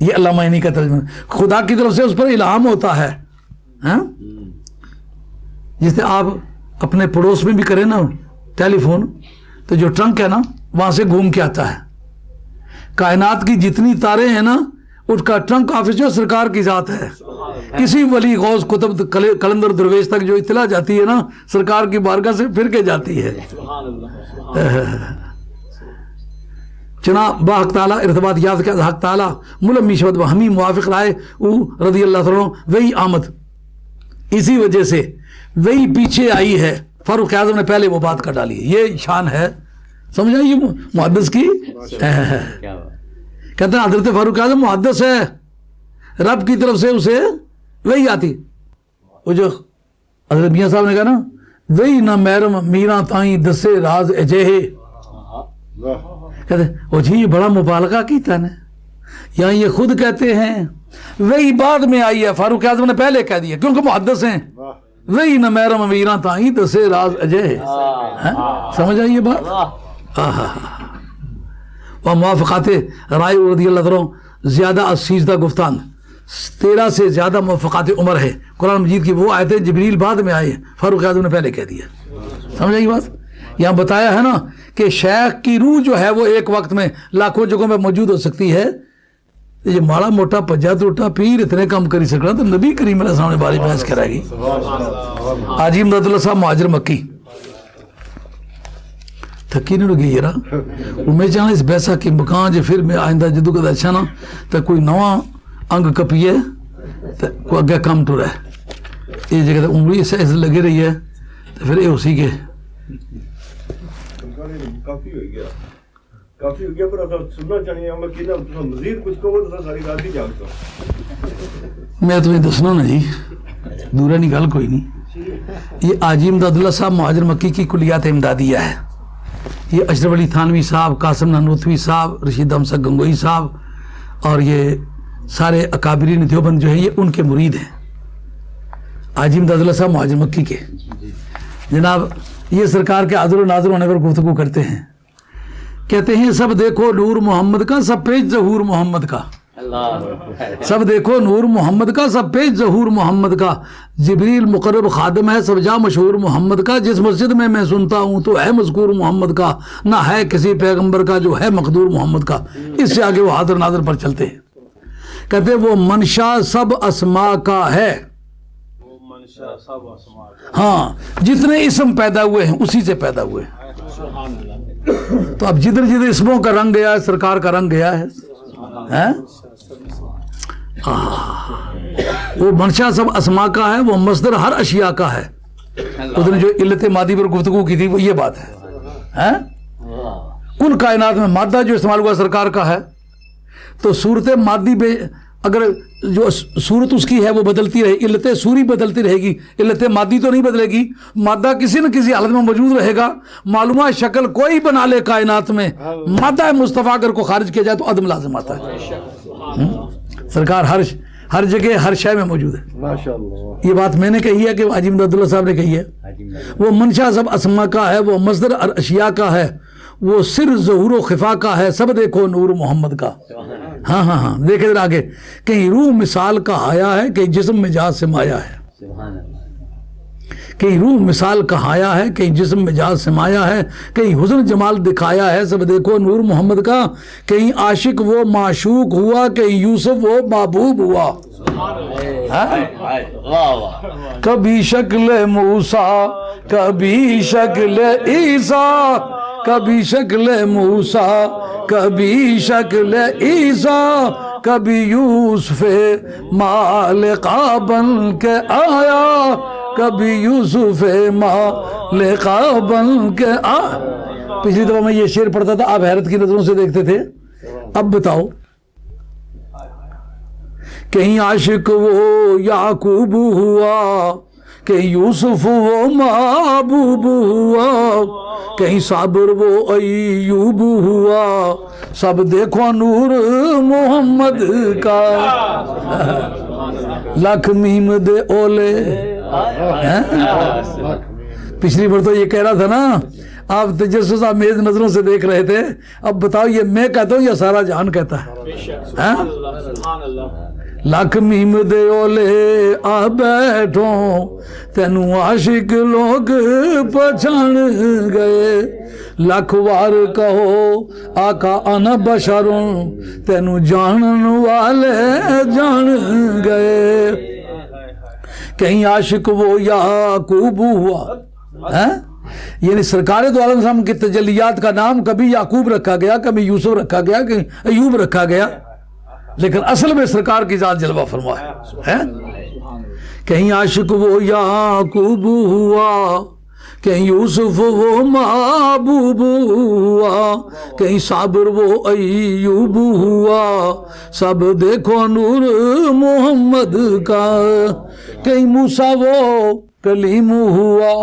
یہ علامہ عینی کا ترجمہ، خدا کی طرف سے اس پر الہام ہوتا ہے. جس سے آپ اپنے پڑوس میں بھی کریں نا ٹیلی فون، تو جو ٹرنک ہے نا وہاں سے گھوم کے آتا ہے. کائنات کی جتنی تاریں ہیں نا اس کا ٹرنک آفس جو سرکار کی ذات ہے. کسی ولی غوث قطب قلندر درویش تک جو اطلاع جاتی ہے نا سرکار کی بارگاہ سے پھر کے جاتی ہے. چنانچہ با حق تعالیٰ ارتباط یاد کیا حق تعالیٰ ملمی شبد و ہمیں موافق رائے او رضی اللہ عنہ وہی آمد. اسی وجہ سے وہی پیچھے آئی ہے. فاروق اعظم نے پہلے وہ بات کر ڈالی ہے. یہ شان ہے, سمجھا یہ محدث کی. کہتے ہیں حضرت فاروق اعظم محدث ہے, رب کی طرف سے اسے وہی آتی. وہ جو حضرت میاں صاحب نے کہا نا وہی نہ محرم میرا تائیں دسے راز اجے, کہتے ہیں وہ جی یہ بڑا مبالغہ کیتا نے, یہاں یہ خود کہتے ہیں وہی بعد میں آئی ہے. فاروق اعظم نے پہلے کہہ دیا کیونکہ محدث ہیں. وہی نہ محرم میرا تائیں دسے راز اجے, سمجھ آئی یہ بات. وہ موافقات رائے رضی اللہ عنہ زیادہ اسیزدہ گفتان 13 سے زیادہ موافقات عمر ہے. قرآن مجید کی وہ آیتیں جبریل بعد میں آئے, فاروق اعظم نے پہلے کہہ دیا. سمجھ آئی بات. یہاں بتایا ہے نا کہ شیخ کی روح جو ہے وہ ایک وقت میں لاکھوں جگہوں میں موجود ہو سکتی ہے. یہ ماڑا موٹا پجا ٹوٹا پیر اتنے کم کری سکنا تو نبی کریم علیہ السلام نے باری بحث کرائے گی. حاجی امداد اللہ صاحب مہاجر مکی تھکی نہیں لگی یار میں چاہنا اس بیسا کی مکان جے پھر میں آئندہ جدو کدا اچھا نا تو کوئی نواں انگ کپیے تو کوئی اگے کام ٹو رہے. یہ جگہ عمری سے ایسے لگے رہی ہے تو پھر یہ اسی کے کافی ہو گیا پر سننا چاہیے ہم کہ مزید کچھ کہو تو ساری رات ہی جاگتا. میں تمہیں دسنا نا جی دورہ نہیں گل کوئی نہیں. یہ حاجی امداد اللہ صاحب مہاجر مکی کی کلیات امدادیہ ہے. یہ اشرف علی تھانوی صاحب, قاسم نانوتوی صاحب, رشید احمد گنگوئی صاحب اور یہ سارے اکابرین دیوبند جو ہیں یہ ان کے مرید ہیں. حاجی امداد اللہ صاحب مہاجر مکی کے جناب یہ سرکار کے حاضر و ناظر ہونے پر گفتگو کرتے ہیں. کہتے ہیں سب دیکھو نور محمد کا سب پیش ظہور محمد کا. سب دیکھو نور محمد کا سب پیش ظہور محمد کا. جبریل مقرب خادم ہے سب جا مشہور محمد کا. جس مسجد میں سنتا ہوں تو ہے مذکور محمد کا, نہ ہے کسی پیغمبر کا جو ہے مقدور محمد کا. اس سے آگے وہ حاضر ناظر پر چلتے ہیں. کہتے ہیں وہ منشا سب اسما کا ہے. ہاں جتنے اسم پیدا ہوئے ہیں اسی سے پیدا ہوئے ہیں. تو اب جدھر جدھر اسموں کا رنگ گیا ہے سرکار کا رنگ گیا ہے. وہ منشا سب اسما کا ہے, وہ مصدر ہر اشیاء کا ہے. اس نے جو علت مادی پر گفتگو کی تھی وہ یہ بات ہے. کل کائنات میں مادہ جو استعمال ہوا سرکار کا ہے. تو صورت مادی پہ اگر جو صورت اس کی ہے وہ بدلتی رہے, علت سوری بدلتی رہے گی, علت مادی تو نہیں بدلے گی. مادہ کسی نہ کسی حالت میں موجود رہے گا. معلومہ شکل کوئی بنا لے کائنات میں, مادہ مصطفیٰ اگر کو خارج کیا جائے تو عدم لازم آتا ہے. سرکار ہر جگہ ہر شے میں موجود ہے. یہ بات میں نے کہی ہے کہ حاجی امداد اللہ صاحب نے کہی ہے. وہ منشا سب اسما کا ہے, وہ مصدر اشیاء کا ہے, وہ سر ظہور و خفا کا ہے. سب دیکھو نور محمد کا. ہاں ہاں ہاں دیکھے ذرا آگے. کہیں روح مثال کا آیا ہے, کہیں جسم مجاز سے مایا ہے. کہیں روح مثال کا آیا ہے, کہیں جسم مجاز سے مایا ہے. کہیں حسن جمال دکھایا ہے. سب دیکھو نور محمد کا. کہیں عاشق وہ معشوق ہوا, کہیں یوسف وہ محبوب ہوا. کبھی شکل موسیٰ کبھی شکل عیسیٰ, کبھی شکل موسیٰ کبھی شکل عیسیٰ, کبھی یوسف مالکا بن کے آیا, کبھی یوسف مالکا بن کے آیا. پچھلی دفعہ میں یہ شعر پڑھتا تھا, آپ حیرت کی نظروں سے دیکھتے تھے. اب بتاؤ کہیں عاشق وہ یعقوب ہوا, کہیں یوسف وہ محبوب ہوا, کہیں صابر وہ ایوب ہوا. سب دیکھو نور محمد کا. لاکھ میم دے اولے. پچھلی بار تو یہ کہہ رہا تھا نا, آپ تجسس آمیز نظروں سے دیکھ رہے تھے. اب بتاؤ یہ میں کہتا ہوں یا سارا جہان کہتا ہے؟ لکھ میم دے اولے آ بیٹھو تینوں عاشق لوگ پہچان گئے لکھ وار کہو آقا انا بشروں تینوں جانن والے جان گئے کہیں عاشق وہ یعقوب ہوا یعنی سرکار دو عالم صاحب کی تجلیات کا نام کبھی یعقوب رکھا گیا کبھی یوسف رکھا گیا کہیں ایوب رکھا گیا لیکن اصل میں سرکار کی ذات جلوہ فرما ہے کہیں عاشق وہ یعقوب ہوا کہیں یوسف وہ محبوب ہوا کہیں صابر وہ ایوب ہوا سب دیکھو نور محمد کا کہیں موسیٰ وہ کلیم ہوا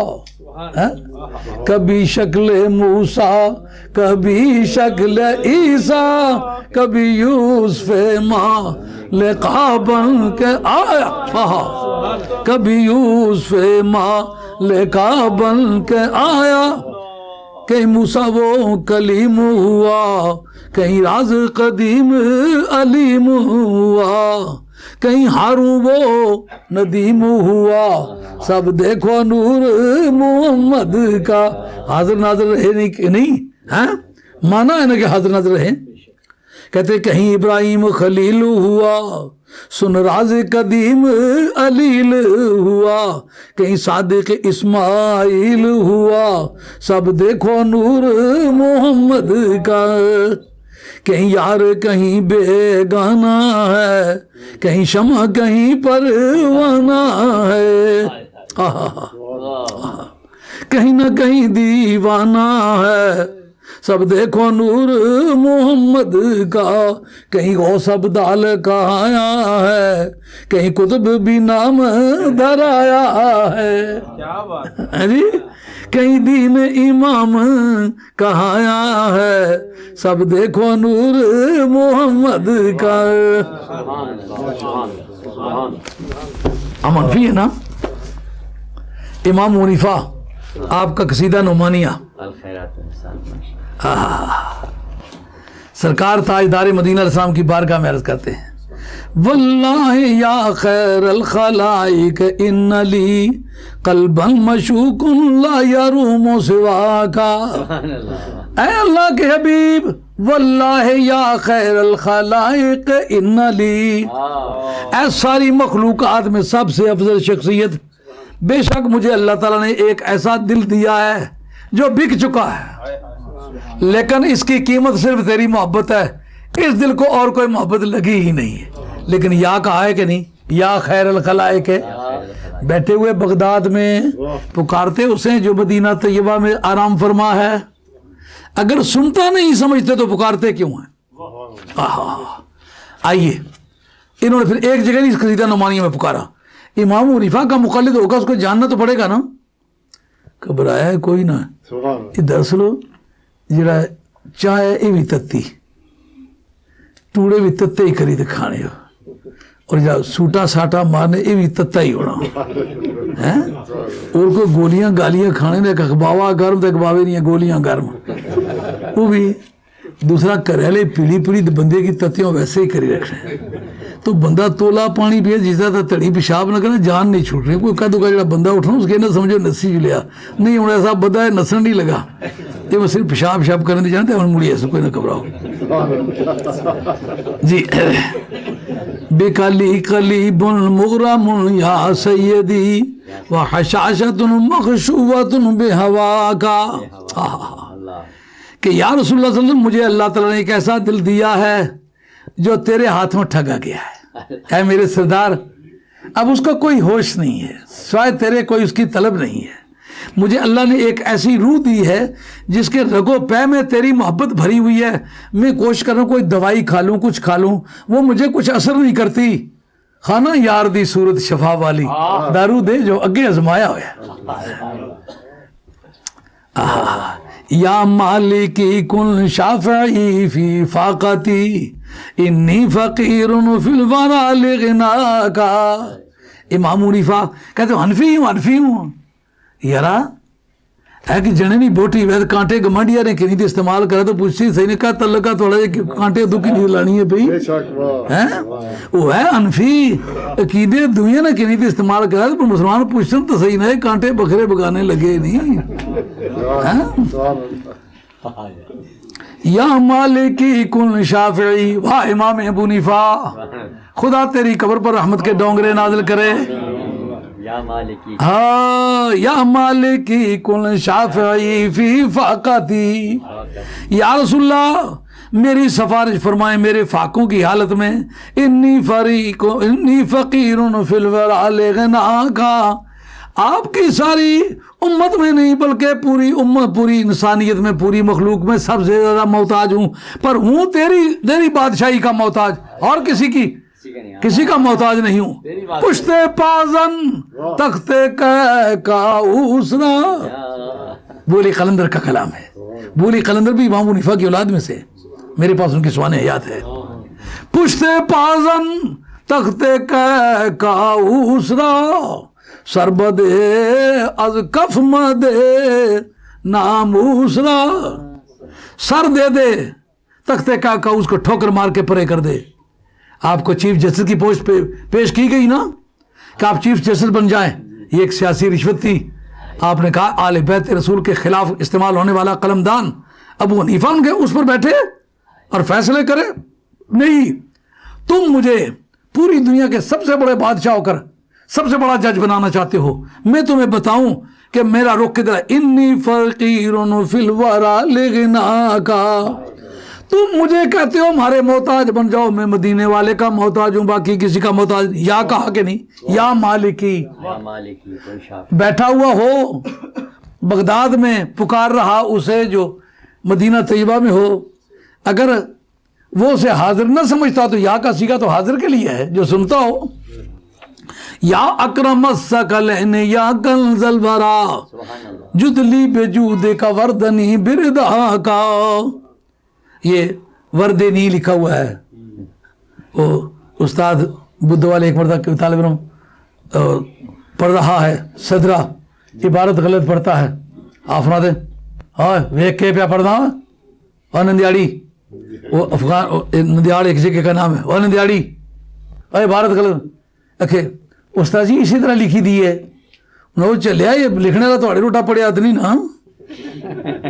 کبھی شکل موسیٰ کبھی شکل عیسیٰ کبھی یوسف ماں لقا بن کے آیا کبھی یوسف ماں لقا بن کے آیا کہیں موسیٰ وہ کلیم ہوا کہیں راز قدیم علیم ہوا کہیں ہارون وہ ندیم ہوا سب دیکھو نور محمد کا حاضر ناظر رہے نہیں مانا ہے نا کہ حاضر ناظر رہے کہتے کہیں ابراہیم خلیل ہوا سن راز قدیم علیل ہوا کہیں صادق اسماعیل ہوا سب دیکھو نور محمد کا کہیں یار کہیں بیگانہ ہے کہیں شمع کہیں پروانہ ہے کہیں نہ کہیں دیوانہ ہے سب دیکھو نور محمد کا کہیں غوث ابدال کا آیا ہے کہیں قطب بھی نام درایا ہے جی کہیں دین امام کہایا ہے سب دیکھو نور محمد کا منفی ہے نا امام حنیفہ آپ کا قصیدہ نعمانیہ سرکار تاجدار مدینہ علیہ السلام کی بارگاہ میں عرض کرتے ہیں واللہ یا خیر الخلائق ان لی قلبا مشوق لا یروم سواکا اے اللہ کے حبیب واللہ یا خیر الخلائق ان لی اے ساری مخلوقات میں سب سے افضل شخصیت بے شک مجھے اللہ تعالیٰ نے ایک ایسا دل دیا ہے جو بک چکا ہے لیکن اس کی قیمت صرف تیری محبت ہے اس دل کو اور کوئی محبت لگی ہی نہیں ہے لیکن یا کہا ہے کہ نہیں یا خیر الخلائق ہے بیٹھے ہوئے بغداد میں پکارتے اسے جو مدینہ طیبہ میں آرام فرما ہے اگر سنتا نہیں سمجھتے تو پکارتے کیوں ہیں آئیے انہوں نے پھر ایک جگہ نہیں اس قصیدہ نعمانیہ میں پکارا امام حنیفہ کا مقلد ہوگا اس کو جاننا تو پڑے گا نا گھبرایا ہے کوئی نہ یہ دراصل جڑا چائے یہ بھی تتی ٹوڑے بھی تتے ہی خرید کھانے ہو اور جب سوٹا ساٹا مارنے یہ بھی تتا ہی ہونا اور کوئی گولیاں گالیاں کھانے نے ایک اخباوا گرم تو اخباوے نہیں ہیں گولیاں گرم وہ بھی دوسرا کریلے پیڑی پیڑی بندے کی تتیوں ویسے ہی کری رکھ رہے ہیں تو بندہ تولا پانی پیے جس طرح تڑی پیشاب نہ کرنا جان نہیں چھوٹ رہی کوئی کدو کا جڑا بندہ اٹھنا اس کے نہ سمجھو نسی جو لیا نہیں ہوں ایسا بندہ ہے نسن نہیں لگا یہ وہ صرف پیشاب شاب کرنے جانتے ہیں مڑی ایسے کوئی نہ گھبراؤ جی بے کلی قلیب مغرم یا سیدی وحشاشت مخشوت بہوا کا کہ یا رسول اللہ صلی اللہ علیہ وسلم مجھے اللہ تعالیٰ نے ایک ایسا دل دیا ہے جو تیرے ہاتھوں ٹھگا گیا ہے اے میرے سردار اب اس کا کوئی ہوش نہیں ہے سوائے تیرے کوئی اس کی طلب نہیں ہے مجھے اللہ نے ایک ایسی روح دی ہے جس کے رگو پے میں تیری محبت بھری ہوئی ہے میں کوشش کر رہا ہوں کوئی دوائی کھا لوں کچھ کھا لوں وہ مجھے کچھ اثر نہیں کرتی خانہ یار دی صورت شفا والی دارو دے جو اگے ازمایا ہوا یا مالکی کن شافعی فی فاقتی انی فقیر فی الورا لغناکا امام حنیفہ کہتے ہیں حنفی ہوں یارا ہے کہ جننی بوٹی ویسے کانٹے گمانڈیا نے کنی تے استعمال کرا تو پوچھتی صحیح نے کہا تعلقہ تھوڑا جا کانٹے دو کنی لانی ہے پئی وہ ہے انفی عقیدے دنیا نے کنی تے استعمال کرا تو مسلمان پوچھتن تو صحیح نہیں کانٹے بکھرے بگانے لگے نہیں. یا مالکی کن شافعی واہ امام ابو حنیفہ خدا تیری قبر پر رحمت کے ڈونگرے نازل کرے. یا مالکی ہاں یا مالکی کن شافعی فی فاقتی. یا رسول اللہ میری سفارش فرمائیں میرے فاقوں کی حالت میں. انی فقیر فی الورا لغناک. آپ کی ساری امت میں نہیں بلکہ پوری امت پوری انسانیت میں پوری مخلوق میں سب سے زیادہ محتاج ہوں، پر ہوں تیری بادشاہی کا محتاج اور کسی کا محتاج نہیں ہوں. پشتے پازن تختے کا اوسنا. بولی قلندر کا کلام ہے. بولی قلندر بھی امام ابو حنیفہ کی اولاد میں سے، میرے پاس ان کی سوانح حیات ہے. پشتے پازن تختے کا اوسنا سربدے از کف مدے ناموسنا. سر دے دے تختے کا اس کو ٹھوکر مار کے پرے کر دے. آپ کو چیف جسٹس کی پوسٹ پہ پیش کی گئی نا کہ آپ چیف جسٹس بن جائیں. یہ ایک سیاسی رشوت تھی. آپ نے کہا آل بیت رسول کے خلاف استعمال ہونے والا قلمدان ابو حنیفہ ان کے اس پر بیٹھے اور فیصلے کرے. نہیں، تم مجھے پوری دنیا کے سب سے بڑے بادشاہ ہو کر سب سے بڑا جج بنانا چاہتے ہو. میں تمہیں بتاؤں کہ میرا رخ کدھر ہے. انی فقیر فی الورا لغناک. تم مجھے کہتے ہو ہمارے محتاج بن جاؤ، میں مدینے والے کا محتاج ہوں، باقی کسی کا محتاج. یا کہا کہ نہیں یا مالکی. بیٹھا ہوا ہو بغداد میں پکار رہا اسے جو مدینہ طیبہ میں ہو، اگر وہ اسے حاضر نہ سمجھتا تو یا کا سیگا تو حاضر کے لیے ہے جو سنتا ہو. یا اکرم الثقلین یا کنز الورا جدلی بجود کا وردنی بردا کا. یہ وردے نہیں لکھا ہوا ہے. وہ استاد بدھ والے ایک مرتبہ طالب علم پڑھ رہا ہے صدرہ عبارت غلط پڑھتا ہے. آپ سنا دیں ہاں ویک کے پیا پڑھنا اور نندیاڑی وہ افغان نندیاڑ ایک جگہ کا نام ہے اور نندیاڑی اور عبارت غلط. اکھے استاد جی اسی طرح لکھی دی ہے. وہ چلیا یہ لکھنے کا تھوڑے روٹا پڑھیا تو نہیں نا.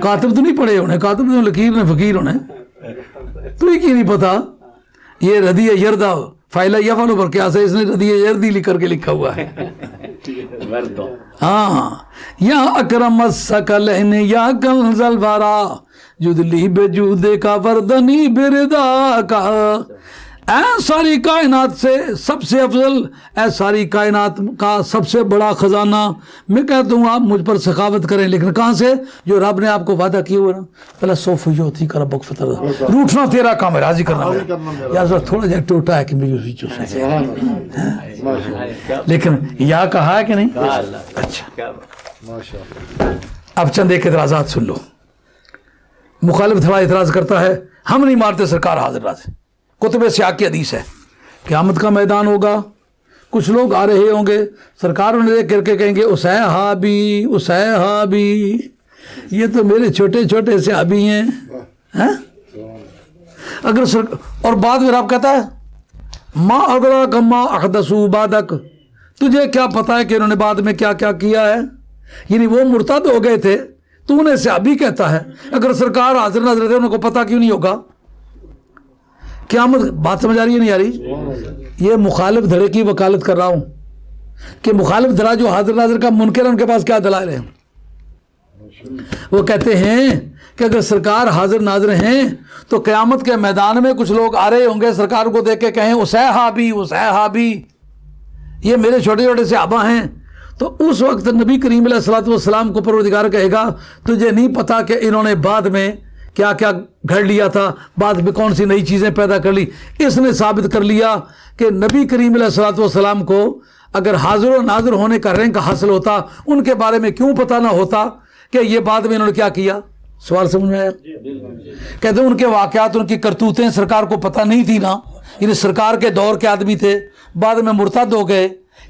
کاتب تو نہیں پڑھے ہونے، کاتب تو لکیر نے فقیر ہونے. تو یہ کی نہیں پتا یہ ردی یردا فائلہ یفعل پر کیا سے اس نے ردی یردی لکھ کر کے لکھا ہوا ہے. ہاں یا اکرم الثقلین یا کنز الورا جدلی بجود کا وردنی بردا کا. اے ساری کائنات سے سب سے افضل، اے ساری کائنات کا سب سے بڑا خزانہ، میں کہتا ہوں آپ مجھ پر سخاوت کریں. لیکن کہاں سے؟ جو رب نے آپ کو وعدہ کیا ہوا نا پہلے سوف یوتی کا ربک فتر. روٹنا تیرا کام ہے، راضی کرنا میرا. یا تھوڑا جا ٹوٹا ہے کہ مجھے لیکن یا کہا ہے کہ نہیں. اچھا اب چند ایک اعتراضات سن لو. مخالف تھوڑا اعتراض کرتا ہے ہم نہیں مارتے سرکار حاضر ناظر. کتب سیاق کی حدیث ہے قیامت کا میدان ہوگا، کچھ لوگ آ رہے ہوں گے، سرکار انہیں دیکھ کر کے کہیں گے اسحابی اسحابی، یہ تو میرے چھوٹے چھوٹے صحابی ہیں. اگر اور بعد میں رب کہتا ہے ما ادراک ما احدثوا بعدک، تجھے کیا پتا ہے کہ انہوں نے بعد میں کیا کیا کیا ہے. یعنی وہ مرتد ہو گئے تھے تو انہیں صحابی کہتا ہے. اگر سرکار حاضر ناظر تھے ان کو پتا کیوں نہیں ہوگا. قیامت بات سمجھ آ رہی ہے نہیں آ رہی؟ یہ مخالف دھڑے کی وکالت کر رہا ہوں کہ مخالف دھڑا جو حاضر ناظر کا منکر ہے ان کے پاس کیا دلائل ہیں. وہ کہتے ہیں کہ اگر سرکار حاضر ناظر ہیں تو قیامت کے میدان میں کچھ لوگ آ رہے ہوں گے، سرکار کو دیکھ کے کہیں اسحابی اسحابی، یہ میرے چھوٹے چھوٹے صحابہ ہیں. تو اس وقت نبی کریم علیہ الصلوۃ والسلام کو پروردگار کہے گا تجھے نہیں پتا کہ انہوں نے بعد میں کیا کیا گھڑ لیا تھا، بعد میں کون سی نئی چیزیں پیدا کر لی. اس نے ثابت کر لیا کہ نبی کریم علیہ الصلوۃ والسلام کو اگر حاضر و ناظر ہونے کا رینک حاصل ہوتا ان کے بارے میں کیوں پتہ نہ ہوتا کہ یہ بعد میں انہوں نے کیا کیا. سوال سمجھ میں آیا؟ کہتے ہیں ان کے واقعات ان کی کرتوتیں سرکار کو پتہ نہیں تھی نا. یعنی سرکار کے دور کے آدمی تھے، بعد میں مرتد ہو گئے.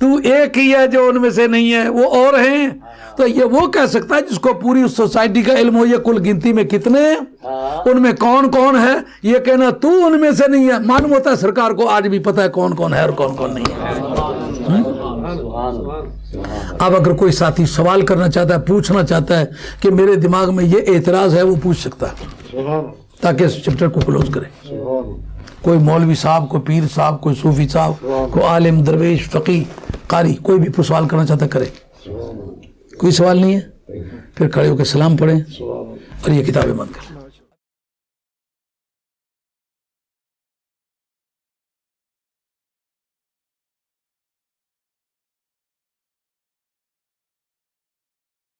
تو ایک ہی ہے جو ان میں سے نہیں ہے، وہ اور ہیں. تو یہ وہ کہہ سکتا ہے جس کو پوری اس سوسائٹی کا علم ہو یہ کل گنتی میں کتنے ہیں، ان میں کون کون ہے. یہ کہنا تو ان میں سے نہیں ہے، معلوم ہوتا ہے سرکار کو آج بھی پتہ ہے کون کون ہے اور کون کون نہیں ہے. اب اگر کوئی ساتھی سوال کرنا چاہتا ہے، پوچھنا چاہتا ہے کہ میرے دماغ میں یہ اعتراض ہے، وہ پوچھ سکتا ہے تاکہ اس چپٹر کو کلوز کرے. کوئی مولوی صاحب، کوئی پیر صاحب، کوئی صوفی صاحب، کوئی عالم، درویش، فقی، قاری، کوئی بھی سوال کرنا چاہتا ہے کرے. کوئی سوال نہیں ہے؟ پھر کھڑے ہو کے سلام پڑھیں اور یہ کتابیں بند کریں.